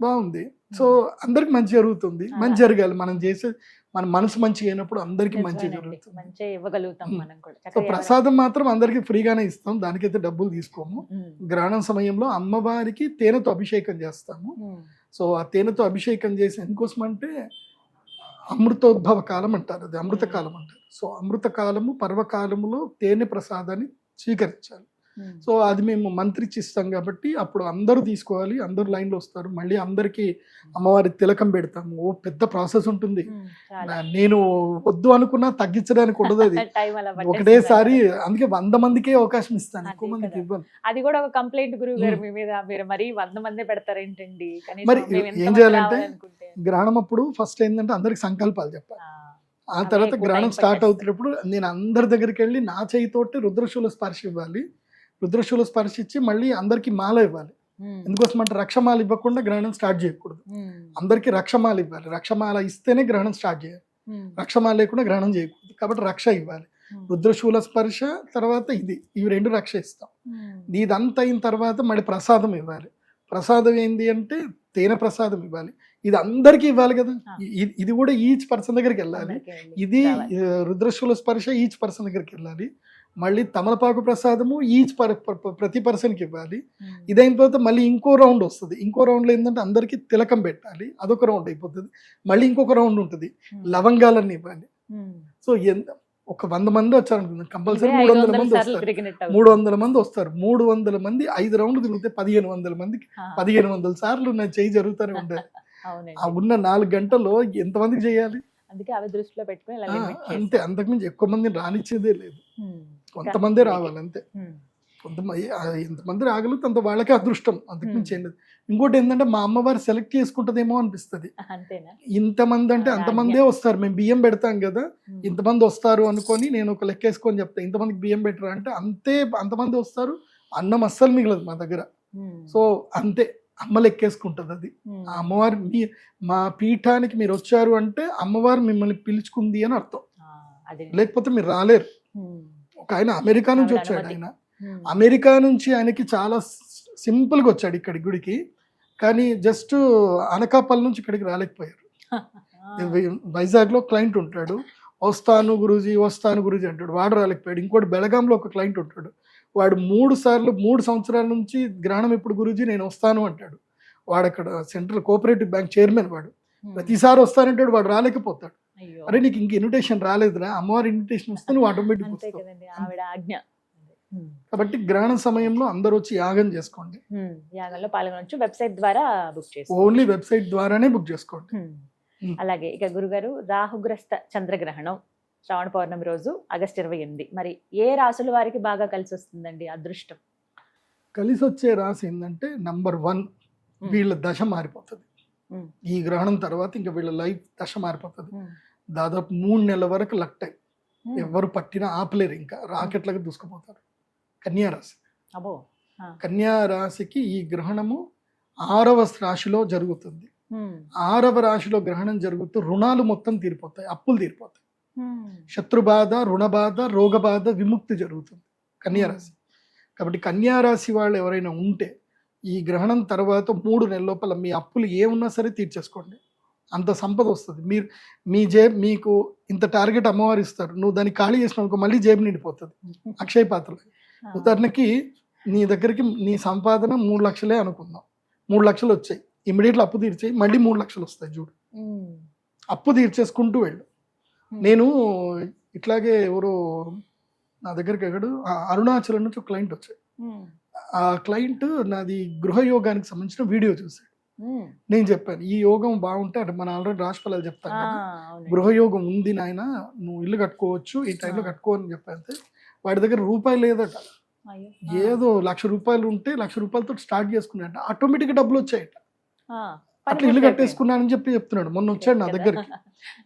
బాగుంది. సో ఉమ్. అందరికి మంచి జరుగుతుంది. మంచి జరగాలి. మనం చేసే మన మనసు మంచి అయినప్పుడు అందరికి మంచి నిజమేనండి. జరుగుతుంది. మంచిగా ఇవ్వగలుగుతాం ఉమ్. మనం కూడా. సో చక్కగా ప్రసాదం మాత్రం అందరికి ఫ్రీగానే ఇస్తాం, దానికైతే డబ్బులు తీసుకోము. గ్రహణం సమయంలో అమ్మవారికి తేనెతో అభిషేకం చేస్తాము. సో ఆ తేనెతో అభిషేకం చేసి ఎందుకోసం అంటే అమృతోద్భవ కాలం అంటారు, అది అమృత కాలం అంటారు. సో అమృత కాలము, పర్వకాలములో తేనె ప్రసాదాన్ని స్వీకరించాలి. సో అది మేము మంత్రించి ఇస్తాం కాబట్టి అప్పుడు అందరూ తీసుకోవాలి, అందరూ లైన్లో వస్తారు. మళ్ళీ అందరికీ అమ్మవారి తిలకం పెడతాము. ఓ పెద్ద ప్రాసెస్ ఉంటుంది. నేను వద్దు అనుకున్నా తగ్గించడానికి ఉండదు అది. టైం అలా ఒకటేసారి పట్టేస్తుంది. అందుకే 100 మందికే అవకాశం ఇస్తాను, ఎక్కువ అదే మందికి కదా. ఇవ్వను. అది కూడా ఒక కంప్లైంట్ గురువు గారు మీ మీద. మీరు మరీ 100 మంది పెడతారేంటండి? కనీసం మరి మేము ఏం ఎంతమంది చేయాలంటే రావాలనుకుంటే. గ్రహణం అప్పుడు ఫస్ట్ ఏంటంటే అందరికి సంకల్పాలు చెప్పాలి. ఆ అవే తర్వాత ఎక్కువ గ్రహణం టైం స్టార్ట్ పట్టేస్తాయి. అవుతున్నప్పుడు నేను అందరి దగ్గరికి వెళ్ళి నా చేయితోటి రుద్రశూల స్పర్శ ఇవ్వాలి. రుద్రశూల స్పర్శ ఇచ్చి మళ్ళీ అందరికి మాల ఇవ్వాలి. ఎందుకోసం అంటే రక్షమాల ఇవ్వకుండా గ్రహణం స్టార్ట్ చేయకూడదు. అందరికి రక్షమాల ఇవ్వాలి. రక్షమాల ఇస్తేనే గ్రహణం స్టార్ట్ చేయాలి. రక్షమాల లేకుండా గ్రహణం చేయకూడదు. కాబట్టి రక్ష ఇవ్వాలి. రుద్రశూల స్పర్శ తర్వాత ఇవి 2 రక్ష ఇస్తాం. ఇదంతా అయిన తర్వాత మళ్ళీ ప్రసాదం ఇవ్వాలి. ప్రసాదం ఏంటి అంటే తేనె ప్రసాదం ఇవ్వాలి. ఇది అందరికీ ఇవ్వాలి కదా. ఇది కూడా ఈచ్ పర్సన్ దగ్గరికి వెళ్ళాలి. ఇది రుద్రశూల స్పర్శ ఈచ్ పర్సన్ దగ్గరికి వెళ్ళాలి. మళ్ళీ తమలపాకు ప్రసాదము ప్రతి పర్సన్కి ఇవ్వాలి. ఇదైన తర్వాత మళ్ళీ ఇంకో రౌండ్ వస్తుంది. ఇంకో రౌండ్లో ఏంటంటే అందరికీ తిలకం పెట్టాలి, అదొక రౌండ్ అయిపోతుంది. మళ్ళీ ఇంకొక రౌండ్ ఉంటుంది, లవంగాలన్నీ ఇవ్వాలి. సో ఒక 100 మంది వచ్చారనుకుందాం, కంపల్సరీ 300 మంది వస్తారు. 300 మంది వస్తారు. 300 మంది 5 రౌండ్లు తిరిగితే 1500 మందికి 1500 సార్లు నా చేయి జరుగుతూనే ఉండాలి. ఆ ఉన్న 4 గంటల్లో ఎంతమందికి చేయాలి? అందుకే అవి దృష్టిలో పెట్టుకుని ఇలా limit చేసి. అంతే, అంతకుమించి ఎక్కువ మందిని రానిచ్చేదే లేదు. కొంతమందే రావాలి అంతే. కొంతమంది ఎంతమంది రాగలిగితే అంత వాళ్ళకే అదృష్టం, అంతకుమించి ఏం లేదు. ఇంకోటి ఏంటంటే మా అమ్మవారు సెలెక్ట్ చేసుకుంటదేమో అనిపిస్తుంది. అంతేనా? ఇంతమంది అంటే అంతమందే వస్తారు, మేము బియ్యం పెడతాం కదా, ఇంతమంది వస్తారు అనుకొని నేను ఒక లెక్కేసుకొని చెప్తాను. ఇంతమందికి బియ్యం పెట్టరా అంటే అంతమంది వస్తారు, అన్నం అస్సలు మిగలదు మా దగ్గర. సో అంతే, అమ్మ లెక్కేసుకుంటుంది అది. ఆ అమ్మవారు మా పీఠానికి మీరు వచ్చారు అంటే అమ్మవారు మిమ్మల్ని పిలుచుకుంది అని అర్థం. లేకపోతే మీరు రాలేరు. ఒక ఆయన అమెరికా నుంచి వచ్చాడు. ఆయన అమెరికా నుంచి ఆయనకి చాలా సింపుల్గా వచ్చాడు ఇక్కడి గుడికి, కానీ జస్ట్ అనకాపల్లి నుంచి ఇక్కడికి రాలేకపోయారు. వైజాగ్లో క్లయింట్ ఉంటాడు, వస్తాను గురూజీ అంటాడు, వాడు రాలేకపోయాడు. ఇంకోటి బెళగాంలో ఒక క్లయింట్ ఉంటాడు, వాడు 3 సంవత్సరాల నుంచి గ్రహణం ఎప్పుడు గురూజీ నేను వస్తాను అంటాడు. వాడు అక్కడ సెంట్రల్ కోఆపరేటివ్ బ్యాంక్ చైర్మన్, వాడు ప్రతిసారి వస్తానంటాడు, వాడు రాలేకపోతాడు. అరే నీకు ఇంక ఇన్విటేషన్ రాలేదురా, అమ్మవారి ఇన్విటేషన్ వస్తే నువ్వు ఆటోమేటిక్ వస్తావు. కాబట్టి గ్రహణ సమయంలో అందరూ వచ్చి యాగం చేసుకోండి. యాగంలో పాల్గొనొచ్చు. వెబ్సైట్ ద్వారా బుక్ చేసుకోండి. ఓన్లీ వెబ్సైట్ ద్వారానే బుక్ చేసుకోండి. అలాగే ఇక గురుగారు, రాహుగ్రస్త చంద్రగ్రహణం శ్రావణ పౌర్ణమి రోజు ఆగస్టు 28. మరి ఏ రాసుల వారికి బాగా కలిసి వస్తుందండి అదృష్టం? కలిసి వచ్చే రాశి ఏంటంటే నంబర్ 1, వీళ్ళ దశ మారిపోతుంది. ఈ గ్రహణం తర్వాత ఇంకా వీళ్ళ లైఫ్ దశ మారిపోతుంది. దాదాపు 3 నెలల వరకు లక్ టైం, ఎవరు పట్టినా ఆపలేరు, ఇంకా రాకెట్లకు దూసుకుపోతారు. కన్యారాశి. కన్యారాశికి ఈ గ్రహణము 6వ రాశిలో జరుగుతుంది. 6వ రాశిలో గ్రహణం జరుగుతూ రుణాలు మొత్తం తీరిపోతాయి, అప్పులు తీరిపోతాయి. శత్రుబాధ, రుణబాధ, రోగబాధ, విముక్తి జరుగుతుంది కన్యారాశి. కాబట్టి కన్యారాశి వాళ్ళు ఎవరైనా ఉంటే ఈ గ్రహణం తర్వాత 3 నెలల లోపల మీ అప్పులు ఏమున్నా సరే తీర్చేసుకోండి. అంత సంపద వస్తుంది. మీరు మీకు ఇంత టార్గెట్ అమ్మవారు ఇస్తారు, నువ్వు దాన్ని ఖాళీ చేసినావు మళ్ళీ జేబు నిండిపోతుంది. అక్షయ పాత్రలు ఉదాహరణకి నీ దగ్గరికి నీ సంపాదన 3 లక్షలే అనుకుందాం, 3 లక్షలు వచ్చాయి, ఇమీడియట్లీ అప్పు తీర్చేయి, మళ్ళీ 3 లక్షలు వస్తాయి చూడు. అప్పు తీర్చేసుకుంటూ వెళ్ళు. నేను ఇట్లాగే ఎవరో నా దగ్గరికి అరుణాచలం నుంచి ఒక క్లయింట్ వచ్చాడు. ఆ క్లయింట్ నాది గృహయోగానికి సంబంధించిన వీడియో చూశాడు. నేను చెప్పాను ఈ యోగం బాగుంటే అంటే మన ఆల్రెడీ రాశిఫలాలు చెప్తాను కదా, గృహయోగం ఉంది నాయన, నువ్వు ఇల్లు కట్టుకోవచ్చు, ఈ టైంలో కట్టుకోవని చెప్పాను. వాడి దగ్గర రూపాయి లేదట, ఏదో 1,00,000 రూపాయలు ఉంటే 1,00,000 రూపాయలతో స్టార్ట్ చేసుకున్నాడు, ఆటోమేటిక్గా డబ్బులు వచ్చాయట. అట్లా ఇల్లు కట్టేసుకున్నానని చెప్తున్నాడు. మొన్న వచ్చాడు నా దగ్గరికి,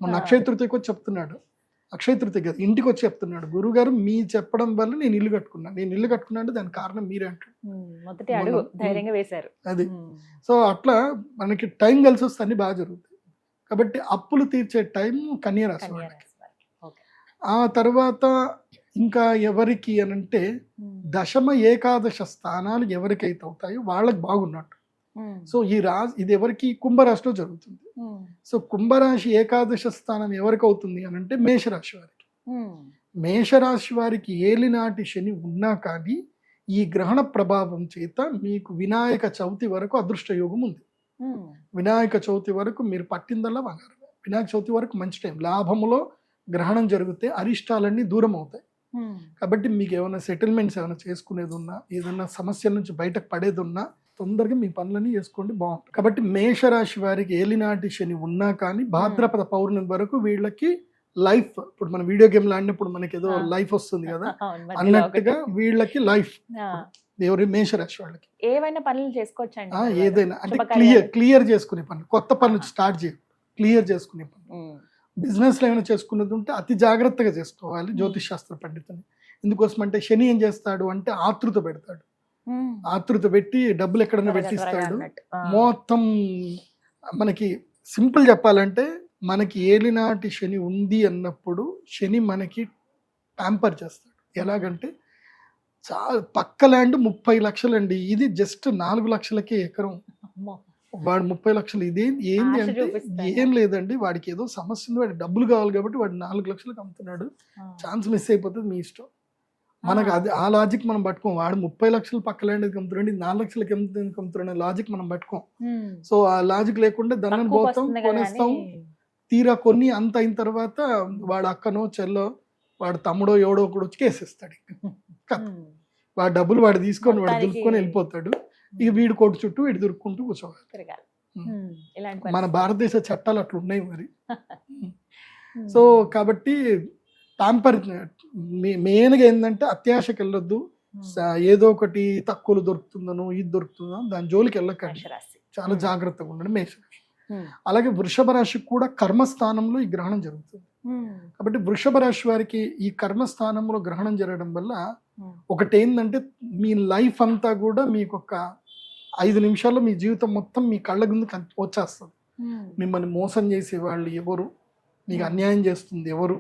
మొన్న అక్షయ తృతీయకి వచ్చి చెప్తున్నాడు, అక్షయ తృతీయ కదా ఇంటికి వచ్చి చెప్తున్నాడు, గురువు గారు మీ చెప్పడం వల్ల నేను ఇల్లు కట్టుకున్నా అంటే దానికి కారణం మీరే అంటాడు. అది సో అట్లా మనకి టైం కలిసి వస్తే అన్ని బాగా జరుగుతాయి. కాబట్టి అప్పులు తీర్చే టైం కన్యా రాశి వాళ్ళకి. ఆ తర్వాత ఇంకా ఎవరికి అనంటే దశమ ఏకాదశ స్థానాలు ఎవరికైతే అవుతాయో వాళ్ళకి బాగున్నట్టు. సో ఇది ఎవరికి కుంభరాశిలో జరుగుతుంది. సో కుంభరాశి ఏకాదశ స్థానం ఎవరికి అవుతుంది అని అంటే మేషరాశి వారికి. మేషరాశి వారికి ఏలినాటి శని ఉన్నా కానీ ఈ గ్రహణ ప్రభావం చేత మీకు వినాయక చవితి వరకు అదృష్ట యోగం ఉంది. వినాయక చవితి వరకు మీరు పట్టిందల్లా బంగారం. వినాయక చవితి వరకు మంచి టైం, లాభములో గ్రహణం జరిగితే అరిష్టాలన్నీ దూరం అవుతాయి. కాబట్టి మీకు ఏమైనా సెటిల్మెంట్స్ ఏమైనా చేసుకునేది ఉన్నా, ఏదైనా సమస్యల నుంచి బయటకు పడేది ఉన్నా తొందరగా మీ పనులన్నీ చేసుకోండి, బాగుంటుంది. కాబట్టి మేషరాశి వారికి ఏలినాటి శని ఉన్నా కానీ భాద్రపద పౌర్ణమి వరకు వీళ్ళకి లైఫ్, ఇప్పుడు మన వీడియో గేమ్లు ఆడినప్పుడు మనకి ఏదో లైఫ్ వస్తుంది కదా అన్నట్టుగా వీళ్ళకి లైఫ్ ఎవరి మేషరాశి వాళ్ళకి ఏవైనా పనులు చేసుకోవచ్చు. ఏదైనా అంటే క్లియర్ చేసుకునే పనులు, కొత్త పనులు స్టార్ట్ చేయ క్లియర్ చేసుకునే పనులు. బిజినెస్ లో ఏమైనా చేసుకున్నది ఉంటే అతి జాగ్రత్తగా చేసుకోవాలి జ్యోతిష్ శాస్త్ర పండితుని. ఎందుకోసం అంటే శని ఏం చేస్తాడు అంటే ఆతృత పెడతాడు, ఆతృత పెట్టి డబ్బులు ఎక్కడన్నా పెట్టిస్తాడు. మొత్తం మనకి సింపుల్ చెప్పాలంటే మనకి ఏలినాటి శని ఉంది అన్నప్పుడు శని మనకి ప్యాంపర్ చేస్తాడు. ఎలాగంటే చాలా పక్క ల్యాండ్ 30 లక్షలండి, ఇది జస్ట్ 4 లక్షలకే ఎకరం, వాడు 30 లక్షలు. ఇది ఏంటి అంటే ఏం లేదండి, వాడికి ఏదో సమస్య ఉంది, వాడికి డబ్బులు కావాలి కాబట్టి వాడు 4 లక్షలకు అమ్ముతున్నాడు, ఛాన్స్ మిస్ అయిపోతుంది, మీ ఇష్టం. మనకు అది ఆ లాజిక్ మనం పట్టుకోం. వాడు 30 లక్షలు పక్క ల్యాండ్ అమ్ముతున్నాడు, 4 లక్షలకి అమ్ముతున్నాడు లాజిక్ మనం పట్టుకోం. సో ఆ లాజిక్ లేకుండా దాన్ని పోతాం, కొనేస్తాం. తీరా కొన్ని అంత అయిన తర్వాత వాడు అక్కనో చెల్లో వాడు తమ్ముడో ఎవడో ఒకడు వచ్చి కేసేస్తాడు. వాడు డబ్బులు వాడు తీసుకొని వాడు దులుపుకొని వెళ్ళిపోతాడు. ఇక వీడు కోటు చుట్టూ వీడు దొరుకుంటూ కూర్చోవాలి. మన భారతదేశ చట్టాలు అట్లా ఉన్నాయి మరి. సో కాబట్టి టాంపర్ మెయిన్గా ఏంటంటే అత్యాశకి వెళ్ళొద్దు. ఏదో ఒకటి తక్కువలు దొరుకుతుందనో ఇది దొరుకుతుందో దాని జోలికి వెళ్ళకండి, చాలా జాగ్రత్తగా ఉండండి మేషరాశి. అలాగే వృషభ రాశికి కూడా కర్మస్థానంలో ఈ గ్రహణం జరుగుతుంది. కాబట్టి వృషభ రాశి వారికి ఈ కర్మస్థానంలో గ్రహణం జరగడం వల్ల ఒకటి ఏంటంటే మీ లైఫ్ అంతా కూడా మీకు ఒక 5 నిమిషాల్లో మీ జీవితం మొత్తం మీ కళ్ళ ముందుకు వచ్చేస్తుంది. మిమ్మల్ని మోసం చేసే వాళ్ళు ఎవరు, మీకు అన్యాయం చేస్తుంది ఎవరు,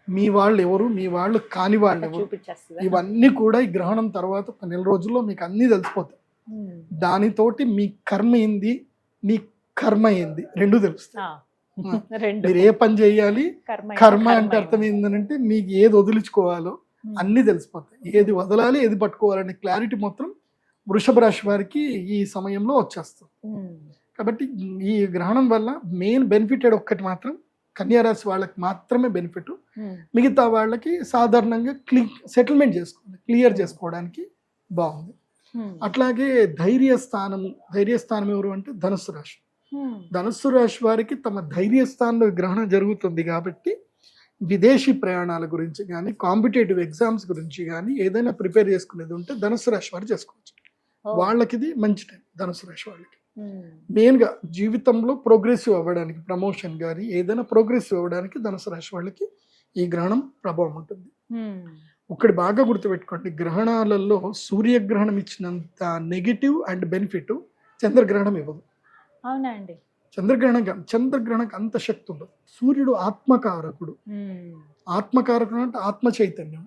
మీ వాళ్ళు ఎవరు, మీ వాళ్ళు కాని వాళ్ళు ఎవరు, ఇవన్నీ కూడా ఈ గ్రహణం తర్వాత 1 నెల రోజుల్లో మీకు అన్నీ తెలిసిపోతాయి. దానితోటి మీ కర్మ ఏంది, మీ కర్మ ఏంది రెండు తెలుస్తాయి. మీరు ఏ పని చేయాలి, కర్మ అంటే అర్థం ఏంటంటే మీకు ఏది వదిలించుకోవాలో అన్ని తెలిసిపోతాయి, ఏది వదలాలి ఏది పట్టుకోవాలనే క్లారిటీ మొత్తం వృషభ రాశి వారికి ఈ సమయంలో వచ్చేస్తుంది. కాబట్టి ఈ గ్రహణం వల్ల మెయిన్ బెనిఫిటెడ్ ఒక్కటి మాత్రం కన్యా రాశి వాళ్ళకి మాత్రమే బెనిఫిట్. మిగతా వాళ్ళకి సాధారణంగా సెటిల్మెంట్ చేసుకోవాలి, క్లియర్ చేసుకోవడానికి బాగుంది. అట్లాగే ధైర్యస్థానం ఎవరు అంటే ధనుస్సు రాశి. ధనుస్సు రాశి వారికి తమ ధైర్యస్థానంలో గ్రహణం జరుగుతుంది కాబట్టి విదేశీ ప్రయాణాల గురించి కానీ కాంపిటేటివ్ ఎగ్జామ్స్ గురించి కానీ ఏదైనా ప్రిపేర్ చేసుకునేది ఉంటే ధనుస్సు రాశి వారు చేసుకోవచ్చు. వాళ్ళకి ఇది మంచి టైం. ధనుస్సు రాశి వాళ్ళకి మెయిన్గా జీవితంలో ప్రోగ్రెసివ్ అవ్వడానికి, ప్రమోషన్ కానీ ఏదైనా ప్రోగ్రెసివ్ అవ్వడానికి ధనుస్సు రాశి వాళ్ళకి ఈ గ్రహణం ప్రభావం ఉంటుంది. ఒకటి బాగా గుర్తుపెట్టుకోండి, గ్రహణాలలో సూర్యగ్రహణం ఇచ్చినంత నెగిటివ్ అండ్ బెనిఫిట్ చంద్రగ్రహణం ఇవ్వదు. అవునా అండి? చంద్రగ్రహణం అంత శక్తి ఉండదు. సూర్యుడు ఆత్మకారకుడు. ఆత్మకారకుడు అంటే ఆత్మ చైతన్యం,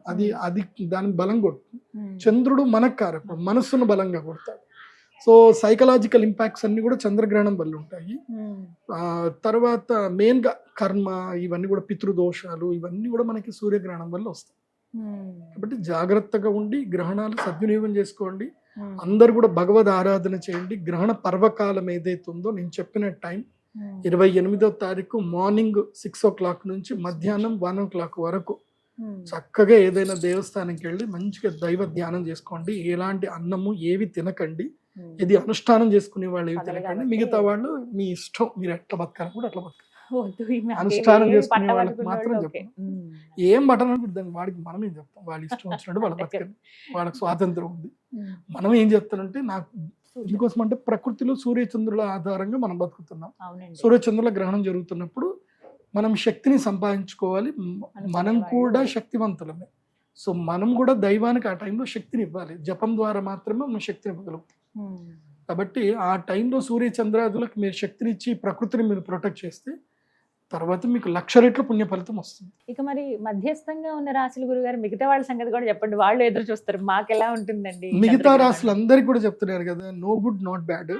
అది దాని బలం కొడుతుంది. చంద్రుడు మనకారకుడు, మనస్సును బలంగా కొడతాడు. సో సైకలాజికల్ ఇంపాక్ట్స్ అన్ని కూడా చంద్రగ్రహణం వల్ల ఉంటాయి. తర్వాత మెయిన్గా కర్మ ఇవన్నీ కూడా పితృదోషాలు ఇవన్నీ కూడా మనకి సూర్యగ్రహణం వల్ల వస్తాయి. కాబట్టి జాగ్రత్తగా ఉండి గ్రహణాలు సద్వినియోగం చేసుకోండి. అందరు కూడా భగవద్ ఆరాధన చేయండి. గ్రహణ పర్వకాలం ఏదైతే ఉందో నేను చెప్పిన టైం 28వ తారీఖు మార్నింగ్ 6 o'clock నుంచి మధ్యాహ్నం 1 o'clock వరకు చక్కగా ఏదైనా దేవస్థానంకి వెళ్ళి మంచిగా దైవ ధ్యానం చేసుకోండి. ఎలాంటి అన్నము ఏవి తినకండి. ఇది అనుష్ఠానం చేసుకునే వాళ్ళు ఏవి తినకండి. మిగతా వాళ్ళు మీ ఇష్టం, మీరు ఎట్లా బతకాలి కూడా అట్లా బతకాలి. అనుష్ఠానం చేసుకునే వాళ్ళకి మాత్రం చెప్పండి. ఏం బట్టన దాన్ని వాడికి మనం ఏం చెప్తాం, వాళ్ళ ఇష్టం వచ్చినట్టు వాళ్ళ బతకండి, వాళ్ళకి స్వాతంత్రం ఉంది. మనం ఏం చెప్తానంటే నాకు ఇందుకోసం అంటే ప్రకృతిలో సూర్యచంద్రుల ఆధారంగా మనం బతుకుతున్నాం. సూర్యచంద్రుల గ్రహణం జరుగుతున్నప్పుడు మనం శక్తిని సంపాదించుకోవాలి. మనం కూడా శక్తివంతులమే. సో మనం కూడా దైవానికి ఆ టైంలో శక్తిని ఇవ్వాలి. జపం ద్వారా మాత్రమే మనం శక్తిని ఇవ్వగలుగుతాం. కాబట్టి ఆ టైంలో సూర్యచంద్రాదులకు మీరు శక్తినిచ్చి ప్రకృతిని మీరు ప్రొటెక్ట్ చేస్తే తర్వాత మీకు 1,00,000 రెట్ల పుణ్య ఫలితం వస్తుంది. ఇక మరి మధ్యస్థంగా ఉన్న రాశుల గురుగారు మిగతా వాళ్ళ సంగతి కూడా చెప్పండి. వాళ్ళు ఎదురు చూస్తారు మాకెలా ఉంటుందండి. మిగతా రాశులందరికీ కూడా చెప్తున్నారు కదా, నో గుడ్ నాట్ బ్యాడ్.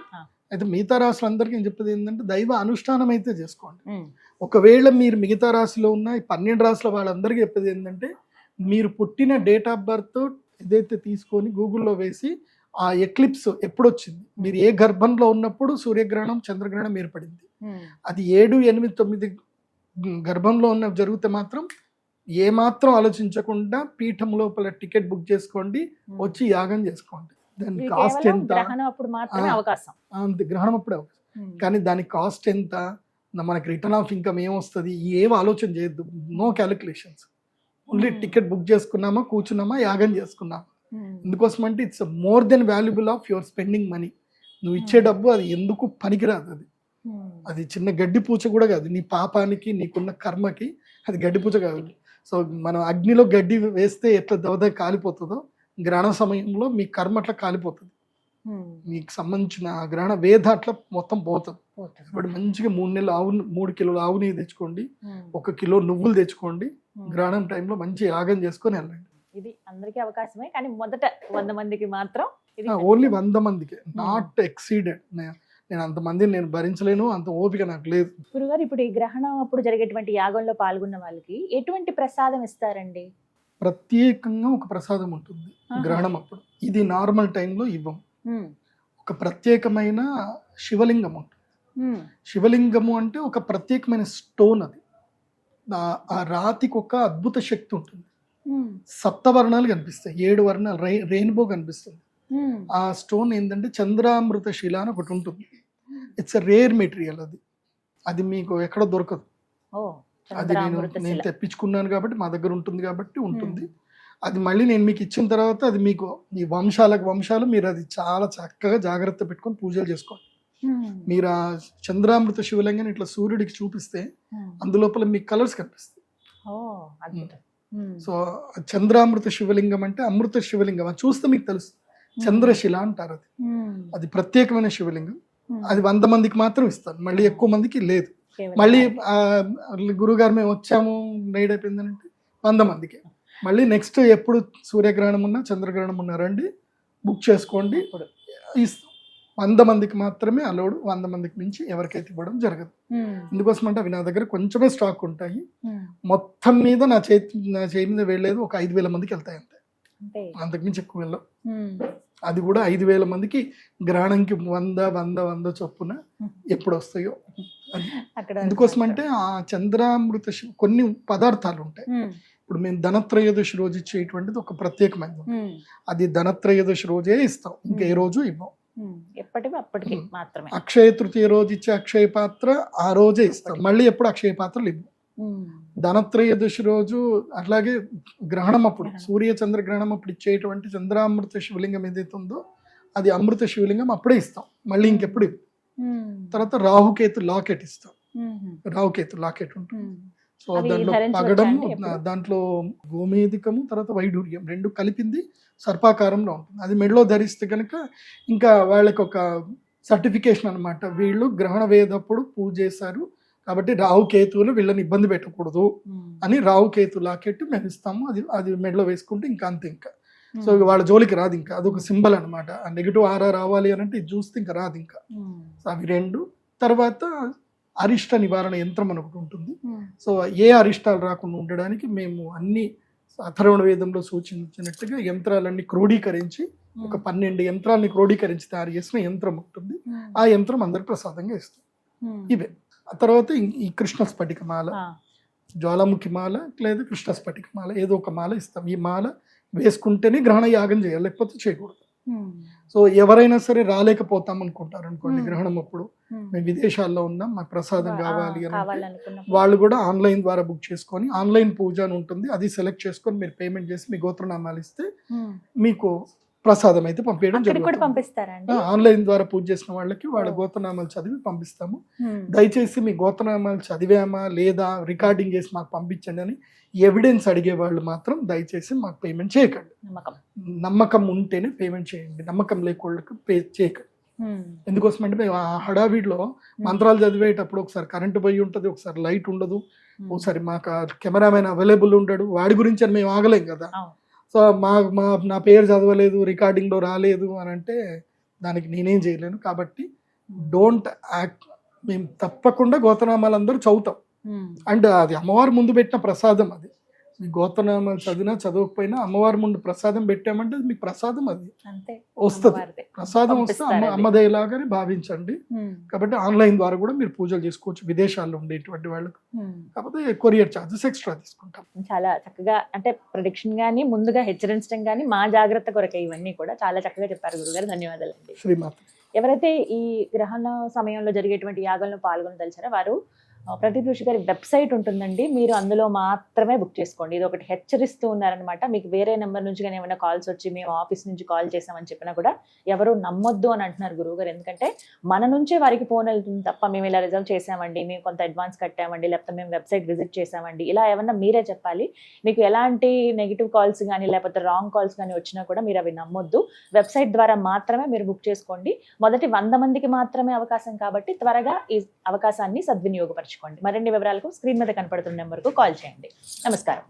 అయితే మిగతా రాశులందరికీ నేను చెప్పేది ఏంటంటే దైవ అనుష్ఠానం అయితే చేసుకోండి. ఒకవేళ మీరు మిగతా రాశిలో ఉన్న 12 రాశుల వాళ్ళందరికీ చెప్పేది ఏంటంటే మీరు పుట్టిన డేట్ ఆఫ్ బర్త్ ఏదైతే తీసుకొని గూగుల్లో వేసి ఆ ఎక్లిప్స్ ఎప్పుడు వచ్చింది, మీరు ఏ గర్భంలో ఉన్నప్పుడు సూర్యగ్రహణం చంద్రగ్రహణం ఏర్పడింది, అది 7, 8, 9 గర్భంలో ఉన్న జరిగితే మాత్రం ఏ మాత్రం ఆలోచించకుండా పీఠం లోపల టికెట్ బుక్ చేసుకోండి, వచ్చి యాగం చేసుకోండి. దాని కాస్ట్ ఎంత, గ్రహణం అప్పుడే అవకాశం. కానీ దాని కాస్ట్ ఎంత, మనకి రిటర్న్ ఆఫ్ ఇన్కమ్ ఏమొస్తుంది, ఏం ఆలోచన చేయొద్దు. No calculations. Only ticket book చేసుకున్నామా, కూర్చున్నామా, యాగం చేసుకున్నామా. ఎందుకోసం అంటే it's more than valuable of your spending money. నువ్వు ఇచ్చే డబ్బు అది ఎందుకు పనికిరాదు. అది చిన్న గడ్డి పూచ కూడా కాదు. నీ పాపానికి నీకున్న కర్మకి అది గడ్డి పూచ కాదు. సో మనం అగ్నిలో గడ్డి వేస్తే ఎట్లా దవద కాలిపోతుందో గ్రహణ సమయంలో మీ కర్మ అట్లా కాలిపోతుంది. మీకు సంబంధించిన గ్రహణ వేద అట్లా మొత్తం పోతుంది. ఇప్పుడు మంచిగా 3 నెలలు 3 కిలోలు ఆవు నెయ్యి తెచ్చుకోండి, 1 కిలో నువ్వులు తెచ్చుకోండి. గ్రహణం టైంలో మంచి యాగం చేసుకొని వెళ్ళండి. ఇది అందరికీ అవకాశమే, కానీ మొదట 100 మందికి మాత్రం ఓన్లీ 100 మందికి, నాట్ ఎక్సీడెడ్. నేను అంతమందిని నేను భరించలేను, అంత ఓపిక నాకు లేదు. గురుగారు, ఇప్పుడు ఈ గ్రహణం అప్పుడు జరిగేటువంటి యాగంలో పాల్గొన్న వాళ్ళకి ఎటువంటి ప్రసాదం ఇస్తారండి? ప్రత్యేకంగా ఒక ప్రసాదం ఉంటుంది గ్రహణం అప్పుడు. ఇది నార్మల్ టైంలో ఇవ్వం. ఒక ప్రత్యేకమైన శివలింగం ఉంటుంది. శివలింగము అంటే ఒక ప్రత్యేకమైన స్టోన్. అది ఆ రాతికి ఒక అద్భుత శక్తి ఉంటుంది. 7 వర్ణాలు కనిపిస్తాయి, 7 వర్ణాలు, రెయిన్బో కనిపిస్తుంది. ఆ స్టోన్ ఏంటంటే చంద్రామృత శిల అని ఒకటి ఉంటుంది. It's a rare material. అది మీకు ఎక్కడ దొరకదు. అది నేను తెప్పించుకున్నాను కాబట్టి మా దగ్గర ఉంటుంది కాబట్టి ఉంటుంది. అది మళ్ళీ నేను మీకు ఇచ్చిన తర్వాత అది మీకు ఈ వంశాలు మీరు అది చాలా చక్కగా జాగ్రత్త పెట్టుకొని పూజలు చేసుకోండి. మీరు ఆ చంద్రామృత శివలింగాన్ని ఇట్లా సూర్యుడికి చూపిస్తే అందులోపల మీకు కలర్స్ కనిపిస్తాయి. సో చంద్రామృత శివలింగం అంటే అమృత శివలింగం. అది చూస్తే మీకు తెలుసు. చంద్రశిల అంటారు. అది ప్రత్యేకమైన శివలింగం. అది 100 మందికి మాత్రం ఇస్తాను, మళ్ళీ ఎక్కువ మందికి లేదు. మళ్ళీ గురుగారు మేము వచ్చాము నైట్ అయిపోయిందంటే 100 మందికి. మళ్ళీ నెక్స్ట్ ఎప్పుడు సూర్యగ్రహణం ఉన్నా చంద్రగ్రహణం ఉన్నా రండి, బుక్ చేసుకోండి. 100 మందికి మాత్రమే అలౌడ్. 100 మందికి మించి ఎవరికైతే ఇవ్వడం జరగదు. ఎందుకోసం అంటే అవి నా దగ్గర కొంచెమే స్టాక్ ఉంటాయి. మొత్తం మీద నా చేయి మీద వెళ్ళలేదు ఒక 5,000 మందికి వెళ్తాయి అంతే, అంతకుమించి ఎక్కువ వెళ్ళవు. అది కూడా 5,000 మందికి గ్రహణంకి 100 చొప్పున ఎప్పుడు వస్తాయో. ఎందుకోసం అంటే ఆ చంద్రామృత కొన్ని పదార్థాలు ఉంటాయి. ఇప్పుడు మేము ధనత్రయోదశి రోజు ఇచ్చేటువంటిది ఒక ప్రత్యేకమైనది. అది ధనత్రయోదశి రోజే ఇస్తాం, ఇంకా ఏ రోజు ఇవ్వం. అప్పటికి మాత్రమే. అక్షయ తృతీయ రోజు ఇచ్చే అక్షయ పాత్ర ఆ రోజే ఇస్తాం, మళ్ళీ ఎప్పుడు అక్షయ పాత్రలు ఇవ్వం. ధనత్రయోదశి రోజు అట్లాగే గ్రహణం అప్పుడు సూర్య చంద్ర గ్రహణం అప్పుడు ఇచ్చేటువంటి చంద్రామృత శివలింగం ఏదైతే ఉందో అది అమృత శివలింగం అప్పుడే ఇస్తాం, మళ్ళీ ఇంకెప్పుడు ఇవ్వం. తర్వాత రాహుకేతు లాకెట్ ఇస్తాం. రాహుకేతు లాకెట్ ఉంటుంది. సో దాంట్లో పగడము, దాంట్లో గోమేధికము, తర్వాత వైడూర్యం 2 కలిపింది సర్పాకారంలో ఉంటుంది. అది మెడలో ధరిస్తే కనుక ఇంకా వాళ్ళకి ఒక సర్టిఫికేషన్ అనమాట, వీళ్ళు గ్రహణ వేదప్పుడు పూజ చేశారు కాబట్టి రాహుకేతువులు వీళ్ళని ఇబ్బంది పెట్టకూడదు అని రాహుకేతు లాకెట్ మేము ఇస్తాము. అది మెడలో వేసుకుంటే ఇంకా అంతే. ఇంకా సో ఇక వాళ్ళ జోలికి రాదు ఇంకా, అదొక సింబల్ అనమాట. ఆ నెగిటివ్ ఆరా రావాలి అని అంటే ఇది చూస్తే ఇంకా రాదు ఇంకా. సో అవి 2. తర్వాత అరిష్ట నివారణ యంత్రం అని ఒకటి ఉంటుంది. సో ఏ అరిష్టాలు రాకుండా ఉండడానికి మేము అన్ని అథర్వణ వేదంలో సూచించినట్టుగా యంత్రాలన్నీ క్రోడీకరించి ఒక 12 యంత్రాలని క్రోడీకరించి తయారు చేసిన యంత్రం ఉంటుంది. ఆ యంత్రం అందరికి ప్రసాదంగా ఇస్తాం. ఇవే. ఆ తర్వాత ఈ కృష్ణ స్ఫటిక మాల, జ్వాలాముఖి మాల లేదా కృష్ణ స్ఫటిక మాల, ఏదో ఒక మాల ఇస్తాం. ఈ మాల వేసుకుంటేనే గ్రహణ యాగం చేయాలి, లేకపోతే చేయకూడదు. సో ఎవరైనా సరే రాలేకపోతాం అనుకుంటారు అనుకోండి గ్రహణం అప్పుడు, మేము విదేశాల్లో ఉన్నాం మాకు ప్రసాదం కావాలి అని వాళ్ళు కూడా ఆన్లైన్ ద్వారా బుక్ చేసుకొని, ఆన్లైన్ పూజ అని ఉంటుంది, అది సెలెక్ట్ చేసుకొని మీరు పేమెంట్ చేసి మీ గోత్రనామాలు ఇస్తే మీకు ప్రసాదం అయితే పంపించడం జరుగుతుంది. ఆన్లైన్ ద్వారా పూజ చేసిన వాళ్ళకి వాళ్ళ గోత్రనామాలు చదివి పంపిస్తాము. దయచేసి మీ గోత్రనామాలు చదివామా లేదా రికార్డింగ్ చేసి మాకు పంపించండి అని ఎవిడెన్స్ అడిగే వాళ్ళు మాత్రం దయచేసి మాకు పేమెంట్ చేయకండి. నమ్మకం ఉంటేనే పేమెంట్ చేయండి, నమ్మకం లేకోళ్ళకి పే చేయకండి. ఎందుకోసం అంటే మేము ఆ హడావిడిలో మంత్రాలు చదివేటప్పుడు ఒకసారి కరెంటు పోయి ఉంటుంది, ఒకసారి లైట్ ఉండదు, ఒకసారి మాకు కెమెరామెన్ అవైలబుల్ ఉండడు, వాడి గురించి అని మేము ఆగలేం కదా. సో నా పేరు చదవలేదు, రికార్డింగ్లో రాలేదు అని అంటే దానికి నేనేం చేయలేను. కాబట్టి డోంట్ యాక్ట్. మేము తప్పకుండా గోత్రనామాలు అందరూ చదువుతాం. అండ్ అది అమ్మవారి ముందు పెట్టిన ప్రసాదం. అది మీ గోత్రనామాలు చదివినా చదవకపోయినా అమ్మవారి ముందు ప్రసాదం పెట్టామంటే మీకు ప్రసాదం అది వస్తుంది. ప్రసాదం వస్తే అమ్మదేలాగానే భావించండి. కాబట్టి ఆన్లైన్ ద్వారా కూడా మీరు పూజలు చేసుకోవచ్చు విదేశాల్లో ఉండేటువంటి వాళ్ళకు. కాకపోతే కొరియర్ ఛార్జెస్ ఎక్స్ట్రా తీసుకుంటాం. చాలా చక్కగా అంటే ప్రిడిక్షన్ గానీ ముందుగా హెచ్చరించడం కానీ మా జాగ్రత్త కొరకే ఇవన్నీ కూడా చాలా చక్కగా చెప్పారు గురుగారు. ధన్యవాదాలు అండి. శ్రీమాత. ఎవరైతే ఈ గ్రహణ సమయంలో జరిగేటువంటి యాగంలో పాల్గొనదలిచారో వారు ప్రదీప్ ఋషి గారి వెబ్సైట్ ఉంటుందండి, మీరు అందులో మాత్రమే బుక్ చేసుకోండి. ఇది ఒకటి హెచ్చరిస్తూ ఉన్నారనమాట. మీకు వేరే నెంబర్ నుంచి కానీ ఏమైనా కాల్స్ వచ్చి మేము ఆఫీస్ నుంచి కాల్ చేసామని చెప్పినా కూడా ఎవరు నమ్మొద్దు అని అంటున్నారు గురువు గారు. ఎందుకంటే మన నుంచే వారికి ఫోన్ వెళ్తుంది తప్ప మేము ఇలా రిజర్వ్ చేసామండి, మేము కొంత అడ్వాన్స్ కట్టామండి, లేకపోతే మేము వెబ్సైట్ విజిట్ చేసామండి, ఇలా ఏమన్నా మీరే చెప్పాలి. మీకు ఎలాంటి నెగిటివ్ కాల్స్ కానీ లేకపోతే రాంగ్ కాల్స్ కానీ వచ్చినా కూడా మీరు అవి నమ్మొద్దు. వెబ్సైట్ ద్వారా మాత్రమే మీరు బుక్ చేసుకోండి. మొదటి 100 మందికి మాత్రమే అవకాశం కాబట్టి త్వరగా ఈ అవకాశాన్ని సద్వినియోగపరచుకోండి. మరిన్ని వివరాలకు స్క్రీన్ మీద కనపడుతున్న నెంబర్కు కాల్ చేయండి. నమస్కారం.